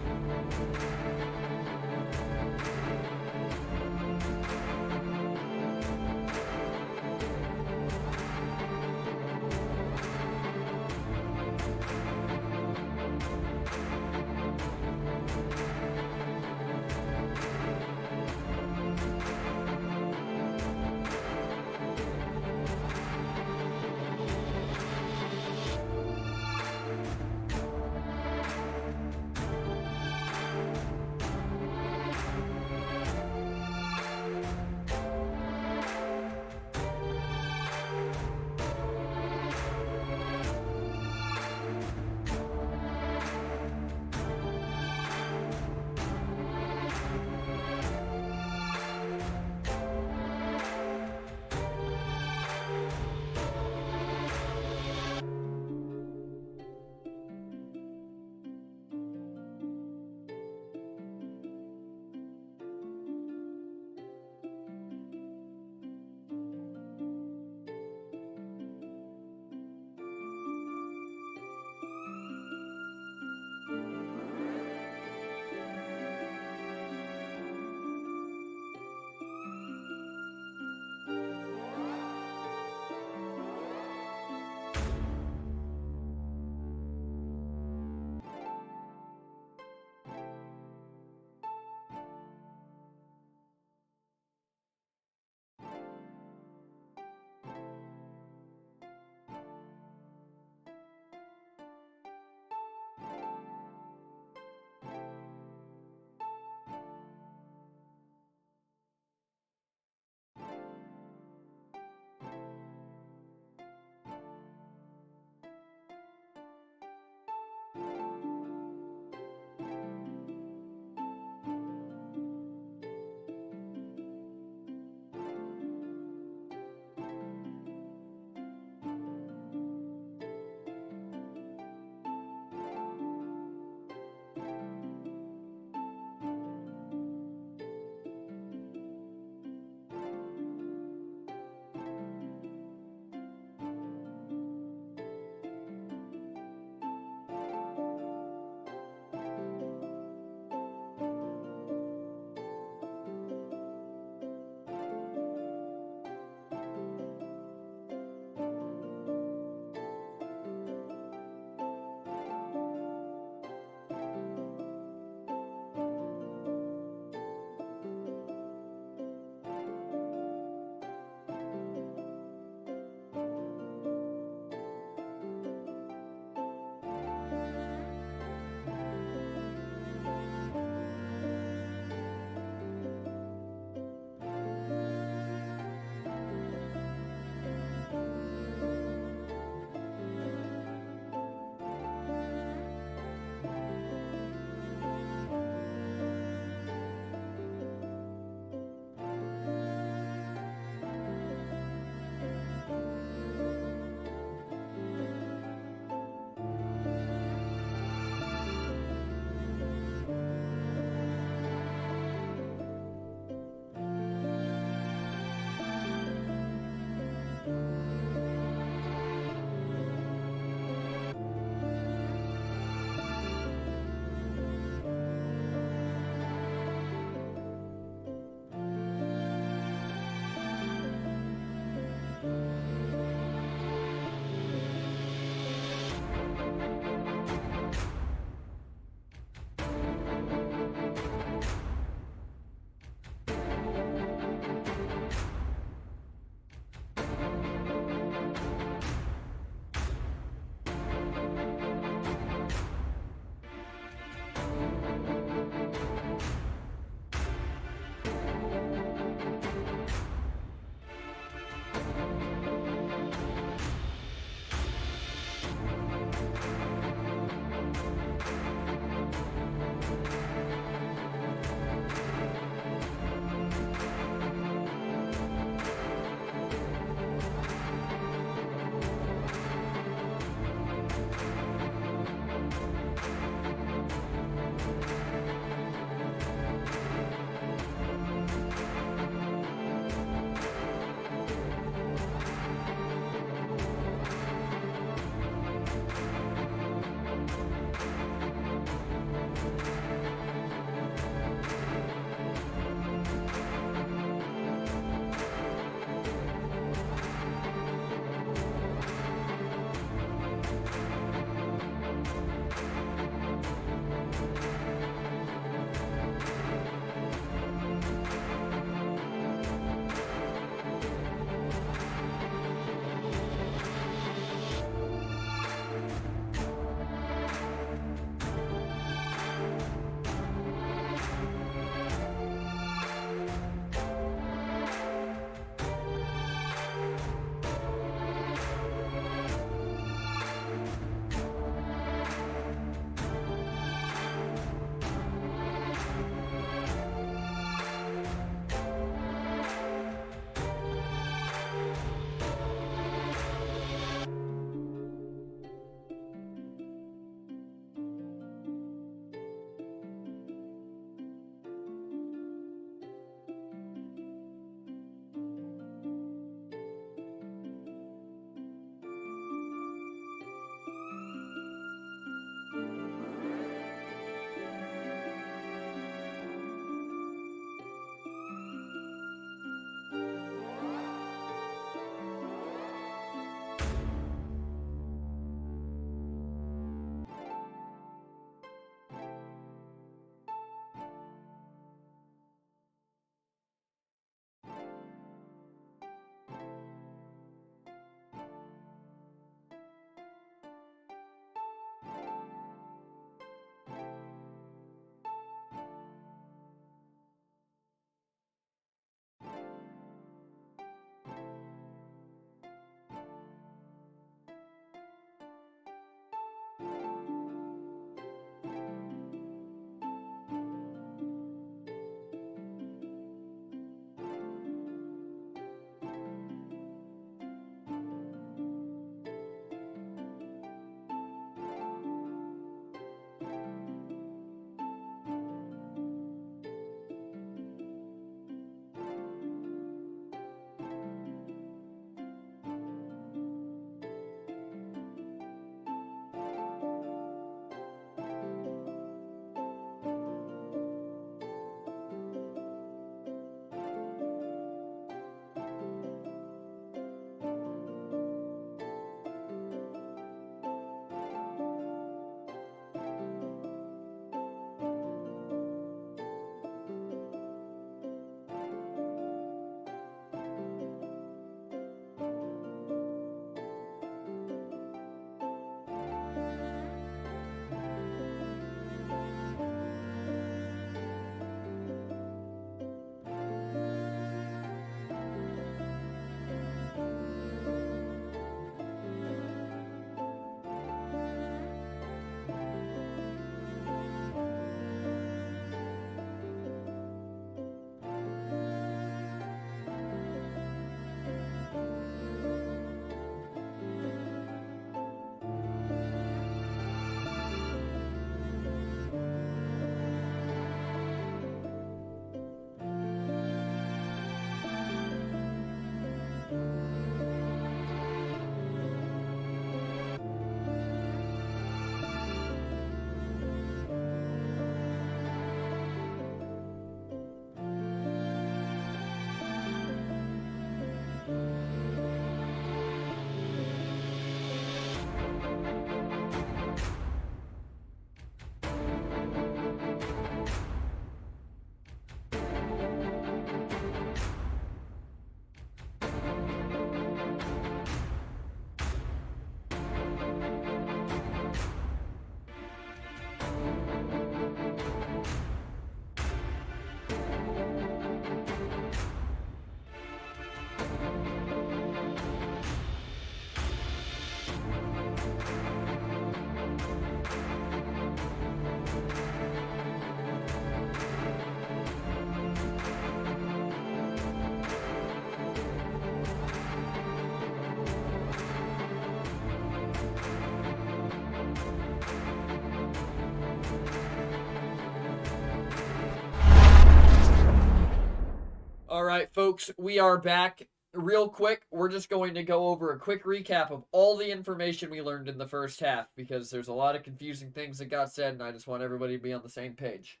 Speaker 1: right, folks, we are back. Real quick, we're just going to go over a quick recap of all the information we learned in the first half because there's a lot of confusing things that got said, and I just want everybody to be on the same page.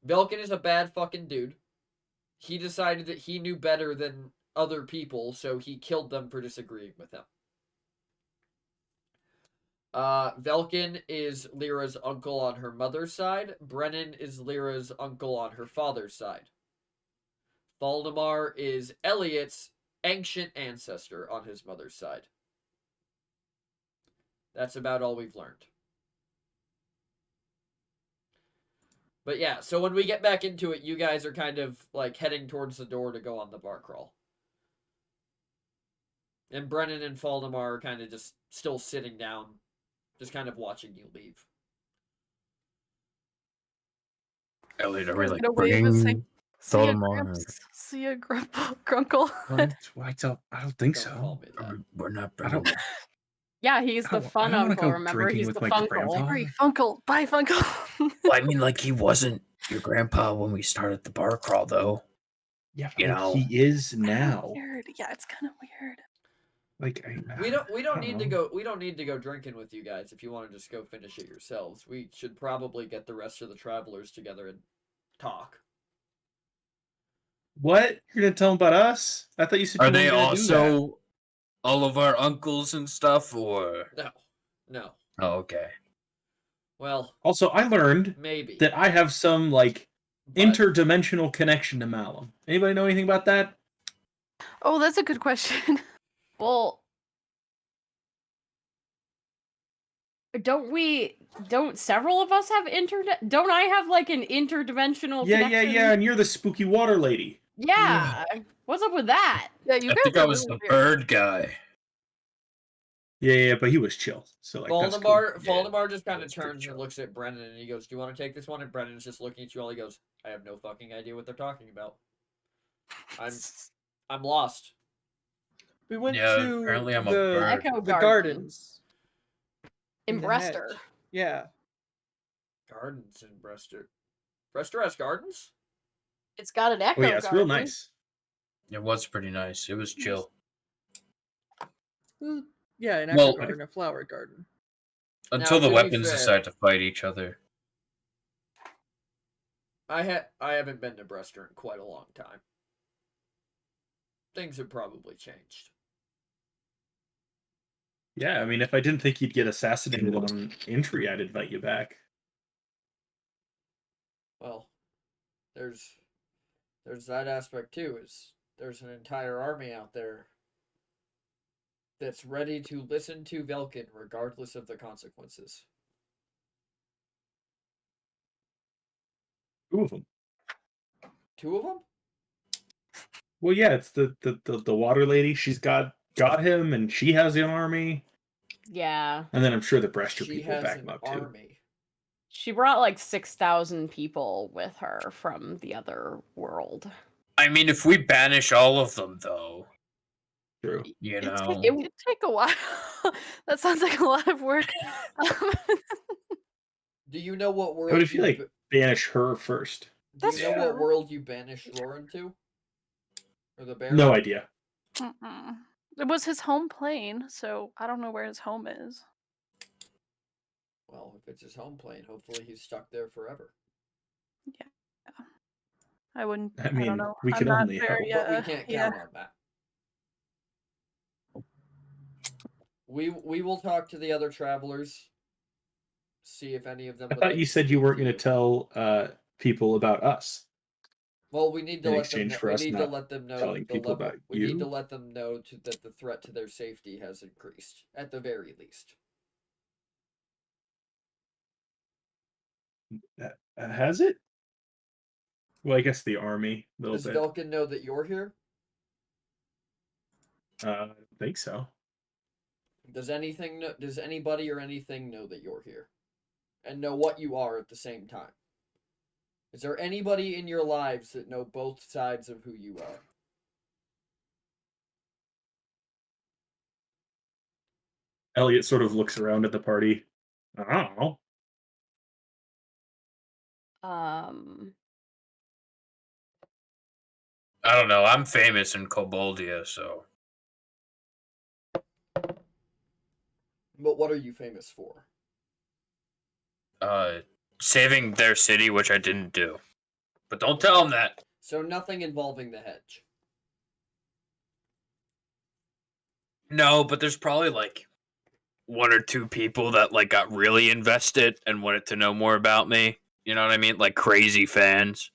Speaker 1: Velkin is a bad fucking dude. He decided that he knew better than other people, so he killed them for disagreeing with him. Velkin is Lyra's uncle on her mother's side. Brennan is Lyra's uncle on her father's side. Valdemar is Elliot's ancient ancestor on his mother's side. That's about all we've learned. But yeah, so when we get back into it, you guys are kind of like heading towards the door to go on the bar crawl. And Brennan and Valdemar are kind of just still sitting down, just kind of watching you leave.
Speaker 3: Elliot, are we like
Speaker 2: Gonna wave and say,
Speaker 3: bringing
Speaker 2: "See ya,
Speaker 3: Valdemar?
Speaker 2: Gramps. See ya, Grunkle."
Speaker 4: I don't think
Speaker 1: Don't call me that.
Speaker 3: We're not
Speaker 4: I don't-
Speaker 3: bringing.
Speaker 5: Yeah, he's the
Speaker 4: I
Speaker 5: fun
Speaker 4: don't wanna
Speaker 5: uncle.
Speaker 4: go
Speaker 5: Remember,
Speaker 4: drinking
Speaker 5: he's
Speaker 4: with
Speaker 5: the
Speaker 4: my
Speaker 5: funkle.
Speaker 4: grandpa.
Speaker 2: Sorry, Funkle. Bye, Funkle.
Speaker 3: Well, I mean, like he wasn't your grandpa when we started the bar crawl, though.
Speaker 4: Yeah,
Speaker 3: You
Speaker 4: like,
Speaker 3: know.
Speaker 4: he is
Speaker 2: Kinda
Speaker 4: now.
Speaker 2: weird. Yeah, it's kind of weird.
Speaker 4: Like
Speaker 1: We don't need to
Speaker 4: know.
Speaker 1: go. We don't need to go drinking with you guys. If you want to just go finish it yourselves, we should probably get the rest of the travelers together and talk.
Speaker 4: What? You're gonna tell them about us? I thought you said
Speaker 3: Are
Speaker 4: you
Speaker 3: they
Speaker 4: weren't gonna do that.
Speaker 3: also all of our uncles and stuff, or?
Speaker 1: No.
Speaker 3: Oh, okay.
Speaker 1: Well,
Speaker 4: Also, I learned
Speaker 1: maybe
Speaker 4: that I have some like
Speaker 1: but
Speaker 4: interdimensional connection to Malum. Anybody know anything about that?
Speaker 2: Oh, that's a good question.
Speaker 5: Well, don't several of us have don't I have like an interdimensional connection?
Speaker 4: Yeah, and you're the spooky water lady.
Speaker 5: Yeah. What's up with that?
Speaker 2: Yeah, you
Speaker 3: I
Speaker 2: guys
Speaker 3: think
Speaker 2: are
Speaker 3: I was
Speaker 2: really
Speaker 3: the
Speaker 2: weird.
Speaker 3: bird guy.
Speaker 4: Yeah, but he was chill. So like that's cool.
Speaker 1: Valdemar just kind of
Speaker 3: That's pretty
Speaker 1: turns
Speaker 3: chill.
Speaker 1: and looks at Brennan and he goes, "Do you want to take this one?" And Brennan's just looking at you all. He goes, "I have no fucking idea what they're talking about. I'm lost."
Speaker 6: We went
Speaker 3: Yeah,
Speaker 6: to
Speaker 3: apparently I'm a
Speaker 6: the,
Speaker 3: bird.
Speaker 5: Echo
Speaker 6: the
Speaker 5: Garden.
Speaker 6: gardens.
Speaker 5: In
Speaker 6: the
Speaker 5: Brester.
Speaker 6: hedge. Yeah.
Speaker 1: Gardens in Brester. Brester has gardens?
Speaker 5: It's got an echo
Speaker 4: Oh yeah, it's real
Speaker 5: garden.
Speaker 4: nice.
Speaker 3: It was pretty nice. It was chill.
Speaker 6: Yeah, an
Speaker 3: Well,
Speaker 6: apple garden, a flower garden.
Speaker 3: Until
Speaker 1: Now,
Speaker 3: the
Speaker 1: to be
Speaker 3: weapons
Speaker 1: fair-
Speaker 3: decide to fight each other.
Speaker 1: I haven't been to Brester in quite a long time. Things have probably changed.
Speaker 4: Yeah, I mean, if I didn't think you'd get assassinated on entry, I'd invite you back.
Speaker 1: Well, there's that aspect too. Is there's an entire army out there that's ready to listen to Velkin regardless of the consequences.
Speaker 4: 2 of them.
Speaker 1: 2 of them?
Speaker 4: Well, yeah, it's the water lady. She's got him, and she has an army.
Speaker 5: Yeah.
Speaker 4: And then I'm sure the Brester
Speaker 1: She
Speaker 4: people
Speaker 1: has
Speaker 4: back
Speaker 1: an
Speaker 4: him up too.
Speaker 1: army.
Speaker 5: She brought like 6,000 people with her from the other world.
Speaker 3: I mean, if we banish all of them, though,
Speaker 4: True.
Speaker 3: you
Speaker 2: It
Speaker 3: know.
Speaker 2: would take a while. That sounds like a lot of work.
Speaker 1: Do you know what world
Speaker 4: But if you
Speaker 1: you
Speaker 4: like
Speaker 1: ba-
Speaker 4: banish her first,
Speaker 1: do
Speaker 2: That's
Speaker 1: you know what
Speaker 2: true.
Speaker 1: world you banished Roran to? Or the bear?
Speaker 4: no idea.
Speaker 2: Mm-mm. It was his home plane, so I don't know where his home is.
Speaker 1: Well, if it's his home plane, hopefully he's stuck there forever.
Speaker 2: I wouldn't.
Speaker 4: I
Speaker 2: I don't
Speaker 4: mean,
Speaker 2: know.
Speaker 4: we
Speaker 2: I'm
Speaker 4: can
Speaker 2: not
Speaker 4: only
Speaker 2: very,
Speaker 4: hope.
Speaker 1: But we can't
Speaker 2: yeah.
Speaker 1: count on that. We will talk to the other travelers. See if any of them.
Speaker 4: I
Speaker 1: would
Speaker 4: thought
Speaker 1: like
Speaker 4: you
Speaker 1: to
Speaker 4: said you
Speaker 1: speak
Speaker 4: weren't
Speaker 1: to
Speaker 4: going to tell people about us.
Speaker 1: Well, we need to
Speaker 4: in
Speaker 1: let them.
Speaker 4: exchange for
Speaker 1: We
Speaker 4: us
Speaker 1: need to
Speaker 4: not
Speaker 1: let them know
Speaker 4: telling
Speaker 1: that the
Speaker 4: people
Speaker 1: level.
Speaker 4: about
Speaker 1: We need to
Speaker 4: you?
Speaker 1: let them know that the threat to their safety has increased, at the very least.
Speaker 4: Has it? Well, I guess the army a little
Speaker 1: Does
Speaker 4: bit.
Speaker 1: Velkin know that you're here?
Speaker 4: I think so.
Speaker 1: Does anybody or anything know that you're here, and know what you are at the same time? Is there anybody in your lives that know both sides of who you are?
Speaker 4: Elliot sort of looks around at the party. I don't know.
Speaker 5: Um,
Speaker 3: I don't know. I'm famous in Koboldia, so
Speaker 1: But what are you famous for?
Speaker 3: saving their city, which I didn't do. But don't tell them that.
Speaker 1: So nothing involving the hedge.
Speaker 3: No, but there's probably like one or two people that like got really invested and wanted to know more about me. You know what I mean? Like crazy fans.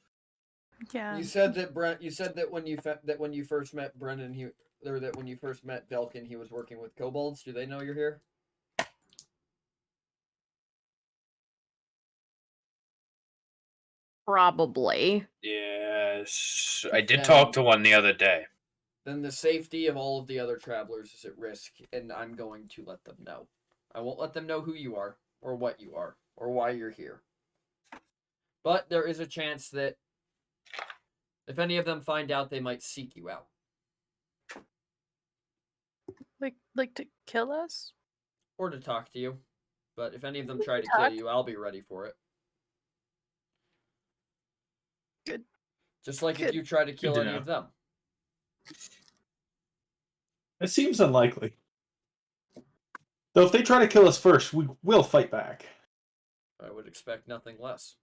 Speaker 2: Yeah.
Speaker 1: You said that Brent. You said that when you first met Brennan, that when you first met Belkin, he was working with kobolds. Do they know you're here?
Speaker 5: Probably.
Speaker 3: Yes, I did
Speaker 1: Then-
Speaker 3: talk to one the other day.
Speaker 1: Then the safety of all of the other travelers is at risk, and I'm going to let them know. I won't let them know who you are, or what you are, or why you're here. But there is a chance that if any of them find out, they might seek you out.
Speaker 2: Like to kill us?
Speaker 1: Or to talk to you. But if any of them
Speaker 2: We
Speaker 1: try
Speaker 2: can
Speaker 1: to kill
Speaker 2: talk.
Speaker 1: you, I'll be ready for it.
Speaker 2: Good.
Speaker 1: Just like if
Speaker 2: Good.
Speaker 1: you try to kill
Speaker 4: to
Speaker 1: any
Speaker 4: know.
Speaker 1: of them.
Speaker 4: It seems unlikely. Though if they try to kill us first, we will fight back.
Speaker 1: I would expect nothing less.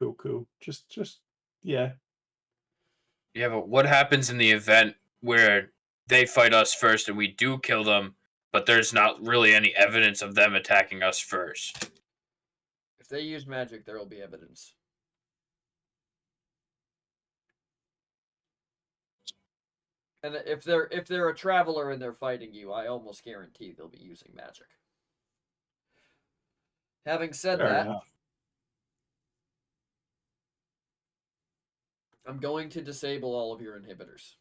Speaker 4: Cool. Just, yeah.
Speaker 3: Yeah, but what happens in the event where they fight us first and we do kill them, but there's not really any evidence of them attacking us first?
Speaker 1: If they use magic, there will be evidence. And if they're a traveler and they're fighting you, I almost guarantee they'll be using magic. Having said
Speaker 4: Fair
Speaker 1: that,
Speaker 4: enough.
Speaker 1: I'm going to disable all of your inhibitors.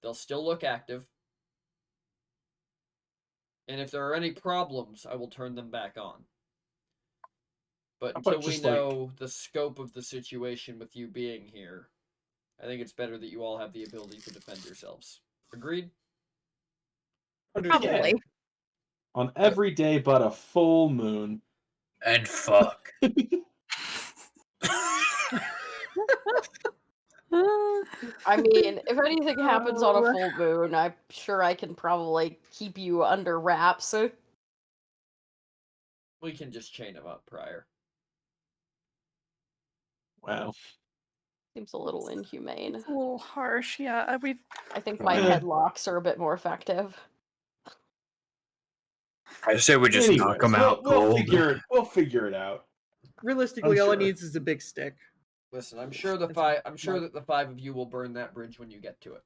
Speaker 1: They'll still look active. And if there are any problems, I will turn them back on. But
Speaker 4: How about
Speaker 1: until we
Speaker 4: just, like-
Speaker 1: know the scope of the situation with you being here, I think it's better that you all have the ability to defend yourselves. Agreed?
Speaker 4: Understand.
Speaker 5: Probably.
Speaker 4: On every day but a full moon.
Speaker 3: And fuck.
Speaker 5: I mean, if anything happens on a
Speaker 2: Oh.
Speaker 5: full moon, I'm sure I can probably keep you under wraps.
Speaker 1: We can just chain them up prior.
Speaker 4: Wow.
Speaker 5: Seems a little inhumane.
Speaker 2: It's a little harsh. Yeah.
Speaker 5: I think my
Speaker 4: Eh.
Speaker 5: headlocks are a bit more effective.
Speaker 3: I say we just knock them out
Speaker 4: We'll
Speaker 3: cold.
Speaker 4: figure it out.
Speaker 6: Realistically,
Speaker 4: I'm
Speaker 6: all it
Speaker 4: sure.
Speaker 6: needs is a big stick.
Speaker 1: Listen, I'm sure
Speaker 6: It's
Speaker 1: that the five of you will burn that bridge when you get to it.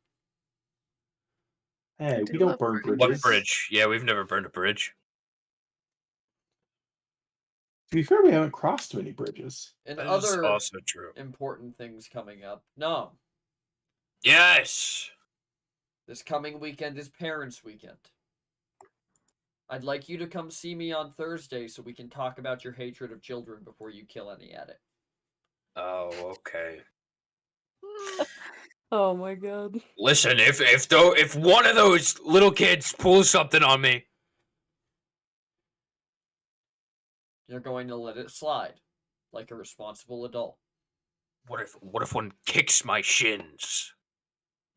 Speaker 4: Hey,
Speaker 2: do
Speaker 4: we don't
Speaker 2: love
Speaker 4: burn
Speaker 2: bridges.
Speaker 4: bridges.
Speaker 3: What bridge? Yeah, we've never burned a bridge.
Speaker 4: To be fair, we haven't crossed too many bridges.
Speaker 1: And
Speaker 3: That is
Speaker 1: other
Speaker 3: also true.
Speaker 1: important things coming up. No,
Speaker 3: Yes.
Speaker 1: this coming weekend is Parents' Weekend. I'd like you to come see me on Thursday so we can talk about your hatred of children before you kill any at it.
Speaker 3: Oh, okay.
Speaker 5: Oh my god.
Speaker 3: Listen, if one of those little kids pulls something on me,
Speaker 1: You're going to let it slide, like a responsible adult.
Speaker 3: what if one kicks my shins?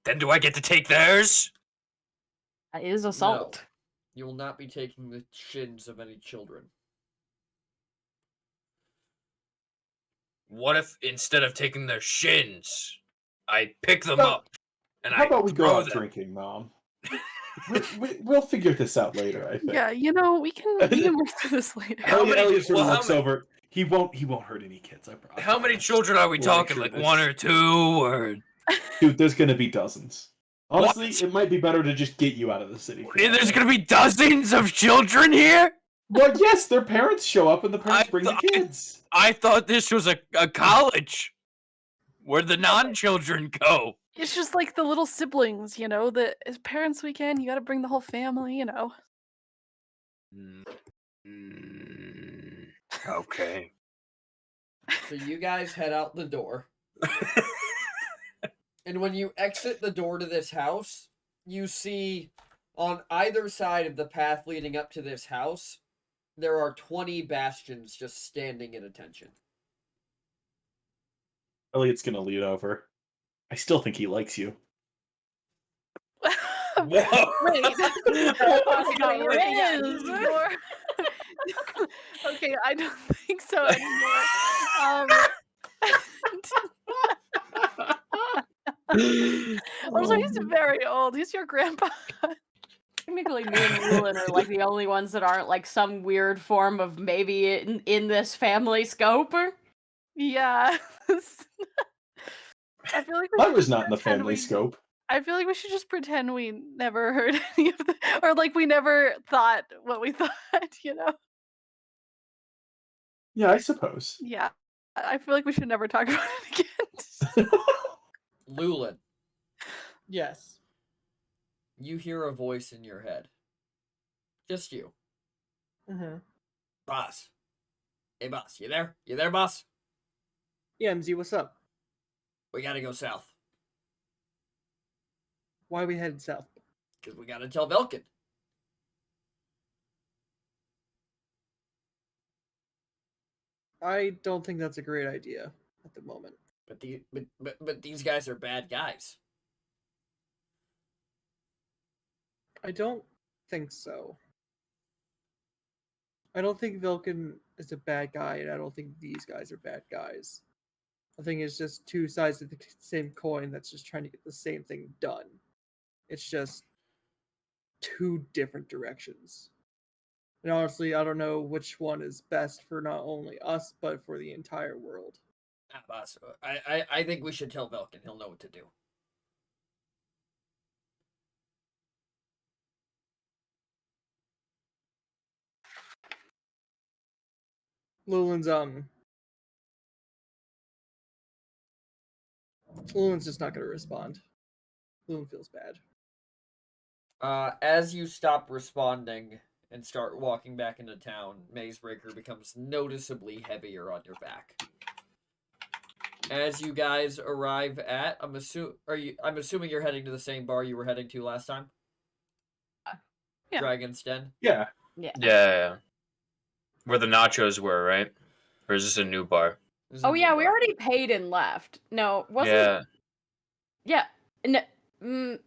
Speaker 3: Then do I get to take theirs?
Speaker 5: That is assault.
Speaker 1: You will not be taking the shins of any children.
Speaker 3: What if instead of taking their shins, I pick them
Speaker 4: Well,
Speaker 3: up and
Speaker 4: How
Speaker 3: I
Speaker 4: about we go
Speaker 3: throw
Speaker 4: out
Speaker 3: them?
Speaker 4: drinking, Mom? We'll figure this out later, I think.
Speaker 2: Yeah, we can work through this later.
Speaker 3: How many-
Speaker 4: Elliot sort of
Speaker 3: well, how
Speaker 4: looks
Speaker 3: many-
Speaker 4: over. He won't hurt any kids. I promise.
Speaker 3: How many children are we
Speaker 4: We'll make
Speaker 3: talking?
Speaker 4: sure
Speaker 3: Like
Speaker 4: this-
Speaker 3: one or two, or
Speaker 4: Dude, there's gonna be dozens. Honestly,
Speaker 3: What?
Speaker 4: it might be better to just get you out of the city. for
Speaker 3: there's
Speaker 4: that.
Speaker 3: gonna be dozens of children here?
Speaker 4: Well, yes, their parents show up and the parents
Speaker 3: I
Speaker 4: bring the
Speaker 3: thought-
Speaker 4: kids.
Speaker 3: I thought this was a college where the non-children go.
Speaker 2: It's just like the little siblings, that it's Parents' Weekend, you gotta bring the whole family,
Speaker 3: Okay.
Speaker 1: So you guys head out the door. And when you exit the door to this house, you see on either side of the path leading up to this house, there are 20 bastions just standing at attention.
Speaker 4: Elliot's gonna lead over. I still think he likes you.
Speaker 5: Whoa.
Speaker 2: Wait.
Speaker 5: Oh,
Speaker 2: Okay, okay, yeah,
Speaker 5: Riz.
Speaker 2: you're- okay, I don't think so anymore. Also, he's very old. He's your grandpa.
Speaker 5: Technically, me and Lulin are like the only ones that aren't like some weird form of maybe in this family scope.
Speaker 2: Yeah. I feel like we
Speaker 4: I
Speaker 2: should
Speaker 4: was
Speaker 2: just
Speaker 4: not in the
Speaker 2: pretend
Speaker 4: family scope.
Speaker 2: I feel like we should just pretend we never heard any of the, or like we never thought what we thought, you know?
Speaker 4: Yeah, I suppose.
Speaker 2: Yeah. I feel like we should never talk about it again.
Speaker 1: Lulin,
Speaker 6: Yes.
Speaker 1: you hear a voice in your head. Just you.
Speaker 6: Mm-hmm.
Speaker 1: Boss. Hey, boss, you there? You there, boss?
Speaker 6: Yeah, MZ, what's up?
Speaker 1: We gotta go south.
Speaker 6: Why are we headed south?
Speaker 1: Because we gotta tell Velkin.
Speaker 6: I don't think that's a great idea at the moment.
Speaker 1: But these guys are bad guys.
Speaker 6: I don't think so. I don't think Vilken is a bad guy, and I don't think these guys are bad guys. I think it's just two sides of the same coin that's just trying to get the same thing done. It's just two different directions. And honestly, I don't know which one is best for not only us, but for the entire world.
Speaker 1: Ah, boss, I think we should tell Velkin. He'll know what to do.
Speaker 6: Lulin's just not going to respond. Lulin feels bad.
Speaker 1: As you stop responding and start walking back into town, Mazebreaker becomes noticeably heavier on your back. As you guys arrive at, I'm assuming you're heading to the same bar you were heading to last time?
Speaker 2: Yeah.
Speaker 1: Dragon's Den?
Speaker 4: Yeah.
Speaker 3: Yeah. Where the nachos were, right? Or is this a new bar?
Speaker 1: This is a
Speaker 5: Oh
Speaker 1: new
Speaker 5: yeah, we
Speaker 1: bar.
Speaker 5: already paid and left. No, wasn't
Speaker 3: Yeah.
Speaker 5: Yeah. No, mm,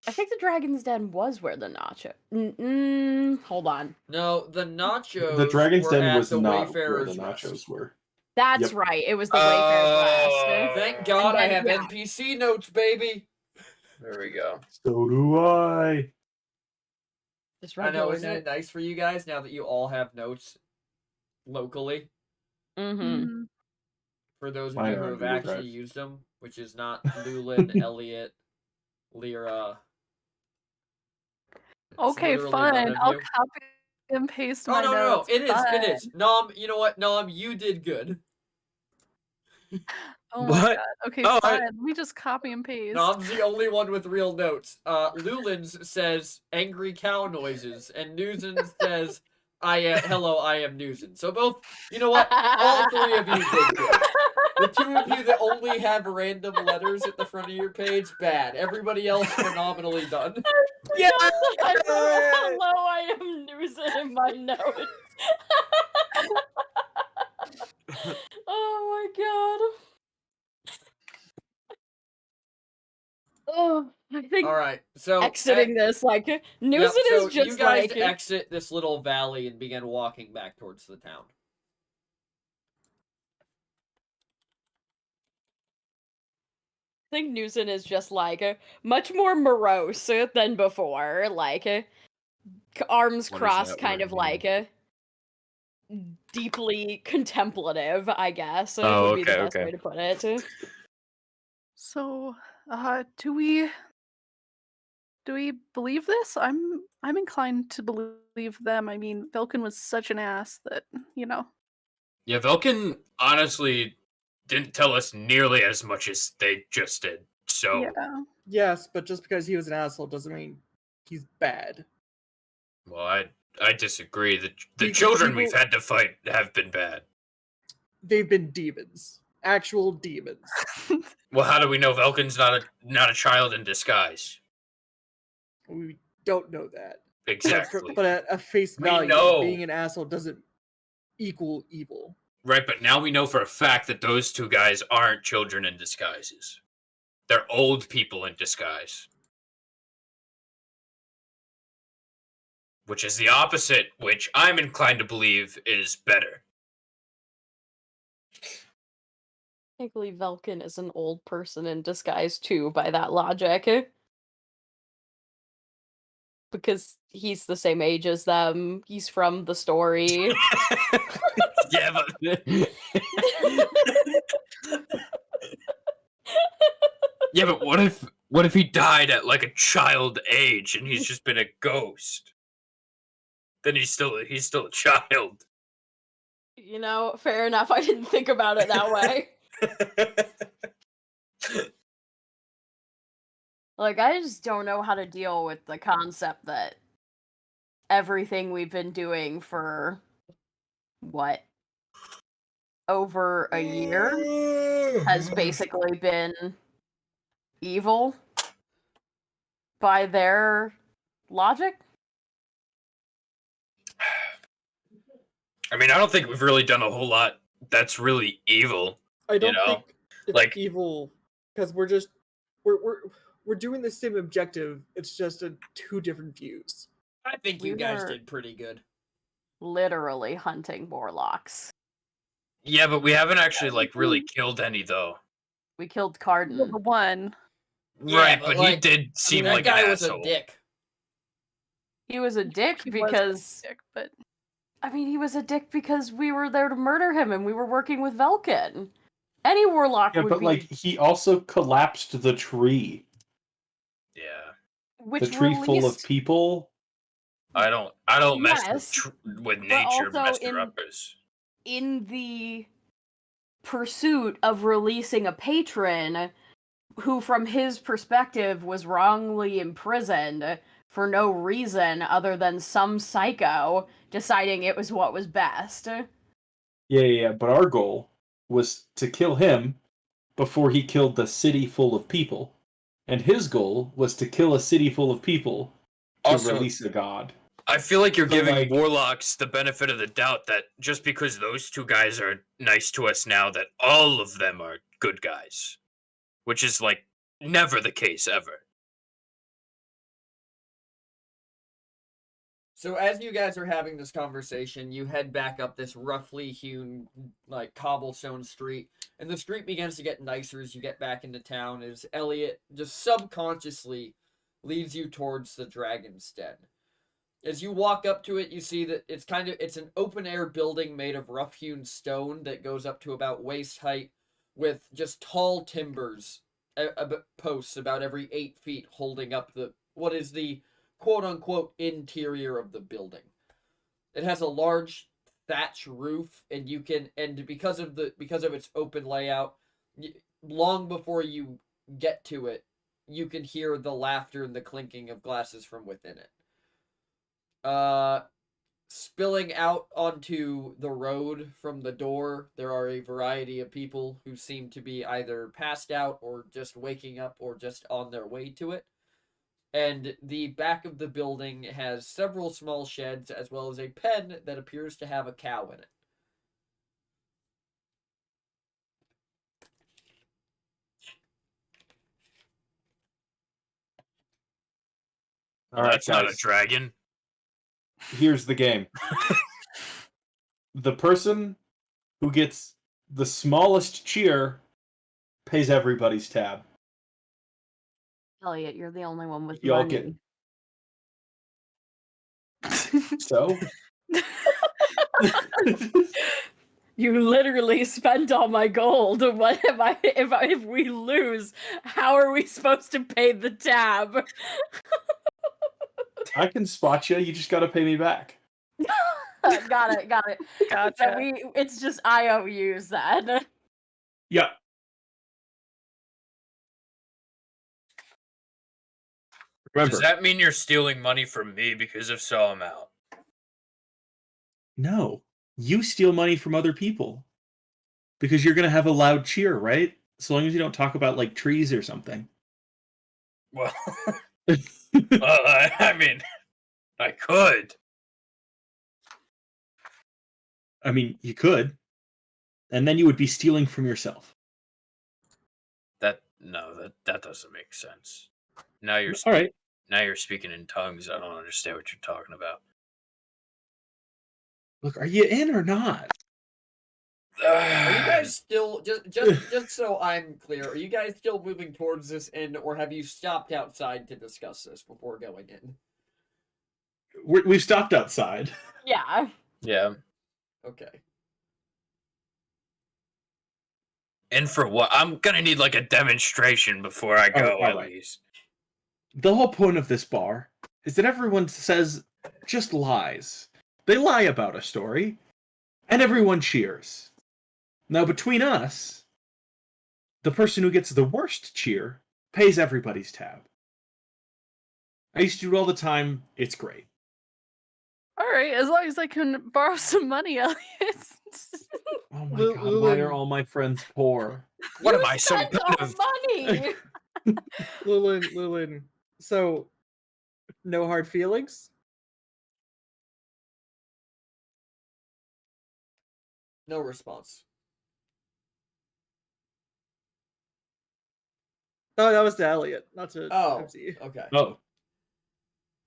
Speaker 5: I think the Dragon's Den was where the nacho. Hold on.
Speaker 1: No, the nachos
Speaker 4: The Dragon's
Speaker 1: were
Speaker 4: Den
Speaker 1: at
Speaker 4: was
Speaker 1: the
Speaker 4: not where
Speaker 1: Wayfarer's
Speaker 4: the
Speaker 1: Rest.
Speaker 4: nachos were.
Speaker 5: That's
Speaker 4: Yep.
Speaker 5: right. It was the Wayfarer's Rest.
Speaker 1: Thank God I
Speaker 5: then,
Speaker 1: have
Speaker 5: yeah.
Speaker 1: NPC notes, baby!
Speaker 3: There we go.
Speaker 4: So do I.
Speaker 5: Just
Speaker 1: I know,
Speaker 5: regular
Speaker 1: isn't it nice for you guys now that you all have notes locally?
Speaker 5: Mm-hmm.
Speaker 2: Mm.
Speaker 1: For those of
Speaker 4: Mine
Speaker 1: you
Speaker 4: are
Speaker 1: who
Speaker 4: on
Speaker 1: have
Speaker 4: Google
Speaker 1: actually
Speaker 4: Drive.
Speaker 1: used them, which is not Lulin, Elliot, Lyra. It's
Speaker 2: Okay,
Speaker 1: literally none
Speaker 2: fine.
Speaker 1: of
Speaker 2: I'll
Speaker 1: you.
Speaker 2: copy and paste
Speaker 1: Oh,
Speaker 2: my
Speaker 1: no,
Speaker 2: notes.
Speaker 1: it is,
Speaker 2: Fine.
Speaker 1: it is. Nom, you know what, Nom, you did good.
Speaker 2: Oh my
Speaker 3: What?
Speaker 2: god. Okay,
Speaker 3: Oh,
Speaker 2: fine. Let me just copy and paste.
Speaker 1: Nom's the only one with real notes. Lulin's says angry cow noises, and Newson's says, hello, I am Newson. So both, you know what, all three of you did good. The two of you that only have random letters at the front of your page, bad. Everybody else, phenomenally done.
Speaker 5: Yeah. Hello, I am Newson in my notes. Oh my god. Oh, I think
Speaker 1: All right, so
Speaker 5: exiting this, like, Newson
Speaker 1: so
Speaker 5: is just
Speaker 1: you guys
Speaker 5: like...
Speaker 1: exit this little valley and begin walking back towards the town.
Speaker 5: I think Newson is just like much more morose than before, like arms
Speaker 3: What does
Speaker 5: crossed,
Speaker 3: that
Speaker 5: kind
Speaker 3: word
Speaker 5: of
Speaker 3: mean?
Speaker 5: like deeply contemplative, I guess.
Speaker 3: Oh,
Speaker 5: would be the
Speaker 3: okay,
Speaker 5: best
Speaker 3: okay.
Speaker 5: way to put it.
Speaker 2: So, do we believe this? I'm inclined to believe them. I mean, Velkin was such an ass that, you know.
Speaker 3: Yeah, Velkin honestly didn't tell us nearly as much as they just did. So,
Speaker 2: Yeah.
Speaker 6: Yes, but just because he was an asshole doesn't mean he's bad.
Speaker 3: well, I disagree. The
Speaker 6: People-
Speaker 3: children we've
Speaker 6: people-
Speaker 3: had to fight have been bad.
Speaker 6: They've been demons. Actual demons.
Speaker 3: Well, how do we know Velkin's not a child in disguise?
Speaker 6: We don't know that.
Speaker 3: Exactly.
Speaker 6: But at face
Speaker 3: We
Speaker 6: value,
Speaker 3: know.
Speaker 6: being an asshole doesn't equal evil.
Speaker 3: Right, but now we know for a fact that those two guys aren't children in disguises. They're old people in disguise. Which is the opposite, which I'm inclined to believe is better.
Speaker 5: I believe Velkin is an old person in disguise too, by that logic. Because he's the same age as them. He's from the story.
Speaker 3: Yeah, but yeah, but what if he died at like a child age and he's just been a ghost? Then he's still a child.
Speaker 5: You know, fair enough. I didn't think about it that way. Like, I just don't know how to deal with the concept that everything we've been doing for, what, over a year has basically been evil by their logic.
Speaker 3: I mean, I don't think we've really done a whole lot that's really evil.
Speaker 6: I don't
Speaker 3: know,
Speaker 6: think it's
Speaker 3: like-
Speaker 6: evil because we're doing the same objective. It's just a two different views.
Speaker 1: I think you
Speaker 5: We
Speaker 1: guys
Speaker 5: were-
Speaker 1: did pretty good.
Speaker 5: Literally hunting Morlocks.
Speaker 3: Yeah, but we haven't actually like really killed any though.
Speaker 5: We killed
Speaker 2: The
Speaker 5: Carden.
Speaker 2: one.
Speaker 1: Yeah,
Speaker 3: Right,
Speaker 1: but,
Speaker 3: but he
Speaker 1: like,
Speaker 3: did seem
Speaker 1: that
Speaker 3: like
Speaker 1: guy
Speaker 3: an
Speaker 1: was
Speaker 3: asshole.
Speaker 1: a dick.
Speaker 5: He was a dick
Speaker 2: He was
Speaker 5: because
Speaker 2: sick, but
Speaker 5: I mean, he was a dick because we were there to murder him and we were working with Velkin. Any warlock
Speaker 4: Yeah,
Speaker 5: would
Speaker 4: but
Speaker 5: be,
Speaker 4: like he also collapsed the tree.
Speaker 3: Yeah,
Speaker 5: which
Speaker 4: The tree full of
Speaker 5: released-
Speaker 4: people.
Speaker 3: I don't mess
Speaker 5: Yes,
Speaker 3: with nature,
Speaker 5: also
Speaker 3: Master Uppers.
Speaker 5: in the pursuit of releasing a patron who, from his perspective, was wrongly imprisoned for no reason other than some psycho deciding it was what was best.
Speaker 4: Yeah. But our goal was to kill him before he killed the city full of people. And his goal was to kill a city full of people to
Speaker 3: Also-
Speaker 4: release a god.
Speaker 3: I feel like you're
Speaker 4: So,
Speaker 3: giving
Speaker 4: like-
Speaker 3: warlocks the benefit of the doubt that just because those two guys are nice to us now, that all of them are good guys, which is like never the case ever.
Speaker 1: So as you guys are having this conversation, you head back up this roughly hewn, like, cobblestone street, and the street begins to get nicer as you get back into town, as Elliot just subconsciously leads you towards the Dragon's Den. As you walk up to it, you see that it's an open-air building made of rough-hewn stone that goes up to about waist height, with just tall timbers, posts about every 8 feet holding up what is the quote-unquote interior of the building. It has a large thatch roof, and because of its open layout, long before you get to it, you can hear the laughter and the clinking of glasses from within it. Spilling out onto the road from the door, there are a variety of people who seem to be either passed out or just waking up or just on their way to it. And the back of the building has several small sheds as well as a pen that appears to have a cow in it.
Speaker 3: Well, that's not a dragon.
Speaker 4: Here's the game. The person who gets the smallest cheer pays everybody's tab.
Speaker 5: Elliot, you're the only one with
Speaker 4: Y'all
Speaker 5: money.
Speaker 4: So
Speaker 5: You literally spent all my gold. What if we lose? How are we supposed to pay the tab?
Speaker 4: I can spot you. You just got to pay me back.
Speaker 5: Got it. So
Speaker 2: gotcha.
Speaker 5: it's just IOUs then.
Speaker 4: Yeah. Remember,
Speaker 3: Does that mean you're stealing money from me? Because if so, I'm out.
Speaker 4: no, you steal money from other people because you're gonna have a loud cheer, right? So long as you don't talk about like trees or something.
Speaker 3: Well, I mean, I could.
Speaker 4: I mean, you could. and then you would be stealing from yourself.
Speaker 3: That doesn't make sense. Now you're
Speaker 4: All right.
Speaker 3: now you're speaking in tongues. I don't understand what you're talking about.
Speaker 4: Look, are you in or not?
Speaker 1: Are you guys still just so I'm clear? Are you guys still moving towards this inn, or have you stopped outside to discuss this before going in?
Speaker 4: We've stopped outside.
Speaker 5: Yeah.
Speaker 3: Yeah.
Speaker 1: Okay.
Speaker 3: And for what? I'm gonna need like a demonstration before I go,
Speaker 4: all
Speaker 3: at
Speaker 4: right.
Speaker 3: least.
Speaker 4: The whole point of this bar is that everyone says just lies. They lie about a story, and everyone cheers. Now, between us, the person who gets the worst cheer pays everybody's tab. I used to do it all the time. It's great.
Speaker 2: All right, as long as I can borrow some money, Elliot.
Speaker 4: Oh my
Speaker 6: Lu-
Speaker 4: god, why
Speaker 6: Lulin-
Speaker 4: are all my friends poor?
Speaker 3: What
Speaker 5: You
Speaker 3: am I, some
Speaker 5: spent
Speaker 3: kind
Speaker 5: our
Speaker 3: of
Speaker 5: money.
Speaker 6: Lulin. So, no hard feelings?
Speaker 1: No response.
Speaker 6: Oh, that was to Elliot, not to
Speaker 1: Oh,
Speaker 6: MC.
Speaker 1: okay.
Speaker 4: Oh.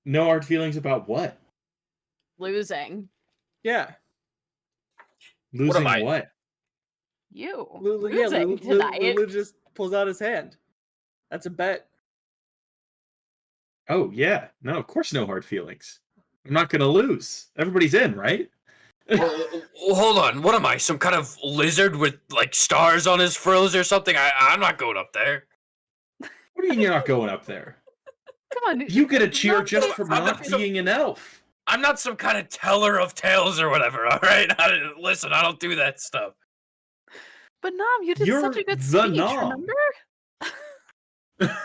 Speaker 4: No hard feelings about what?
Speaker 5: Losing.
Speaker 6: Yeah.
Speaker 4: Losing
Speaker 3: I-
Speaker 4: what?
Speaker 5: You.
Speaker 6: Lulin,
Speaker 5: Losing tonight.
Speaker 6: Lulin just pulls out his hand. That's a bet.
Speaker 4: Oh, yeah. No, of course no hard feelings. I'm not gonna lose. Everybody's in, right?
Speaker 3: Well, hold on. What am I? Some kind of lizard with like stars on his frills or something? I'm not going up there.
Speaker 4: What do you mean you're not going up there?
Speaker 2: Come on.
Speaker 4: You get a cheer
Speaker 2: Not
Speaker 4: just
Speaker 2: the-
Speaker 4: for
Speaker 3: I'm
Speaker 4: not
Speaker 3: not some-
Speaker 4: being an elf.
Speaker 3: I'm not some kind of teller of tales or whatever. All right. Listen, I don't do that stuff.
Speaker 2: But Nom, you did
Speaker 4: You're
Speaker 2: such a good
Speaker 4: the
Speaker 2: speech,
Speaker 4: Nom.
Speaker 2: remember?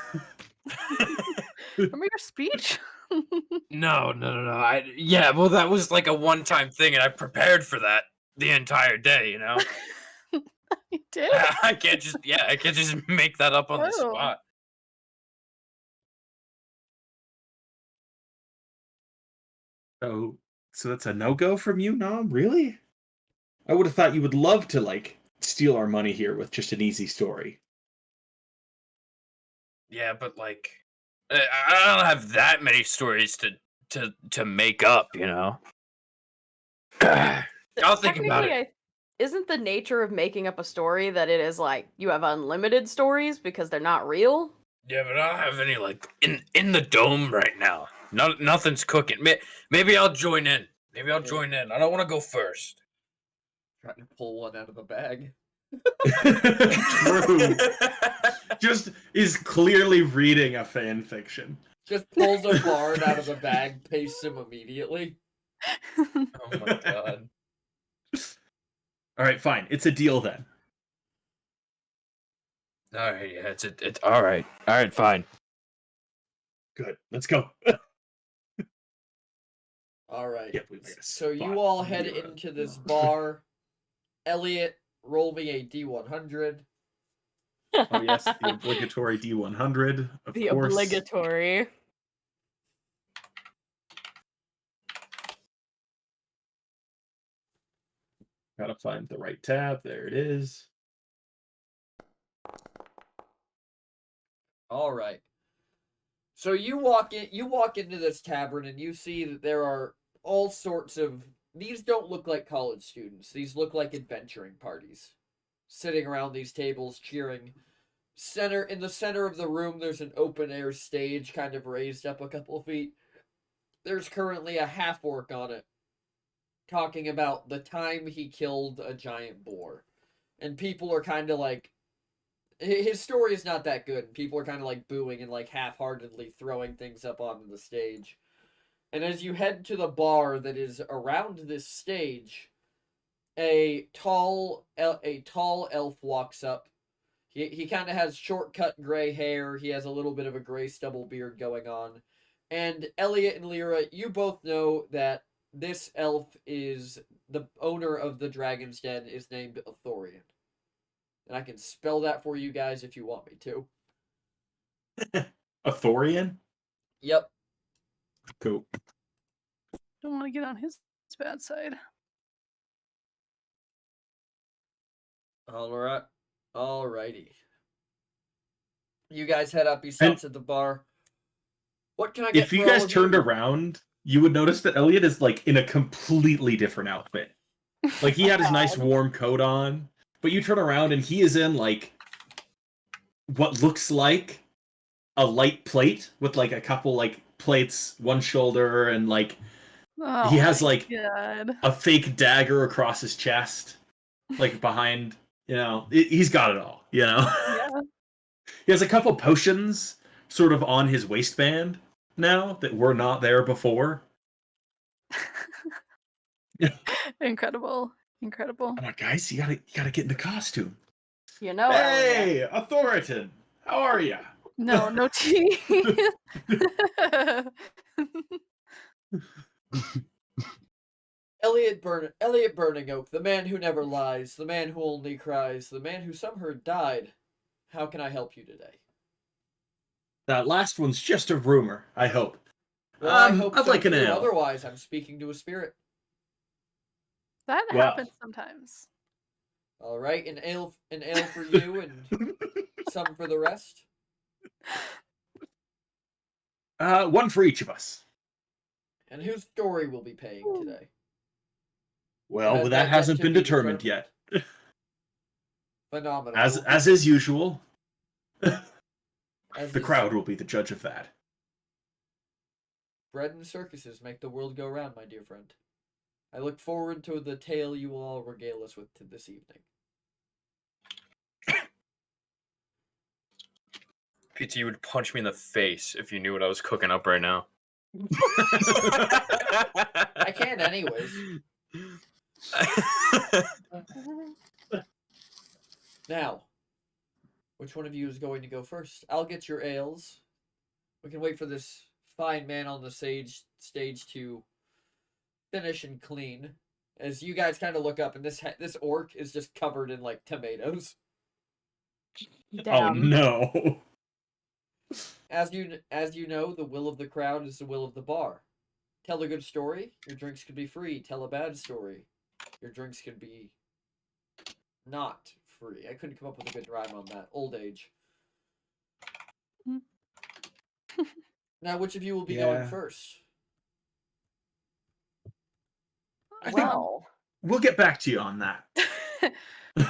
Speaker 2: Remember your speech?
Speaker 3: No. Yeah, well, that was like a one-time thing, and I prepared for that the entire day. You know,
Speaker 2: You did?
Speaker 3: I can't just make that up on the
Speaker 2: Oh.
Speaker 3: spot.
Speaker 4: So that's a no-go from you, Nom? Really? I would have thought you would love to, like, steal our money here with just an easy story.
Speaker 3: Yeah, but like, I don't have that many stories to make up. You know. I'll think about it.
Speaker 5: Technically, isn't the nature of making up a story that it is like you have unlimited stories because they're not real?
Speaker 3: Yeah, but I don't have any like in the dome right now. Nothing's cooking. Maybe I'll join in. Maybe I'll join in. I don't want to go first.
Speaker 1: Trying to pull one out of the bag.
Speaker 4: True. Just is clearly reading a fan fiction.
Speaker 1: Just pulls a bard out of the bag, pastes him immediately.
Speaker 3: Oh my god.
Speaker 4: All right, fine. It's a deal then.
Speaker 3: All right, yeah, it's all right. All right, fine.
Speaker 4: Good. Let's go.
Speaker 1: Alright.
Speaker 4: Can't believe I got a
Speaker 1: So
Speaker 4: spot
Speaker 1: you all
Speaker 4: on
Speaker 1: head
Speaker 4: Lyra.
Speaker 1: into this bar. Elliot, roll me a D100.
Speaker 4: Oh yes, the obligatory D100, of
Speaker 5: The
Speaker 4: course.
Speaker 5: obligatory.
Speaker 4: Gotta find the right tab. There it is.
Speaker 1: All right. So you walk into this tavern and you see that there are all sorts of these don't look like college students. These look like adventuring parties. Sitting around these tables cheering. In the center of the room there's an open air stage kind of raised up a couple feet. There's currently a half orc on it talking about the time he killed a giant boar. And people are kind of like his story is not that good. People are kind of like booing and like half-heartedly throwing things up onto the stage. And as you head to the bar that is around this stage, a tall elf walks up. He kind of has short-cut gray hair. He has a little bit of a gray stubble beard going on. And Elliot and Lyra, you both know that this elf is the owner of the Dragon's Den is named Athorian. And I can spell that for you guys if you want me to.
Speaker 4: Athorian?
Speaker 1: Yep.
Speaker 4: Cool.
Speaker 2: Don't want to get on his bad side.
Speaker 1: Alrighty. You guys head up. He
Speaker 4: And
Speaker 1: stops at the bar. What can I get
Speaker 4: if you
Speaker 1: for all
Speaker 4: guys
Speaker 1: of
Speaker 4: turned
Speaker 1: you?
Speaker 4: around, you would notice that Elliot is like in a completely different outfit. Like he had his nice warm coat on, but you turn around and he is in like what looks like a light plate with like a couple like plates, one shoulder, and like
Speaker 2: Oh
Speaker 4: he has
Speaker 2: my
Speaker 4: like
Speaker 2: god.
Speaker 4: a fake dagger across his chest, like behind. He's got it all.
Speaker 2: Yeah.
Speaker 4: He has a couple potions sort of on his waistband now that were not there before.
Speaker 2: Incredible. Incredible.
Speaker 4: Come on, guys, you gotta get into costume.
Speaker 5: You know, Elliot.
Speaker 4: Hey, Authoritan, how are ya?
Speaker 2: No, no tea.
Speaker 1: Elliot Burning Oak, the man who never lies, the man who only cries, the man who some heard died. How can I help you today?
Speaker 4: That last one's just a rumor, I hope.
Speaker 1: Well, I hope
Speaker 4: I'd
Speaker 1: so
Speaker 4: like an
Speaker 1: too.
Speaker 4: ale.
Speaker 1: Otherwise, I'm speaking to a spirit.
Speaker 2: That
Speaker 4: Well.
Speaker 2: happens sometimes.
Speaker 1: All right, an ale for you, and some for the rest.
Speaker 4: One for each of us.
Speaker 1: And whose story will be paying today?
Speaker 4: Well,
Speaker 1: That
Speaker 4: that
Speaker 1: yet
Speaker 4: hasn't
Speaker 1: to
Speaker 4: been
Speaker 1: be
Speaker 4: determined
Speaker 1: determined.
Speaker 4: yet.
Speaker 1: Phenomenal.
Speaker 4: As is usual.
Speaker 1: As
Speaker 4: The
Speaker 1: is
Speaker 4: crowd will be the judge of that.
Speaker 1: bread and circuses make the world go round, my dear friend. I look forward to the tale you will all regale us with this evening.
Speaker 3: PT, you would punch me in the face if you knew what I was cooking up right now.
Speaker 1: I can anyways. Now, which one of you is going to go first? I'll get your ales. We can wait for this fine man on the stage to finish and clean. As you guys kind of look up, and this orc is just covered in like tomatoes.
Speaker 4: Oh
Speaker 5: Damn.
Speaker 4: no.
Speaker 1: As you know, the will of the crowd is the will of the bar. Tell a good story, your drinks could be free. Tell a bad story, your drinks could be not free. I couldn't come up with a good rhyme on that. Old age. Now, which of you will be going
Speaker 4: Yeah.
Speaker 1: first?
Speaker 4: I think
Speaker 5: Well,
Speaker 4: we'll get back to you on that.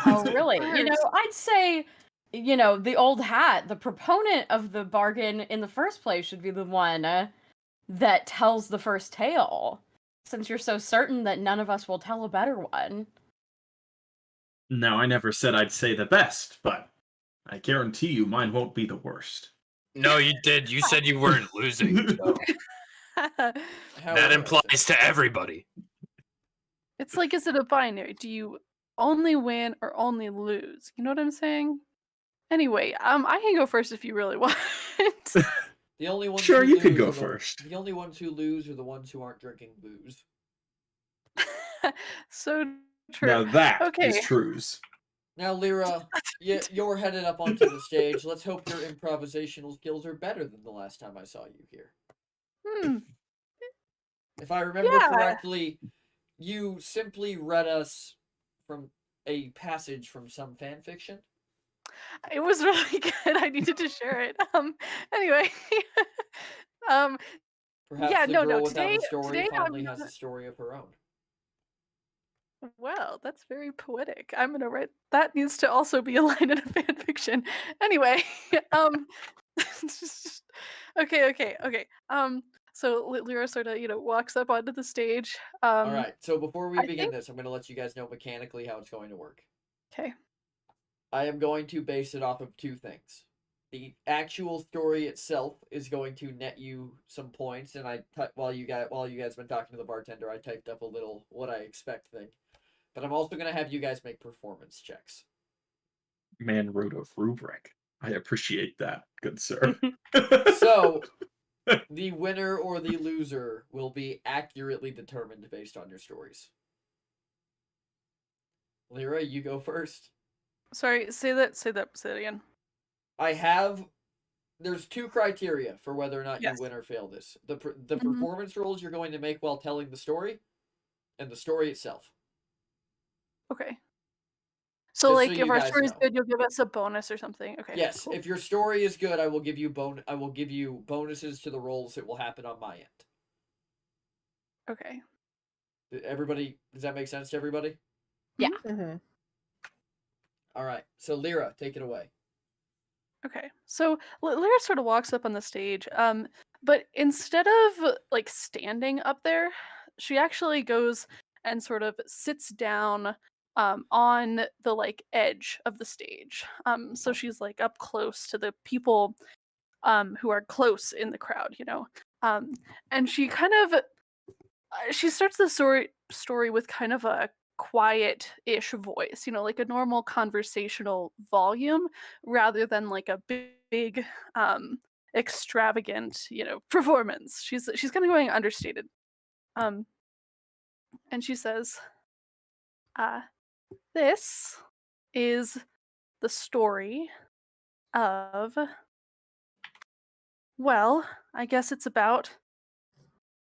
Speaker 5: oh, really? You know,
Speaker 2: First.
Speaker 5: I'd say, the old hat, the proponent of the bargain in the first place should be the one that tells the first tale, since you're so certain that none of us will tell a better one.
Speaker 4: No, I never said I'd say the best, but I guarantee you mine won't be the worst.
Speaker 3: No, you did. You said you weren't losing. So that
Speaker 1: However,
Speaker 3: implies to everybody.
Speaker 2: It's like, is it a binary? Do you only win or only lose? You know what I'm saying? Anyway, I can go first if you really want.
Speaker 1: the only ones
Speaker 4: Sure,
Speaker 1: who
Speaker 4: you can
Speaker 1: lose
Speaker 4: go
Speaker 1: are
Speaker 4: first.
Speaker 1: The only ones who lose are the ones who aren't drinking booze.
Speaker 2: So true.
Speaker 4: Now that is
Speaker 2: Okay.
Speaker 4: trues.
Speaker 1: Now, Lyra, you're headed up onto the stage. Let's hope your improvisational skills are better than the last time I saw you here. If I remember
Speaker 2: Yeah.
Speaker 1: correctly, you simply read us from a passage from some fan fiction.
Speaker 2: It was really good. I needed to share it. Anyway.
Speaker 1: Perhaps
Speaker 2: Yeah,
Speaker 1: the
Speaker 2: no,
Speaker 1: girl
Speaker 2: no.
Speaker 1: without a
Speaker 2: Today
Speaker 1: story
Speaker 2: I'm
Speaker 1: finally has
Speaker 2: gonna-
Speaker 1: a story of her own.
Speaker 2: Well, that's very poetic. I'm gonna write that needs to also be a line in a fan fiction. Anyway, okay. So Lyra sort of, walks up onto the stage.
Speaker 1: All right, so before we
Speaker 2: I
Speaker 1: begin
Speaker 2: think-
Speaker 1: this, I'm going to let you guys know mechanically how it's going to work.
Speaker 2: Okay.
Speaker 1: I am going to base it off of two things. The actual story itself is going to net you some points, and while you guys been talking to the bartender, I typed up a little what I expect thing. But I'm also going to have you guys make performance checks.
Speaker 4: Man wrote a rubric. I appreciate that, good sir.
Speaker 1: So, the winner or the loser will be accurately determined based on your stories. Lyra, you go first.
Speaker 2: Sorry, say that again.
Speaker 1: There's two criteria for whether or not
Speaker 2: Yes.
Speaker 1: you win or fail this. The performance rolls you're going to make while telling the story, and the story itself.
Speaker 2: Okay. So
Speaker 1: Just
Speaker 2: like
Speaker 1: so
Speaker 2: if
Speaker 1: you
Speaker 2: our
Speaker 1: guys
Speaker 2: story's
Speaker 1: know.
Speaker 2: good, you'll give us a bonus or something. Okay.
Speaker 1: Yes,
Speaker 2: Cool.
Speaker 1: if your story is good, I will give you bonuses to the rolls that will happen on my end.
Speaker 2: Okay.
Speaker 1: Everybody, does that make sense to everybody?
Speaker 5: Yeah.
Speaker 6: Mm-hmm.
Speaker 1: All right. So Lyra, take it away.
Speaker 2: Okay. So Lyra sort of walks up on the stage, but instead of like standing up there, she actually goes and sort of sits down on the like edge of the stage. So she's like up close to the people who are close in the crowd, you know. And she kind of she starts the story with kind of a quiet-ish voice, you know, like a normal conversational volume rather than like a big extravagant, you know, performance. She's kind of going understated. Um and she says, uh this is the story of, well, I guess it's about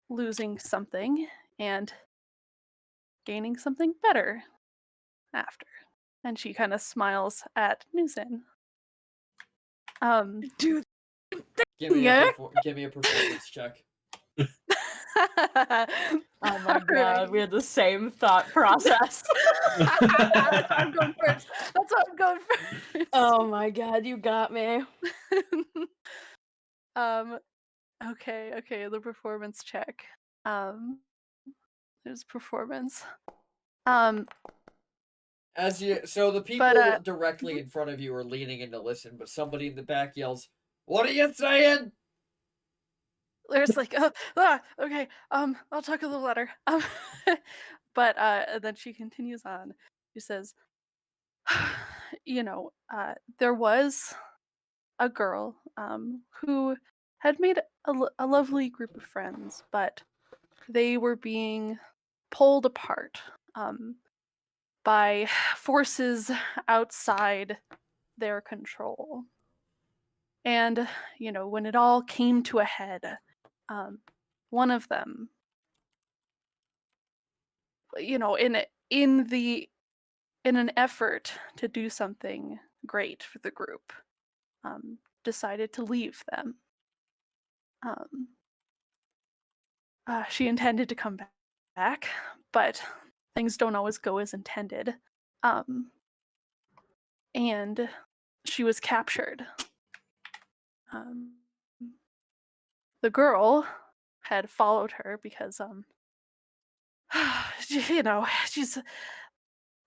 Speaker 2: losing something and gaining something better after. And she kind of smiles at Nuzin.
Speaker 5: Dude.
Speaker 1: Give me
Speaker 2: Yeah.
Speaker 1: give me a performance check.
Speaker 5: Oh my god, we had the same thought process.
Speaker 2: That's why I'm going first. That's why I'm going first.
Speaker 5: Oh my god, you got me.
Speaker 2: um okay, the performance check. There's performance.
Speaker 1: So the people
Speaker 2: But
Speaker 1: directly in front of you are leaning in to listen, but somebody in the back yells, "What are you saying?"
Speaker 2: there's like okay, I'll talk a little louder. But then she continues on. She says, you know, there was a girl who had made a lovely group of friends, but they were being pulled apart by forces outside their control. And, you know, when it all came to a head, one of them, you know, in an effort to do something great for the group, decided to leave them. Um, she intended to come back, but things don't always go as intended. And she was captured. Um, the girl had followed her because, you know,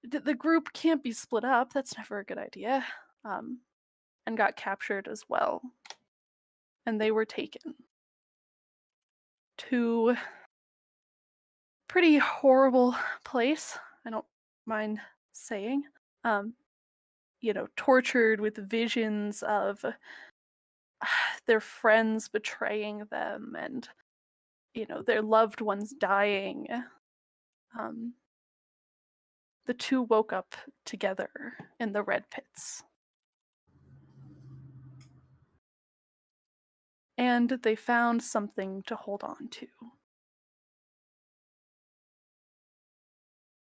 Speaker 2: the group can't be split up. That's never a good idea. And got captured as well. And they were taken to pretty horrible place. I don't mind saying. You know, tortured with visions of their friends betraying them and, you know, their loved ones dying. The two woke up together in the red pits. And they found something to hold on to.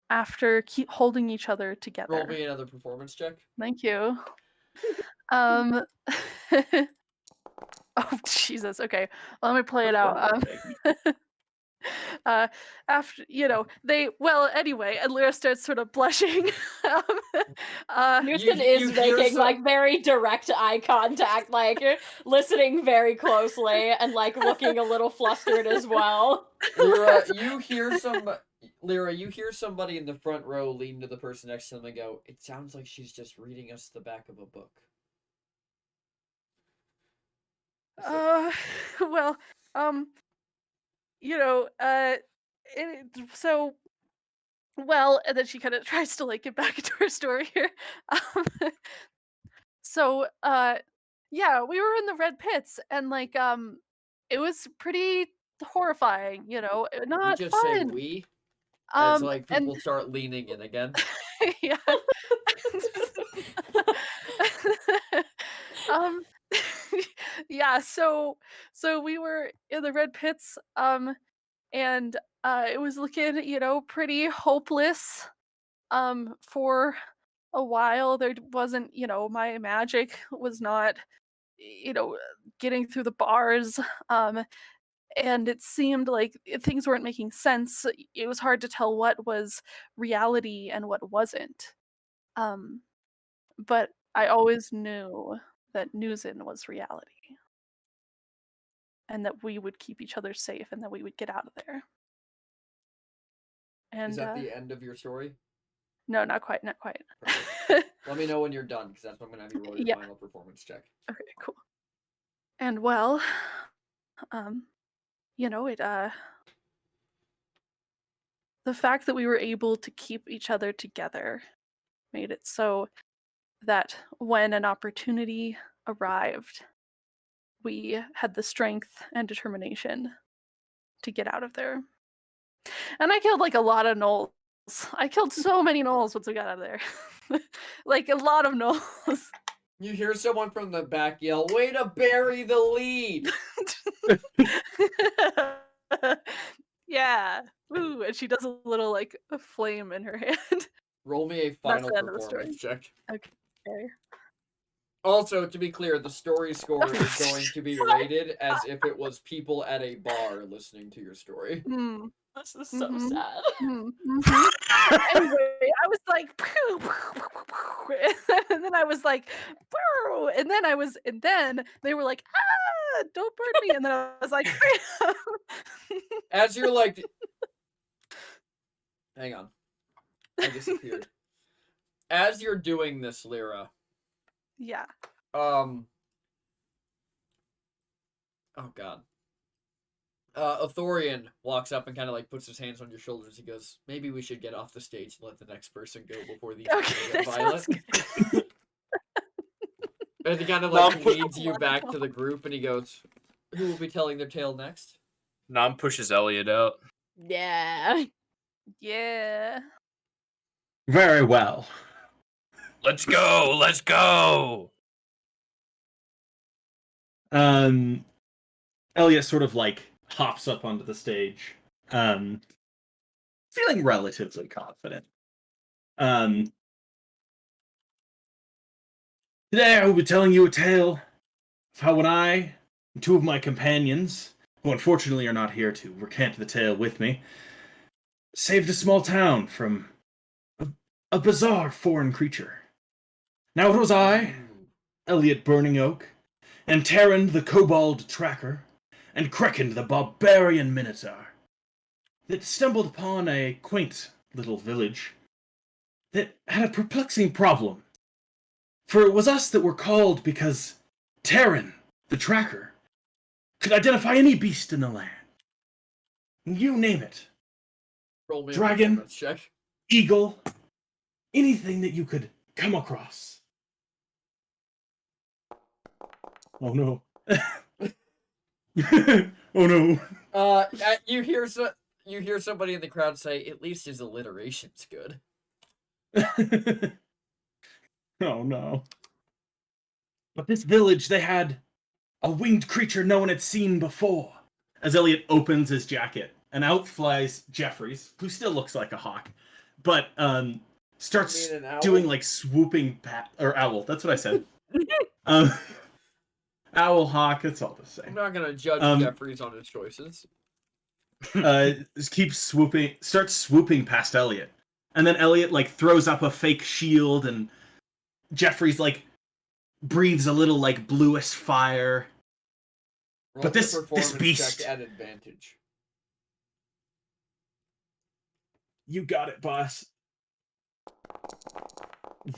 Speaker 2: After keep holding each other together.
Speaker 1: Roll me another performance check.
Speaker 2: Thank you. Oh Jesus. Okay, well, let me play it out. After, you know, anyway, and Lyra starts sort of blushing.
Speaker 5: Newton
Speaker 1: you
Speaker 5: is
Speaker 1: hear
Speaker 5: making
Speaker 1: some-
Speaker 5: like very direct eye contact, like listening very closely and like looking a little flustered as well.
Speaker 1: Lyra, you hear somebody in the front row lean to the person next to them and go, "It sounds like she's just reading us the back of a book."
Speaker 2: Well, you know, so well, and then she kind of tries to like get back into her story here. So, yeah, we were in the red pits, and like, it was pretty horrifying, you know,
Speaker 1: You
Speaker 2: not
Speaker 1: just say
Speaker 2: fun.
Speaker 1: "we" as like
Speaker 2: And
Speaker 1: people start leaning in again.
Speaker 2: yeah. um, yeah. So we were in the red pits, and it was looking, you know, pretty hopeless, for a while. There wasn't, my magic was not, getting through the bars. And it seemed like things weren't making sense. It was hard to tell what was reality and what wasn't. Um, but I always knew that Newsin was reality and that we would keep each other safe and that we would get out of there. And
Speaker 1: Is that the end of your story?
Speaker 2: no, not quite.
Speaker 1: Let me know when you're done, because that's when I'm going to have you roll your
Speaker 2: Yeah.
Speaker 1: final performance check.
Speaker 2: Okay, cool. And well, the fact that we were able to keep each other together made it so that when an opportunity arrived, we had the strength and determination to get out of there. And I killed like a lot of gnolls. I killed so many gnolls once we got out of there. Like a lot of gnolls.
Speaker 1: You hear someone from the back yell, "Way to bury the lead!"
Speaker 2: Yeah. Ooh, and she does a little like a flame in her hand.
Speaker 1: Roll me a
Speaker 2: That's
Speaker 1: final
Speaker 2: the end of the story.
Speaker 1: performance check.
Speaker 2: Okay.
Speaker 1: Also, to be clear, the story score is going to be rated as if it was people at a bar listening to your story.
Speaker 2: Mm.
Speaker 5: This is so
Speaker 2: Mhm.
Speaker 5: sad.
Speaker 2: Anyway, I was like, "Pew, pew, pew, pew, pew," and then I was like, "Pew," and then they were like, "Ah, don't burn me," and then I was like,
Speaker 1: As you're like, hang on, I disappeared. As you're doing this, Lyra,
Speaker 2: yeah.
Speaker 1: oh god. Athorian walks up and kind of like puts his hands on your shoulders. He goes, "Maybe we should get off the stage and let the next person go before these
Speaker 2: Okay,
Speaker 1: people
Speaker 2: that
Speaker 1: get violent."
Speaker 2: sounds
Speaker 1: And he kind of
Speaker 3: Nom
Speaker 1: like
Speaker 3: put-
Speaker 1: leads you back to the group, and he goes, "Who will be telling their tale next?"
Speaker 3: Nom pushes Elliot out.
Speaker 5: Yeah.
Speaker 2: Yeah.
Speaker 4: Very well.
Speaker 3: Let's go. Let's go.
Speaker 4: Elliot sort of like hops up onto the stage, feeling relatively confident. Today I will be telling you a tale of how when I and two of my companions, who unfortunately are not here to recant the tale with me, saved a small town from a bizarre foreign creature. Now it was I, Elliot Burning Oak, and Terran the Kobold Tracker, and Kraken the Barbarian Minotaur, that stumbled upon a quaint little village that had a perplexing problem. For it was us that were called because Terran, the Tracker, could identify any beast in the land. You name it.
Speaker 1: Roll me a
Speaker 4: Dragon.
Speaker 1: performance check.
Speaker 4: Eagle, anything that you could come across. Oh no. Oh no.
Speaker 1: You hear somebody in the crowd say, "At least his alliteration's good."
Speaker 4: Oh no. But this village, they had a winged creature no one had seen before. As Elliot opens his jacket, and out flies Jeffries, who still looks like a hawk, but starts
Speaker 1: You mean an owl?
Speaker 4: doing like swooping or owl. That's what I said. Owl, hawk, it's all the
Speaker 1: I'm
Speaker 4: same.
Speaker 1: not gonna judge Jeffries on his choices.
Speaker 4: Starts swooping past Elliot. And then Elliot like throws up a fake shield, and Jeffries like breathes a little like bluish fire.
Speaker 1: Roll
Speaker 4: But
Speaker 1: me a
Speaker 4: this
Speaker 1: performance
Speaker 4: beast-
Speaker 1: check at advantage.
Speaker 4: You got it, boss.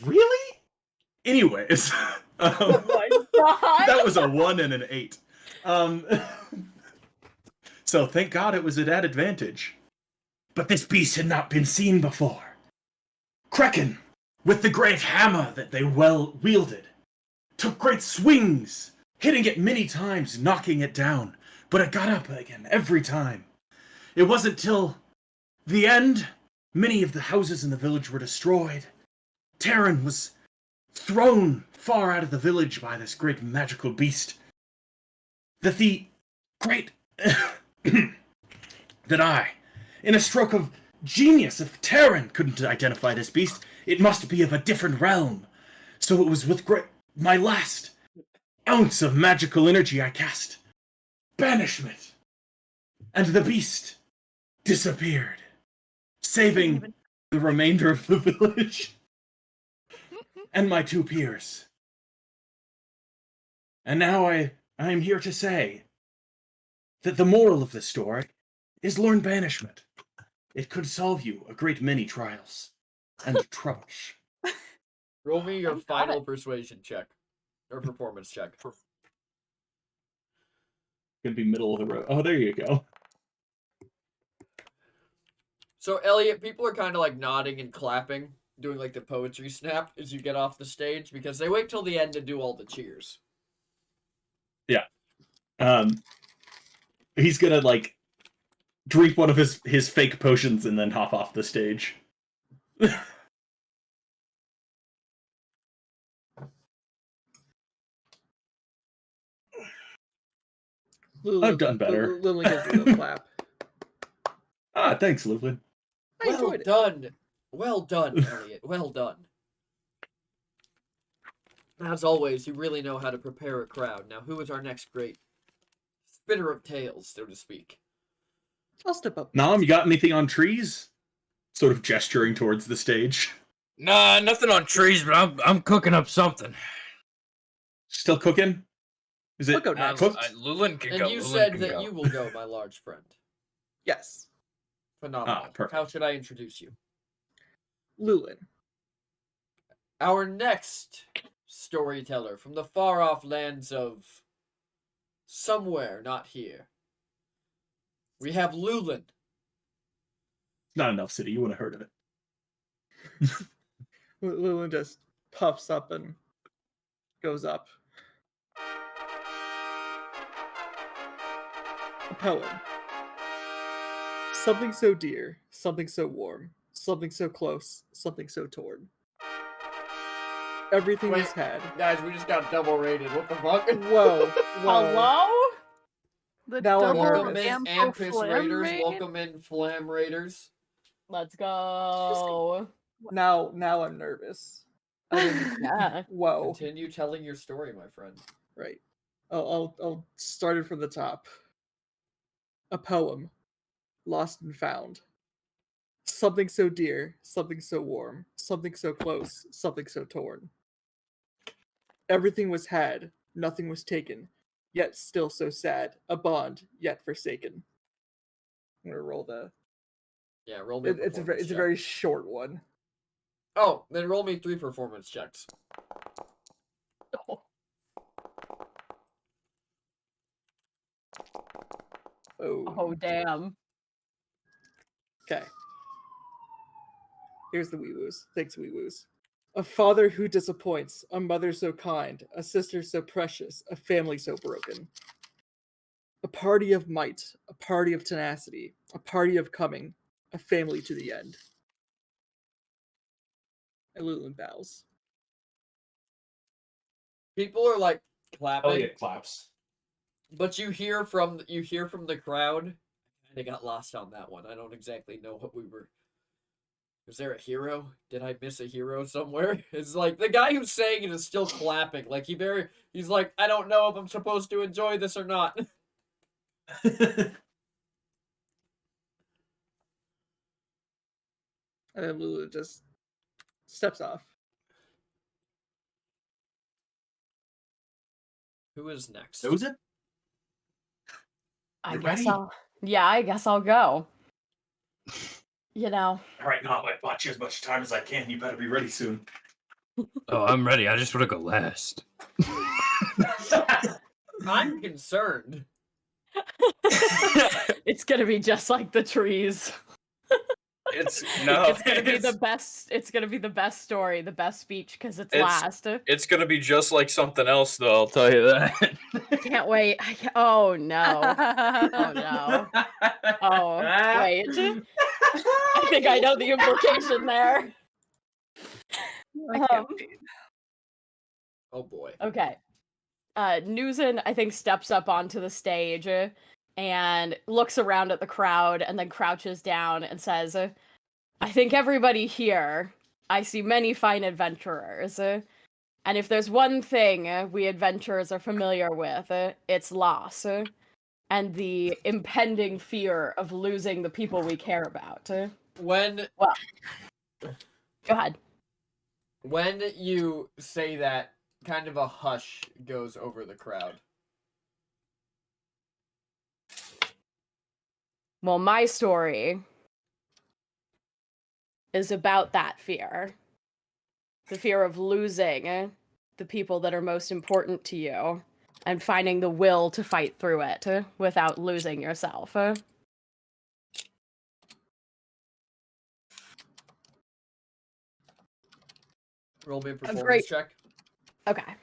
Speaker 4: Really? Anyways,
Speaker 5: Oh my god.
Speaker 4: that was a 1 and an 8. So thank God it was at advantage. But this beast had not been seen before. Kraken, with the great hammer that they well wielded, took great swings, hitting it many times, knocking it down, but it got up again every time. It wasn't till the end, many of the houses in the village were destroyed. Terran was thrown far out of the village by this great magical beast. That the great... that I, in a stroke of genius, if Terran couldn't identify this beast, It must be of a different realm. So it was with my last ounce of magical energy I cast banishment. And the beast disappeared, saving the remainder of the village and my 2 peers. And now I am here to say that the moral of this story is learn banishment. It could solve you a great many trials and troubles.
Speaker 1: Roll me your
Speaker 5: got
Speaker 1: final persuasion check. Or performance check.
Speaker 4: Gonna be middle of the road. Oh, there you go.
Speaker 1: So, Elliot, people are kind of like nodding and clapping, doing like the poetry snap as you get off the stage because they wait till the end to do all the cheers.
Speaker 4: He's gonna like drink one of his fake potions and then hop off the stage. I've done better.
Speaker 6: Lily gives a little clap.
Speaker 4: Ah, thanks, Lublin.
Speaker 6: I
Speaker 1: Well
Speaker 6: enjoyed it.
Speaker 1: done. Well done, Elliot. Well done. As always, you really know how to prepare a crowd. Now, who is our next great spinner of tales, so to speak?
Speaker 6: I'll step up.
Speaker 4: Nam, you got anything on trees? Sort of gesturing towards the stage.
Speaker 3: Nah, nothing on trees, but I'm cooking up something.
Speaker 4: Still cooking? Is
Speaker 6: I'll
Speaker 4: it
Speaker 6: go next.
Speaker 4: cooked?
Speaker 3: Lulin can
Speaker 1: And
Speaker 3: go.
Speaker 1: you
Speaker 3: Lulin
Speaker 1: said
Speaker 3: can
Speaker 1: that
Speaker 3: go.
Speaker 1: you will go, my large friend.
Speaker 6: Yes,
Speaker 1: Phenomenal.
Speaker 4: perfect.
Speaker 1: How should I introduce you?
Speaker 6: Lulin.
Speaker 1: Our next storyteller from the far-off lands of somewhere not here. We have Lulin.
Speaker 4: Not enough city. You wouldn't have heard of it.
Speaker 6: Lulin just puffs up and goes up. A poem. Something so dear, something so warm, something so close, something so torn. Everything
Speaker 1: Wait.
Speaker 6: was had.
Speaker 1: Guys, we just got double rated. What the fuck?
Speaker 6: Whoa, whoa.
Speaker 5: Hello?
Speaker 2: The
Speaker 6: Now I'm
Speaker 2: double
Speaker 1: Welcome
Speaker 6: nervous.
Speaker 1: in,
Speaker 2: Ampo
Speaker 1: Ampus
Speaker 2: Flam
Speaker 1: Raiders.
Speaker 2: raid?
Speaker 1: Welcome in, Flam Raiders.
Speaker 5: Let's go.
Speaker 6: Now I'm nervous. I didn't.
Speaker 5: Yeah.
Speaker 6: Whoa.
Speaker 1: Continue telling your story, my friend.
Speaker 6: Right. I'll start it from the top. A poem, lost and found. Something so dear, something so warm, something so close, something so torn. Everything was had, nothing was taken, yet still so sad. A bond, yet forsaken. I'm gonna roll the.
Speaker 1: Yeah, roll me.
Speaker 6: It's a
Speaker 1: performance check.
Speaker 6: very short one.
Speaker 1: Oh, then roll me 3 performance checks.
Speaker 5: Oh, damn.
Speaker 6: Okay. Here's the wee woos. Thanks, wee woos. A father who disappoints, a mother so kind, a sister so precious, a family so broken. A party of might, a party of tenacity, a party of coming, a family to the end. And Lulin bows.
Speaker 1: People are like clapping,
Speaker 4: Elliot claps.
Speaker 1: but you hear from the crowd. I got lost on that one. I don't exactly know what we were. Was there a hero? Did I miss a hero somewhere? It's like the guy who's saying it is still clapping. Like he's like, I don't know if I'm supposed to enjoy this or not.
Speaker 6: And then Lulin just steps off.
Speaker 1: Who is next?
Speaker 4: Who's it?
Speaker 5: I
Speaker 4: You
Speaker 5: guess
Speaker 4: ready?
Speaker 5: I guess I'll go. You know.
Speaker 4: All right, Nam, I've bought you as much time as I can. You better be ready soon.
Speaker 3: Oh, I'm ready. I just want to go last.
Speaker 1: I'm concerned.
Speaker 5: It's gonna be just like the trees.
Speaker 3: It's
Speaker 5: It's gonna be the best. It's gonna be the best story, the best speech, because it's last.
Speaker 3: It's gonna be just like something else, though. I'll tell you that.
Speaker 5: Can't wait. Oh no. Oh no. Oh wait. I think I know the implication there.
Speaker 2: I can't wait.
Speaker 1: Oh boy.
Speaker 5: Okay. Newson, I think, steps up onto the stage and looks around at the crowd and then crouches down and says, I think everybody here I see many fine adventurers. And if there's one thing we adventurers are familiar with, it's loss. And the impending fear of losing the people we care about.
Speaker 1: When
Speaker 5: Well, go ahead.
Speaker 1: when you say that, kind of a hush goes over the crowd.
Speaker 5: Well, my story is about that fear. The fear of losing the people that are most important to you and finding the will to fight through it without losing yourself.
Speaker 1: Roll me a performance
Speaker 5: great-
Speaker 1: check.
Speaker 5: Okay.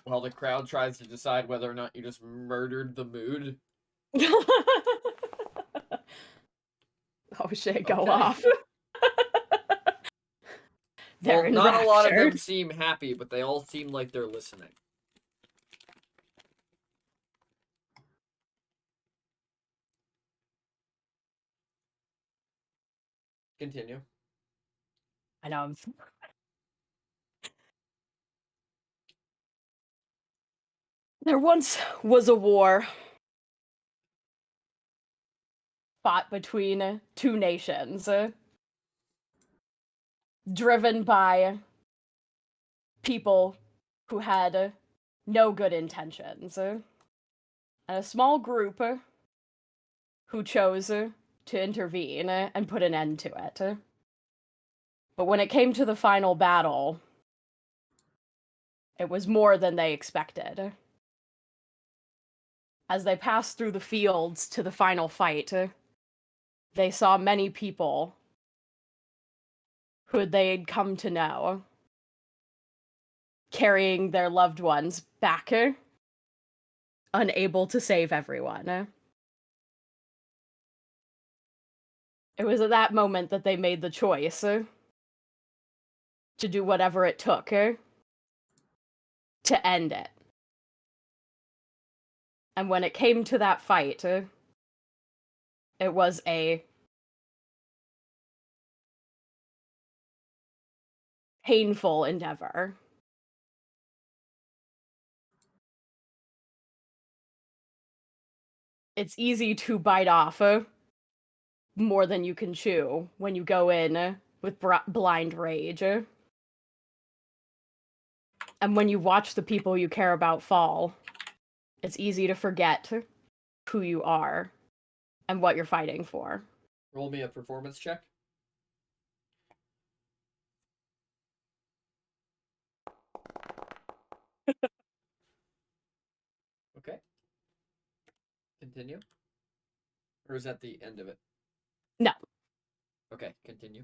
Speaker 1: While the crowd tries to decide whether or not you just murdered the mood.
Speaker 5: Oh shit, go
Speaker 1: Okay.
Speaker 5: off. They're
Speaker 1: Well, not a lot of them
Speaker 5: enraptured.
Speaker 1: seem happy, but they all seem like they're listening. Continue.
Speaker 5: I know. There once was a war fought between two nations, driven by people who had no good intentions. And a small group who chose to intervene and put an end to it. But when it came to the final battle, it was more than they expected. As they passed through the fields to the final fight, they saw many people who they'd come to know carrying their loved ones back, unable to save everyone. It was at that moment that they made the choice to do whatever it took to end it. And when it came to that fight, it was a painful endeavor. It's easy to bite off more than you can chew when you go in with blind rage. And when you watch the people you care about fall, it's easy to forget who you are and what you're fighting for.
Speaker 1: Roll me a performance check. Okay. Continue. Or is that the end of it?
Speaker 5: No.
Speaker 1: Okay, continue.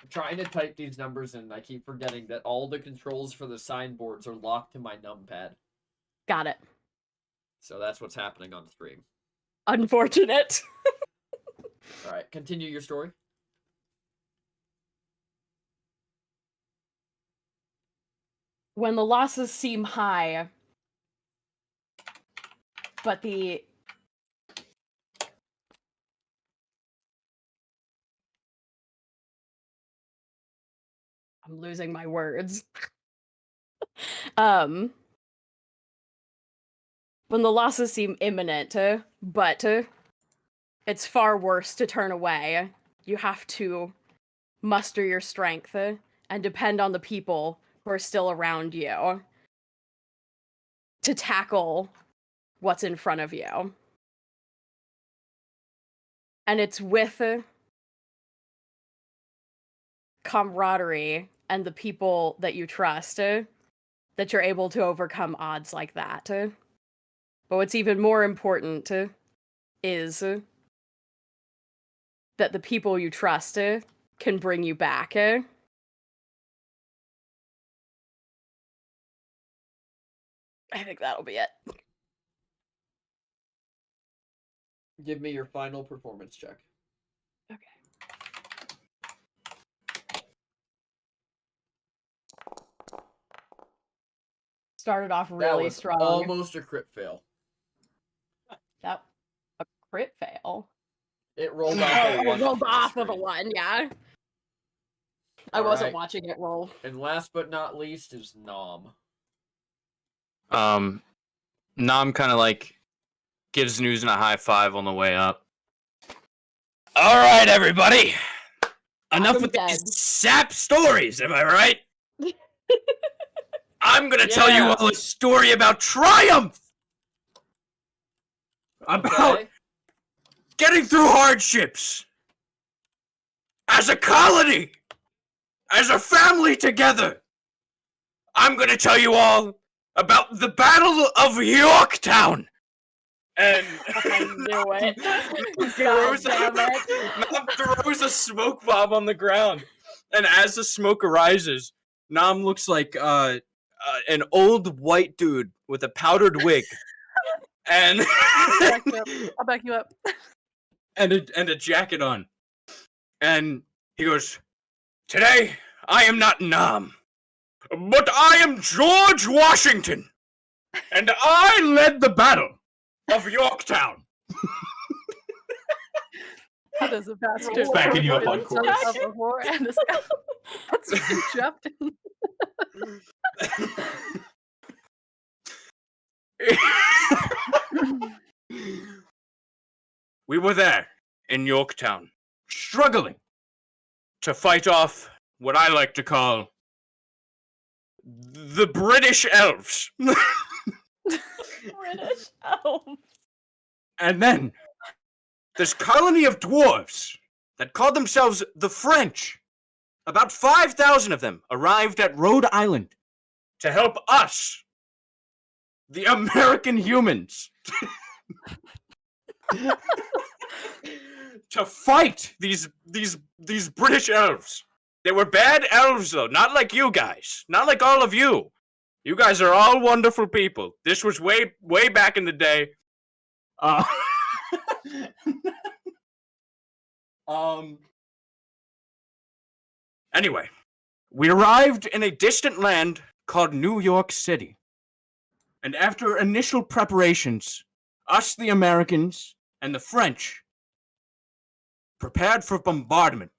Speaker 1: I'm trying to type these numbers in, and I keep forgetting that all the controls for the signboards are locked to my numpad.
Speaker 5: Got it.
Speaker 1: So that's what's happening on stream.
Speaker 5: Unfortunate.
Speaker 1: Alright, continue your story.
Speaker 5: When the losses seem high, but the I'm losing my words. When the losses seem imminent, but it's far worse to turn away. You have to muster your strength and depend on the people who are still around you to tackle what's in front of you. And it's with camaraderie and the people that you trust that you're able to overcome odds like that. But what's even more important is that the people you trust can bring you back. I think that'll be it.
Speaker 1: Give me your final performance check.
Speaker 5: Okay. Started off
Speaker 1: That
Speaker 5: really
Speaker 1: was
Speaker 5: strong.
Speaker 1: almost a crit fail.
Speaker 5: That a crit fail.
Speaker 1: It rolled off
Speaker 5: Oh,
Speaker 1: a one.
Speaker 5: it rolled
Speaker 1: on the
Speaker 5: off of a
Speaker 1: screen.
Speaker 5: 1, yeah. I
Speaker 1: All
Speaker 5: wasn't
Speaker 1: right.
Speaker 5: watching it roll.
Speaker 1: And last but not least is Nom.
Speaker 3: Nam kind of like gives Newson a high five on the way up. All right, everybody. Enough
Speaker 5: I'm
Speaker 3: with
Speaker 5: dead.
Speaker 3: these sap stories, am I right? I'm gonna tell you
Speaker 1: Yeah.
Speaker 3: all a story about triumph. About
Speaker 1: Okay.
Speaker 3: getting through hardships. As a colony. As a family together. I'm gonna tell you all about the Battle of Yorktown. And
Speaker 5: I knew it.
Speaker 3: throws,
Speaker 5: God damn it.
Speaker 3: Nam throws a smoke bomb on the ground. And as the smoke arises, Nam looks like an old white dude with a powdered wig. And
Speaker 2: I'll back you up.
Speaker 3: and a jacket on. And he goes, "Today I am not Nam, but I am George Washington, and I led the Battle of Yorktown."
Speaker 2: That is a bastard.
Speaker 5: Just
Speaker 4: backing you up on
Speaker 2: Of
Speaker 4: course.
Speaker 2: a whore and a scout. That's dropped in.
Speaker 3: We were there in Yorktown, struggling to fight off what I like to call the British elves.
Speaker 5: British elf.
Speaker 3: And then this colony of dwarves that called themselves the French, about 5,000 of them, arrived at Rhode Island to help us, the American humans, to fight these British elves. They were bad elves, though, not like you guys, not like all of you. You guys are all wonderful people. This was way back in the day. Anyway, we arrived in a distant land called New York City. And after initial preparations, us, the Americans, and the French prepared for bombardment.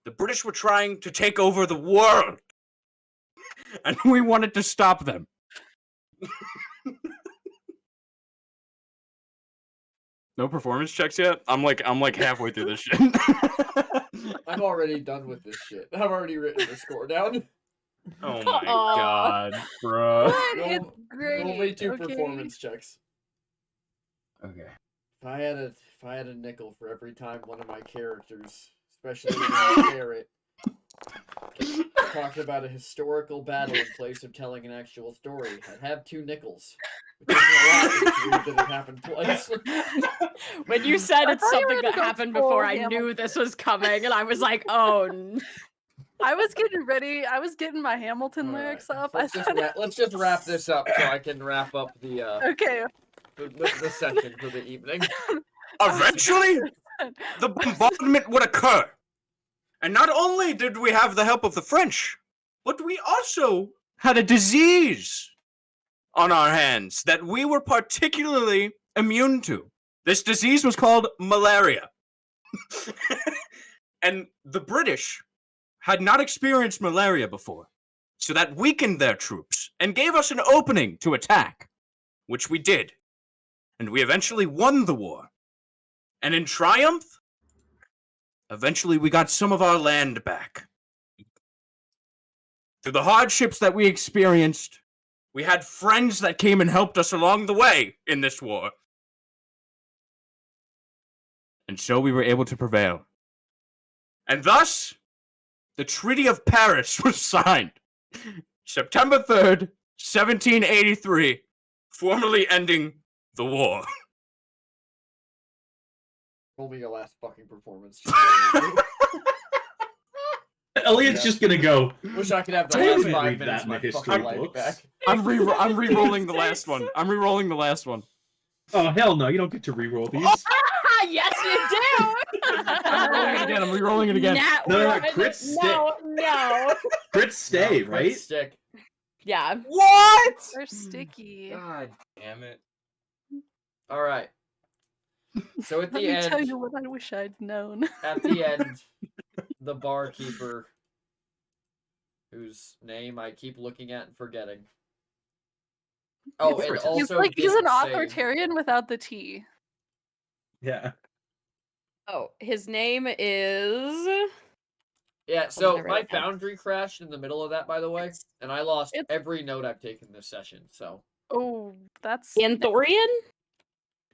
Speaker 3: The British were trying to take over the world. And we wanted to stop them. No performance checks yet? I'm like halfway through this shit.
Speaker 1: I'm already done with this shit. I've already written the score down.
Speaker 3: Oh my
Speaker 5: Aw.
Speaker 3: god, bro.
Speaker 2: It's
Speaker 1: Roll-
Speaker 2: great.
Speaker 1: Roll me 2
Speaker 2: okay.
Speaker 1: performance checks.
Speaker 3: Okay.
Speaker 1: If I had a nickel for every time one of my characters, especially the carrot, talked about a historical battle in place of telling an actual story, I'd have 2 nickels. Which isn't a lot considering that it happened twice.
Speaker 5: When you said
Speaker 2: I
Speaker 5: it's
Speaker 2: thought you
Speaker 5: something
Speaker 2: were
Speaker 5: that
Speaker 2: gonna go
Speaker 5: happened
Speaker 2: full
Speaker 5: before, I
Speaker 2: Hamilton.
Speaker 5: knew this was coming, and I was like, oh.
Speaker 2: I was getting ready. I was getting my Hamilton
Speaker 1: Alright,
Speaker 2: lyrics up.
Speaker 1: Let's just wrap this up so I can wrap up the
Speaker 2: Okay.
Speaker 1: the session for the evening.
Speaker 3: Eventually, the bombardment would occur. And not only did we have the help of the French, but we also had a disease on our hands that we were particularly immune to. This disease was called malaria. And the British had not experienced malaria before, so that weakened their troops and gave us an opening to attack, which we did. And we eventually won the war. And in triumph, eventually we got some of our land back. Through the hardships that we experienced, we had friends that came and helped us along the way in this war. And so we were able to prevail. And thus, the Treaty of Paris was signed. September 3rd, 1783, formally ending the war.
Speaker 1: Roll me your last fucking performance.
Speaker 4: Elliot's just gonna go.
Speaker 1: Wish I could have the
Speaker 4: Damn
Speaker 1: last
Speaker 4: it.
Speaker 1: 5
Speaker 4: Read
Speaker 1: minutes
Speaker 4: that
Speaker 1: of
Speaker 4: in
Speaker 1: my
Speaker 4: the history
Speaker 1: fucking life
Speaker 4: books.
Speaker 1: back.
Speaker 3: I'm re-rolling the last one. I'm re-rolling the last one.
Speaker 4: Oh hell no! You don't get to re-roll these.
Speaker 5: Yes, you do.
Speaker 3: I'm re-rolling it again.
Speaker 5: Nat
Speaker 4: No,
Speaker 5: one.
Speaker 4: crit stick.
Speaker 5: No.
Speaker 4: Crit stay,
Speaker 1: No, crit
Speaker 4: right?
Speaker 1: Stick.
Speaker 5: Yeah.
Speaker 3: What?
Speaker 2: They're sticky.
Speaker 3: God damn it.
Speaker 1: All right. So at
Speaker 2: Let
Speaker 1: the
Speaker 2: me
Speaker 1: end,
Speaker 2: tell you what I wish I'd known.
Speaker 1: at the end, the barkeeper, whose name I keep looking at and forgetting. Oh, and
Speaker 4: He's
Speaker 1: also
Speaker 2: He's an
Speaker 1: didn't say-
Speaker 2: authoritarian without the T.
Speaker 4: Yeah.
Speaker 5: Oh, his name is.
Speaker 1: Yeah,
Speaker 5: on,
Speaker 1: so
Speaker 5: I wrote
Speaker 1: my
Speaker 5: it down.
Speaker 1: foundry crashed in the middle of that, by the way, and I lost
Speaker 2: it's-
Speaker 1: every note I've taken this session. So
Speaker 2: Oh, that's
Speaker 5: Anthorian?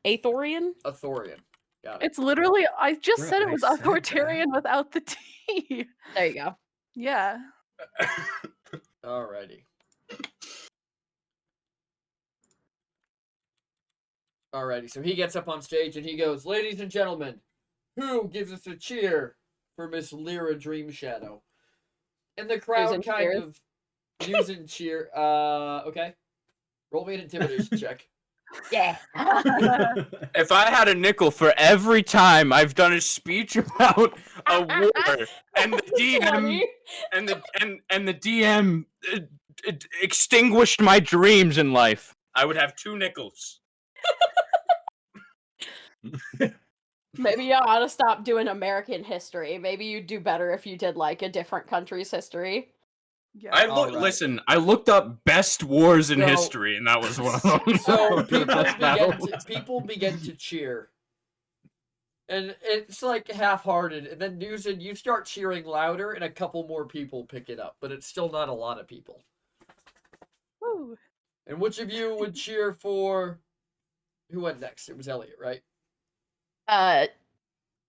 Speaker 5: Athorian?
Speaker 1: Authorian, got it.
Speaker 2: it's literally I just said it was
Speaker 4: I said that.
Speaker 2: authoritarian without the T.
Speaker 5: There you go.
Speaker 2: Yeah.
Speaker 1: Alrighty. Alrighty, so he gets up on stage and he goes, "Ladies and gentlemen, who gives us a cheer for Miss Lyra Dreamshadow?" And the crowd
Speaker 5: and
Speaker 1: kind
Speaker 5: cheers.
Speaker 1: of news and cheer. Okay. Roll me an intimidation check.
Speaker 5: Yeah.
Speaker 3: If I had a nickel for every time I've done a speech about a war and the DM and the DM extinguished my dreams in life, I would have 2 nickels.
Speaker 5: Maybe you ought to stop doing American history. Maybe you'd do better if you did like a different country's history.
Speaker 2: Yeah.
Speaker 3: I
Speaker 1: All
Speaker 3: look.
Speaker 1: right.
Speaker 3: Listen, I looked up best wars in
Speaker 1: So-
Speaker 3: history, and that was one of them.
Speaker 1: So people
Speaker 3: Best battles.
Speaker 1: begin to cheer. And it's like half-hearted, and then Newson, you start cheering louder, and a couple more people pick it up, but it's still not a lot of people.
Speaker 2: Woo.
Speaker 1: And which of you would cheer for? Who went next? It was Elliot, right? Or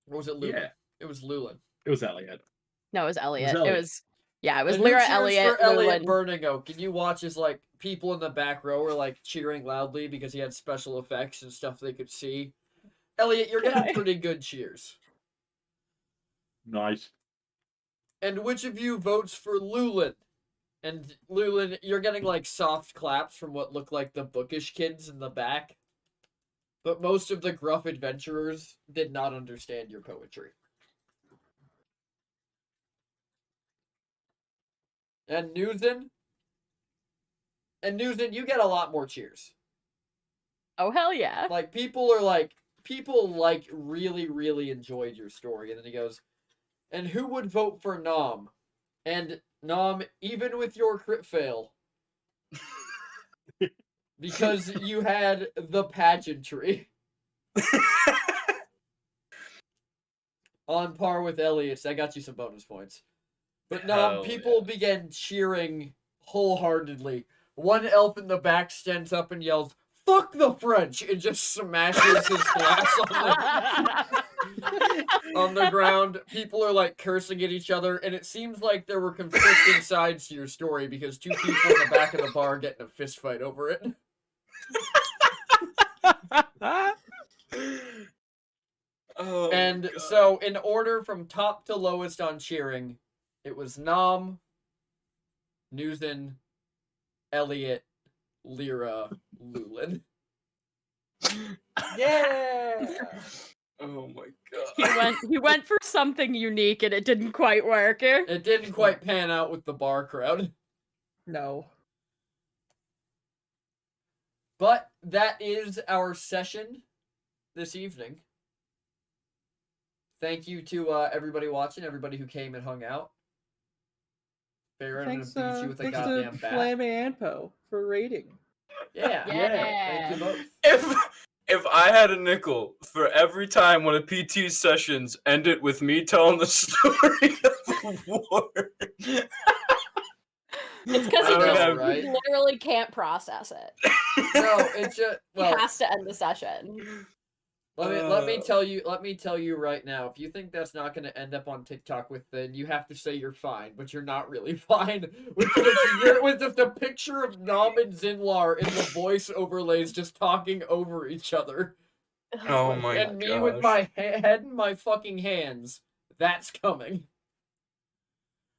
Speaker 1: was it Lulin?
Speaker 4: Yeah.
Speaker 1: It was Lulin.
Speaker 4: It was Elliot.
Speaker 5: No, it was Elliot.
Speaker 4: Elliot.
Speaker 5: It was it was
Speaker 1: And who
Speaker 5: Lyra,
Speaker 1: cheers
Speaker 5: Elliot,
Speaker 1: for Elliot
Speaker 5: Lulin.
Speaker 1: Burning Oak? Can you watch as like people in the back row were like cheering loudly because he had special effects and stuff they could see? Elliot, you're getting
Speaker 5: Yeah.
Speaker 1: pretty good cheers.
Speaker 4: Nice.
Speaker 1: And which of you votes for Lulin? And Lulin, you're getting like soft claps from what look like the bookish kids in the back. But most of the gruff adventurers did not understand your poetry. And Newson, you get a lot more cheers.
Speaker 5: Oh hell yeah.
Speaker 1: Like people really, really enjoyed your story. And then he goes, "And who would vote for Nom? And Nom, even with your crit fail, because you had the pageantry on par with Elliot's. I got you some bonus points. But Nom,
Speaker 3: Hell
Speaker 1: people
Speaker 3: yes.
Speaker 1: began cheering wholeheartedly. One elf in the back stands up and yells, "Fuck the French!" and just smashes his glass on the ground. People are like cursing at each other, and it seems like there were conflicting sides to your story because 2 people in the back of the bar get in a fist fight over it.
Speaker 3: Oh,
Speaker 1: And
Speaker 3: God.
Speaker 1: so, in order from top to lowest on cheering, it was Nom, Newson, Elliot, Lyra, Lulin.
Speaker 6: Yeah.
Speaker 3: Oh my God.
Speaker 5: He went for something unique and it didn't quite work.
Speaker 1: It didn't quite pan out with the bar crowd.
Speaker 6: No.
Speaker 1: But that is our session this evening. Thank you to everybody watching, everybody who came and hung out. Farron, I'm
Speaker 6: Thanks,
Speaker 1: gonna beat you with a
Speaker 6: thanks to
Speaker 1: goddamn bat.
Speaker 6: Flammy and Poe for rating.
Speaker 1: Yeah. Thank you both.
Speaker 3: If I had a nickel for every time one of PT's sessions ended with me telling the story of war,
Speaker 5: It's because
Speaker 1: I
Speaker 5: he
Speaker 1: know,
Speaker 5: just
Speaker 1: right?
Speaker 5: literally can't process it.
Speaker 1: No, it's just
Speaker 5: He has to end the session.
Speaker 1: let me tell you right now, if you think that's not going to end up on TikTok with, then you have to say you're fine, but you're not really fine. With just a picture of Nom and Zinlar in the voice overlays just talking over each other.
Speaker 3: Oh my
Speaker 1: And me with
Speaker 3: gosh.
Speaker 1: my head in my fucking hands. That's coming.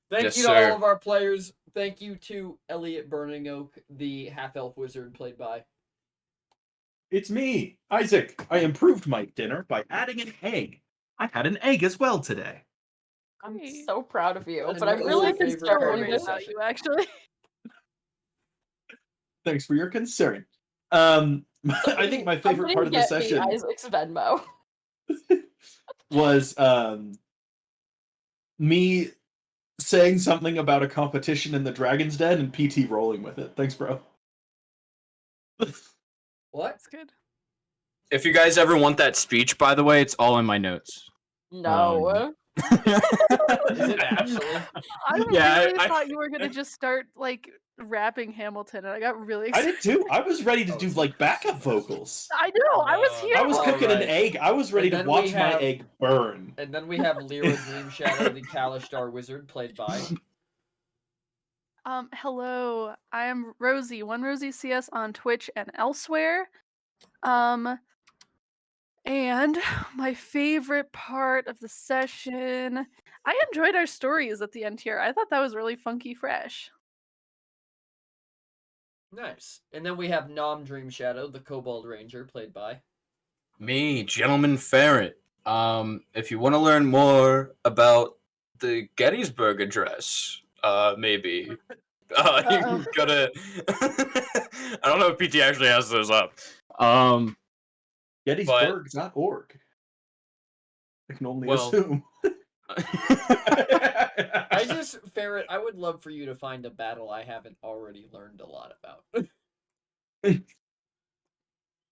Speaker 1: Thank
Speaker 3: Yes,
Speaker 1: you to
Speaker 3: sir.
Speaker 1: all of our players. Thank you to Elliot Burning Oak, the half-elf wizard played by.
Speaker 4: It's me, Isaac. I improved my dinner by adding an egg. I had an egg as well today.
Speaker 5: I'm
Speaker 2: Hey.
Speaker 5: so proud of you,
Speaker 1: And
Speaker 5: but I'm
Speaker 1: what was
Speaker 5: really
Speaker 1: your favorite
Speaker 2: Don't
Speaker 1: part of
Speaker 2: worry
Speaker 1: this
Speaker 5: concerned.
Speaker 2: about you, actually.
Speaker 4: Thanks for your concern. I think my favorite part of the session
Speaker 5: Isaac's Venmo.
Speaker 4: was me saying something about a competition in the Dragon's Den and PT rolling with it. Thanks, bro.
Speaker 1: What?
Speaker 2: That's good.
Speaker 3: If you guys ever want that speech, by the way, it's all in my notes.
Speaker 5: No.
Speaker 1: Is it actually?
Speaker 2: I
Speaker 3: Yeah,
Speaker 2: really
Speaker 3: I-
Speaker 2: thought you were gonna just start like rapping Hamilton, and I got really
Speaker 4: I
Speaker 2: excited.
Speaker 4: did too. I was ready to
Speaker 1: Oh,
Speaker 4: do
Speaker 1: it's
Speaker 4: like backup
Speaker 1: impressive.
Speaker 4: vocals.
Speaker 2: I know. I was here.
Speaker 4: I was
Speaker 1: All
Speaker 4: cooking an
Speaker 1: right.
Speaker 4: egg. I was ready
Speaker 1: And
Speaker 4: to
Speaker 1: then we
Speaker 4: watch my
Speaker 1: have-
Speaker 4: egg burn.
Speaker 1: And then we have Lyra Dream Shadow, the Kalistar Wizard, played by.
Speaker 2: Hello. I am Rosie, one Rosie CS on Twitch and elsewhere. And my favorite part of the session, I enjoyed our stories at the end here. I thought that was really funky fresh.
Speaker 1: Nice. And then we have Nom Dream Shadow, the Kobold Ranger, played by.
Speaker 3: Me, Gentleman Ferret. If you want to learn more about the Gettysburg Address, maybe you can go to. I don't know if PT actually has those up.
Speaker 4: Gettysburg.org. I can only
Speaker 3: Well-
Speaker 4: assume.
Speaker 1: I just, Ferret, I would love for you to find a battle I haven't already learned a lot about.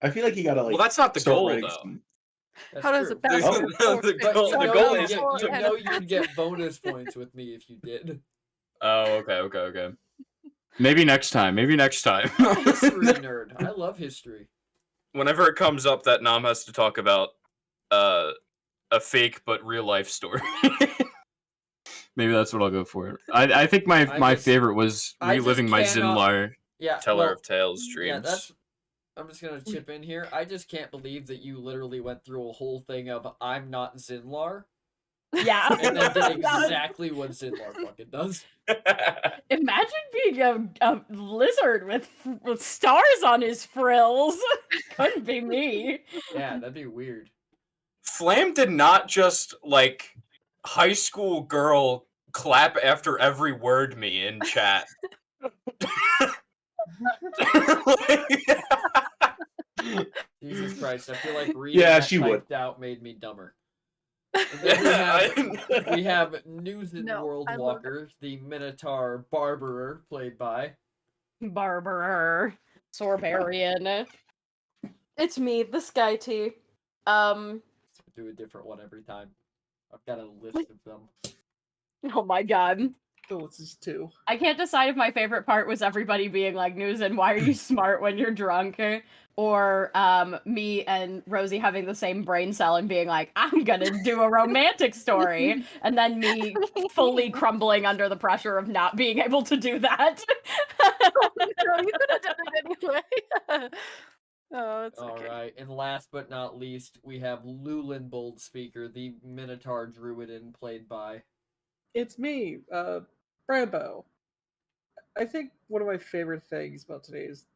Speaker 4: I feel like you gotta like.
Speaker 3: Well, that's not the
Speaker 4: start
Speaker 3: goal,
Speaker 4: writing
Speaker 3: though.
Speaker 4: some-
Speaker 1: That's
Speaker 2: How does
Speaker 1: true.
Speaker 2: it balance
Speaker 4: Oh.
Speaker 2: your
Speaker 3: The
Speaker 2: forfeit?
Speaker 3: goal-
Speaker 1: You
Speaker 3: the
Speaker 1: know
Speaker 3: goal
Speaker 1: you'd
Speaker 3: is
Speaker 1: get-
Speaker 3: to-
Speaker 1: you know you'd get bonus points with me if you did.
Speaker 3: Oh, okay. Maybe next time.
Speaker 1: I'm a history nerd. I love history.
Speaker 3: Whenever it comes up that Nam has to talk about a fake but real life story. Maybe that's what I'll go for. I think my
Speaker 1: just-
Speaker 3: favorite was
Speaker 1: I just
Speaker 3: reliving my
Speaker 1: cannot-
Speaker 3: Zinlar
Speaker 1: Yeah,
Speaker 3: Teller
Speaker 1: well,
Speaker 3: of Tales dreams.
Speaker 1: yeah, that's. I'm just gonna chip in here. I just can't believe that you literally went through a whole thing of "I'm not Zinlar"
Speaker 5: Yeah.
Speaker 1: and then did
Speaker 5: That was-
Speaker 1: exactly what Zinlar fucking does.
Speaker 5: Imagine being a lizard with stars on his frills. Couldn't be me.
Speaker 1: Yeah, that'd be weird.
Speaker 3: Flam did not just like high school girl clap after every word me in chat.
Speaker 1: Jesus Christ, I feel like reading
Speaker 4: Yeah,
Speaker 1: that
Speaker 4: she would.
Speaker 1: typed out made me dumber. And then we have News and
Speaker 2: No,
Speaker 1: World
Speaker 2: I love
Speaker 1: Walker, the Minotaur Barberer, played by.
Speaker 5: Barberer. Sorbarian. It's me, the Sky Tea.
Speaker 1: Do a different one every time. I've got a list of them.
Speaker 5: Oh my god.
Speaker 6: Oh, it's just two.
Speaker 5: I can't decide if my favorite part was everybody being like, News and why are you smart when you're drunk? Or me and Rosie having the same brain cell and being like, I'm gonna do a romantic story. And then me fully crumbling under the pressure of not being able to do that.
Speaker 2: No, you could have done it anyway. Oh, it's
Speaker 1: All
Speaker 2: okay.
Speaker 1: right, and last but not least, we have Lulin Bold Speaker, the Minotaur Druidin, played by.
Speaker 6: It's me, Brambo. I think one of my favorite things about today's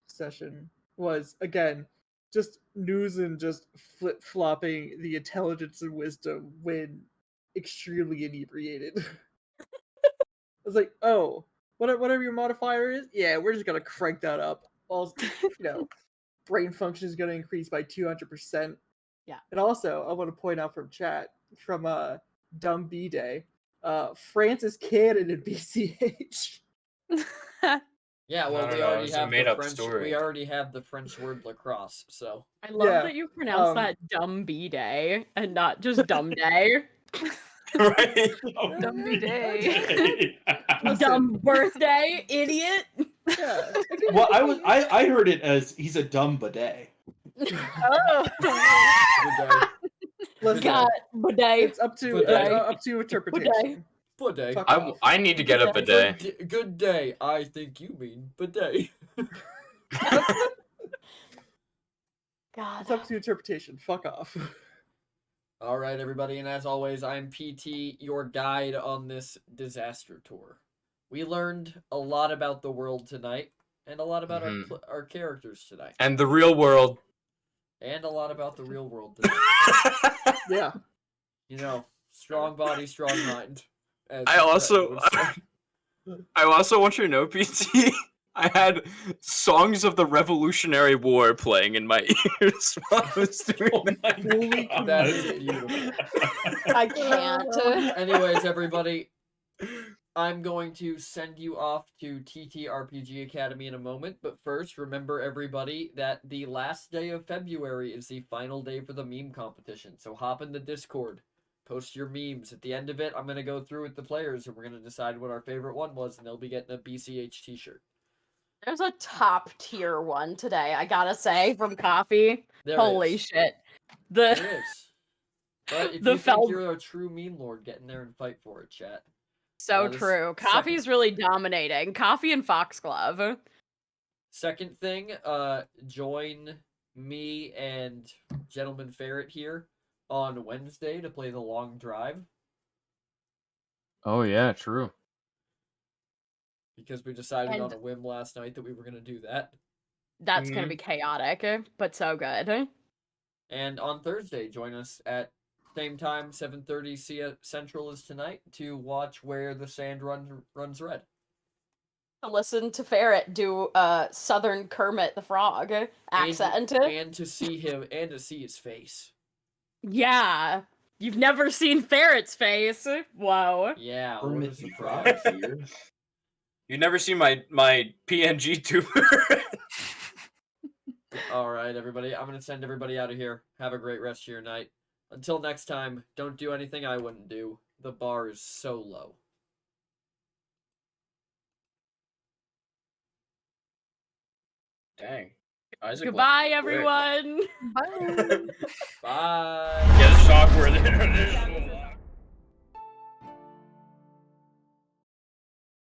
Speaker 6: session was, again, just news and just flip flopping the intelligence and wisdom when extremely inebriated. I was like, oh, whatever your modifier is, yeah, we're just gonna crank that up. Also, brain function is gonna increase by 200%.
Speaker 5: Yeah.
Speaker 6: And also, I want to point out from chat, from Dumb B Day, France is canon in BCH.
Speaker 1: Yeah, well,
Speaker 3: No,
Speaker 1: we
Speaker 3: no,
Speaker 1: already
Speaker 3: it's a
Speaker 1: have the
Speaker 3: made-up
Speaker 1: French.
Speaker 3: story.
Speaker 1: We already have the French word lacrosse, so.
Speaker 5: I love
Speaker 6: Yeah,
Speaker 5: that you pronounce that dumb B day and not just dumb day.
Speaker 3: Right?
Speaker 2: Dumb day.
Speaker 6: Listen.
Speaker 5: Dumb birthday, idiot.
Speaker 6: Yeah.
Speaker 4: Well, I heard it as he's a dumb bidet.
Speaker 2: Oh.
Speaker 1: Good day.
Speaker 6: Listen,
Speaker 5: God, bidet.
Speaker 6: it's up to interpretation.
Speaker 1: Bidet.
Speaker 6: Fuck
Speaker 3: I,
Speaker 6: off.
Speaker 3: I need to get a bidet.
Speaker 1: Good day. I think you mean bidet.
Speaker 5: God.
Speaker 6: It's up to interpretation. Fuck off.
Speaker 1: All right, everybody, and as always, I'm PT, your guide on this disaster tour. We learned a lot about the world tonight, and a lot about our characters tonight,
Speaker 3: And the real world.
Speaker 1: and a lot about the real world tonight.
Speaker 6: Yeah.
Speaker 1: You know, strong body, strong mind. as
Speaker 3: I also
Speaker 1: Brett would say.
Speaker 3: I also want you to know, PT, I had songs of the Revolutionary War playing in my ears while I was doing
Speaker 4: Oh
Speaker 3: that.
Speaker 4: my
Speaker 6: Holy
Speaker 4: God.
Speaker 1: That is beautiful.
Speaker 5: I can't.
Speaker 1: Anyways, everybody, I'm going to send you off to TTRPG Academy in a moment, but first, remember everybody that the last day of February is the final day for the meme competition. So hop in the Discord, post your memes. At the end of it, I'm going to go through with the players and we're going to decide what our favorite one was, and they'll be getting a BCH t-shirt.
Speaker 5: There's a top tier one today, I gotta say, from Coffee.
Speaker 1: There
Speaker 5: Holy
Speaker 1: is.
Speaker 5: shit.
Speaker 1: There is. But if
Speaker 5: The
Speaker 1: you think
Speaker 5: fel-
Speaker 1: you're a true meme lord, get in there and fight for it, chat.
Speaker 5: So
Speaker 1: this
Speaker 5: true.
Speaker 1: second-
Speaker 5: Coffee's really dominating. Coffee and Foxglove.
Speaker 1: Second thing, join me and Gentleman Ferret here on Wednesday to play the long drive
Speaker 7: Oh yeah, true.
Speaker 1: because we decided
Speaker 5: And-
Speaker 1: on a whim last night that we were going to do that.
Speaker 5: That's gonna be chaotic, but so good.
Speaker 1: And on Thursday, join us at same time, 7:30 Central as tonight, to watch Where the Sand Runs Red.
Speaker 5: Listen to Ferret do Southern Kermit the Frog accent.
Speaker 1: And to see his face.
Speaker 5: Yeah. You've never seen Ferret's face. Whoa.
Speaker 1: Yeah, what a
Speaker 4: Kermit the
Speaker 1: surprise.
Speaker 4: Frog here.
Speaker 3: You never seen my PNG tuber?
Speaker 1: All right, everybody. I'm going to send everybody out of here. Have a great rest of your night. Until next time, don't do anything I wouldn't do. The bar is so low.
Speaker 3: Dang. Isaac
Speaker 5: Goodbye,
Speaker 3: went quick.
Speaker 5: everyone.
Speaker 2: Bye.
Speaker 1: Bye.
Speaker 3: Yeah, this is awkward.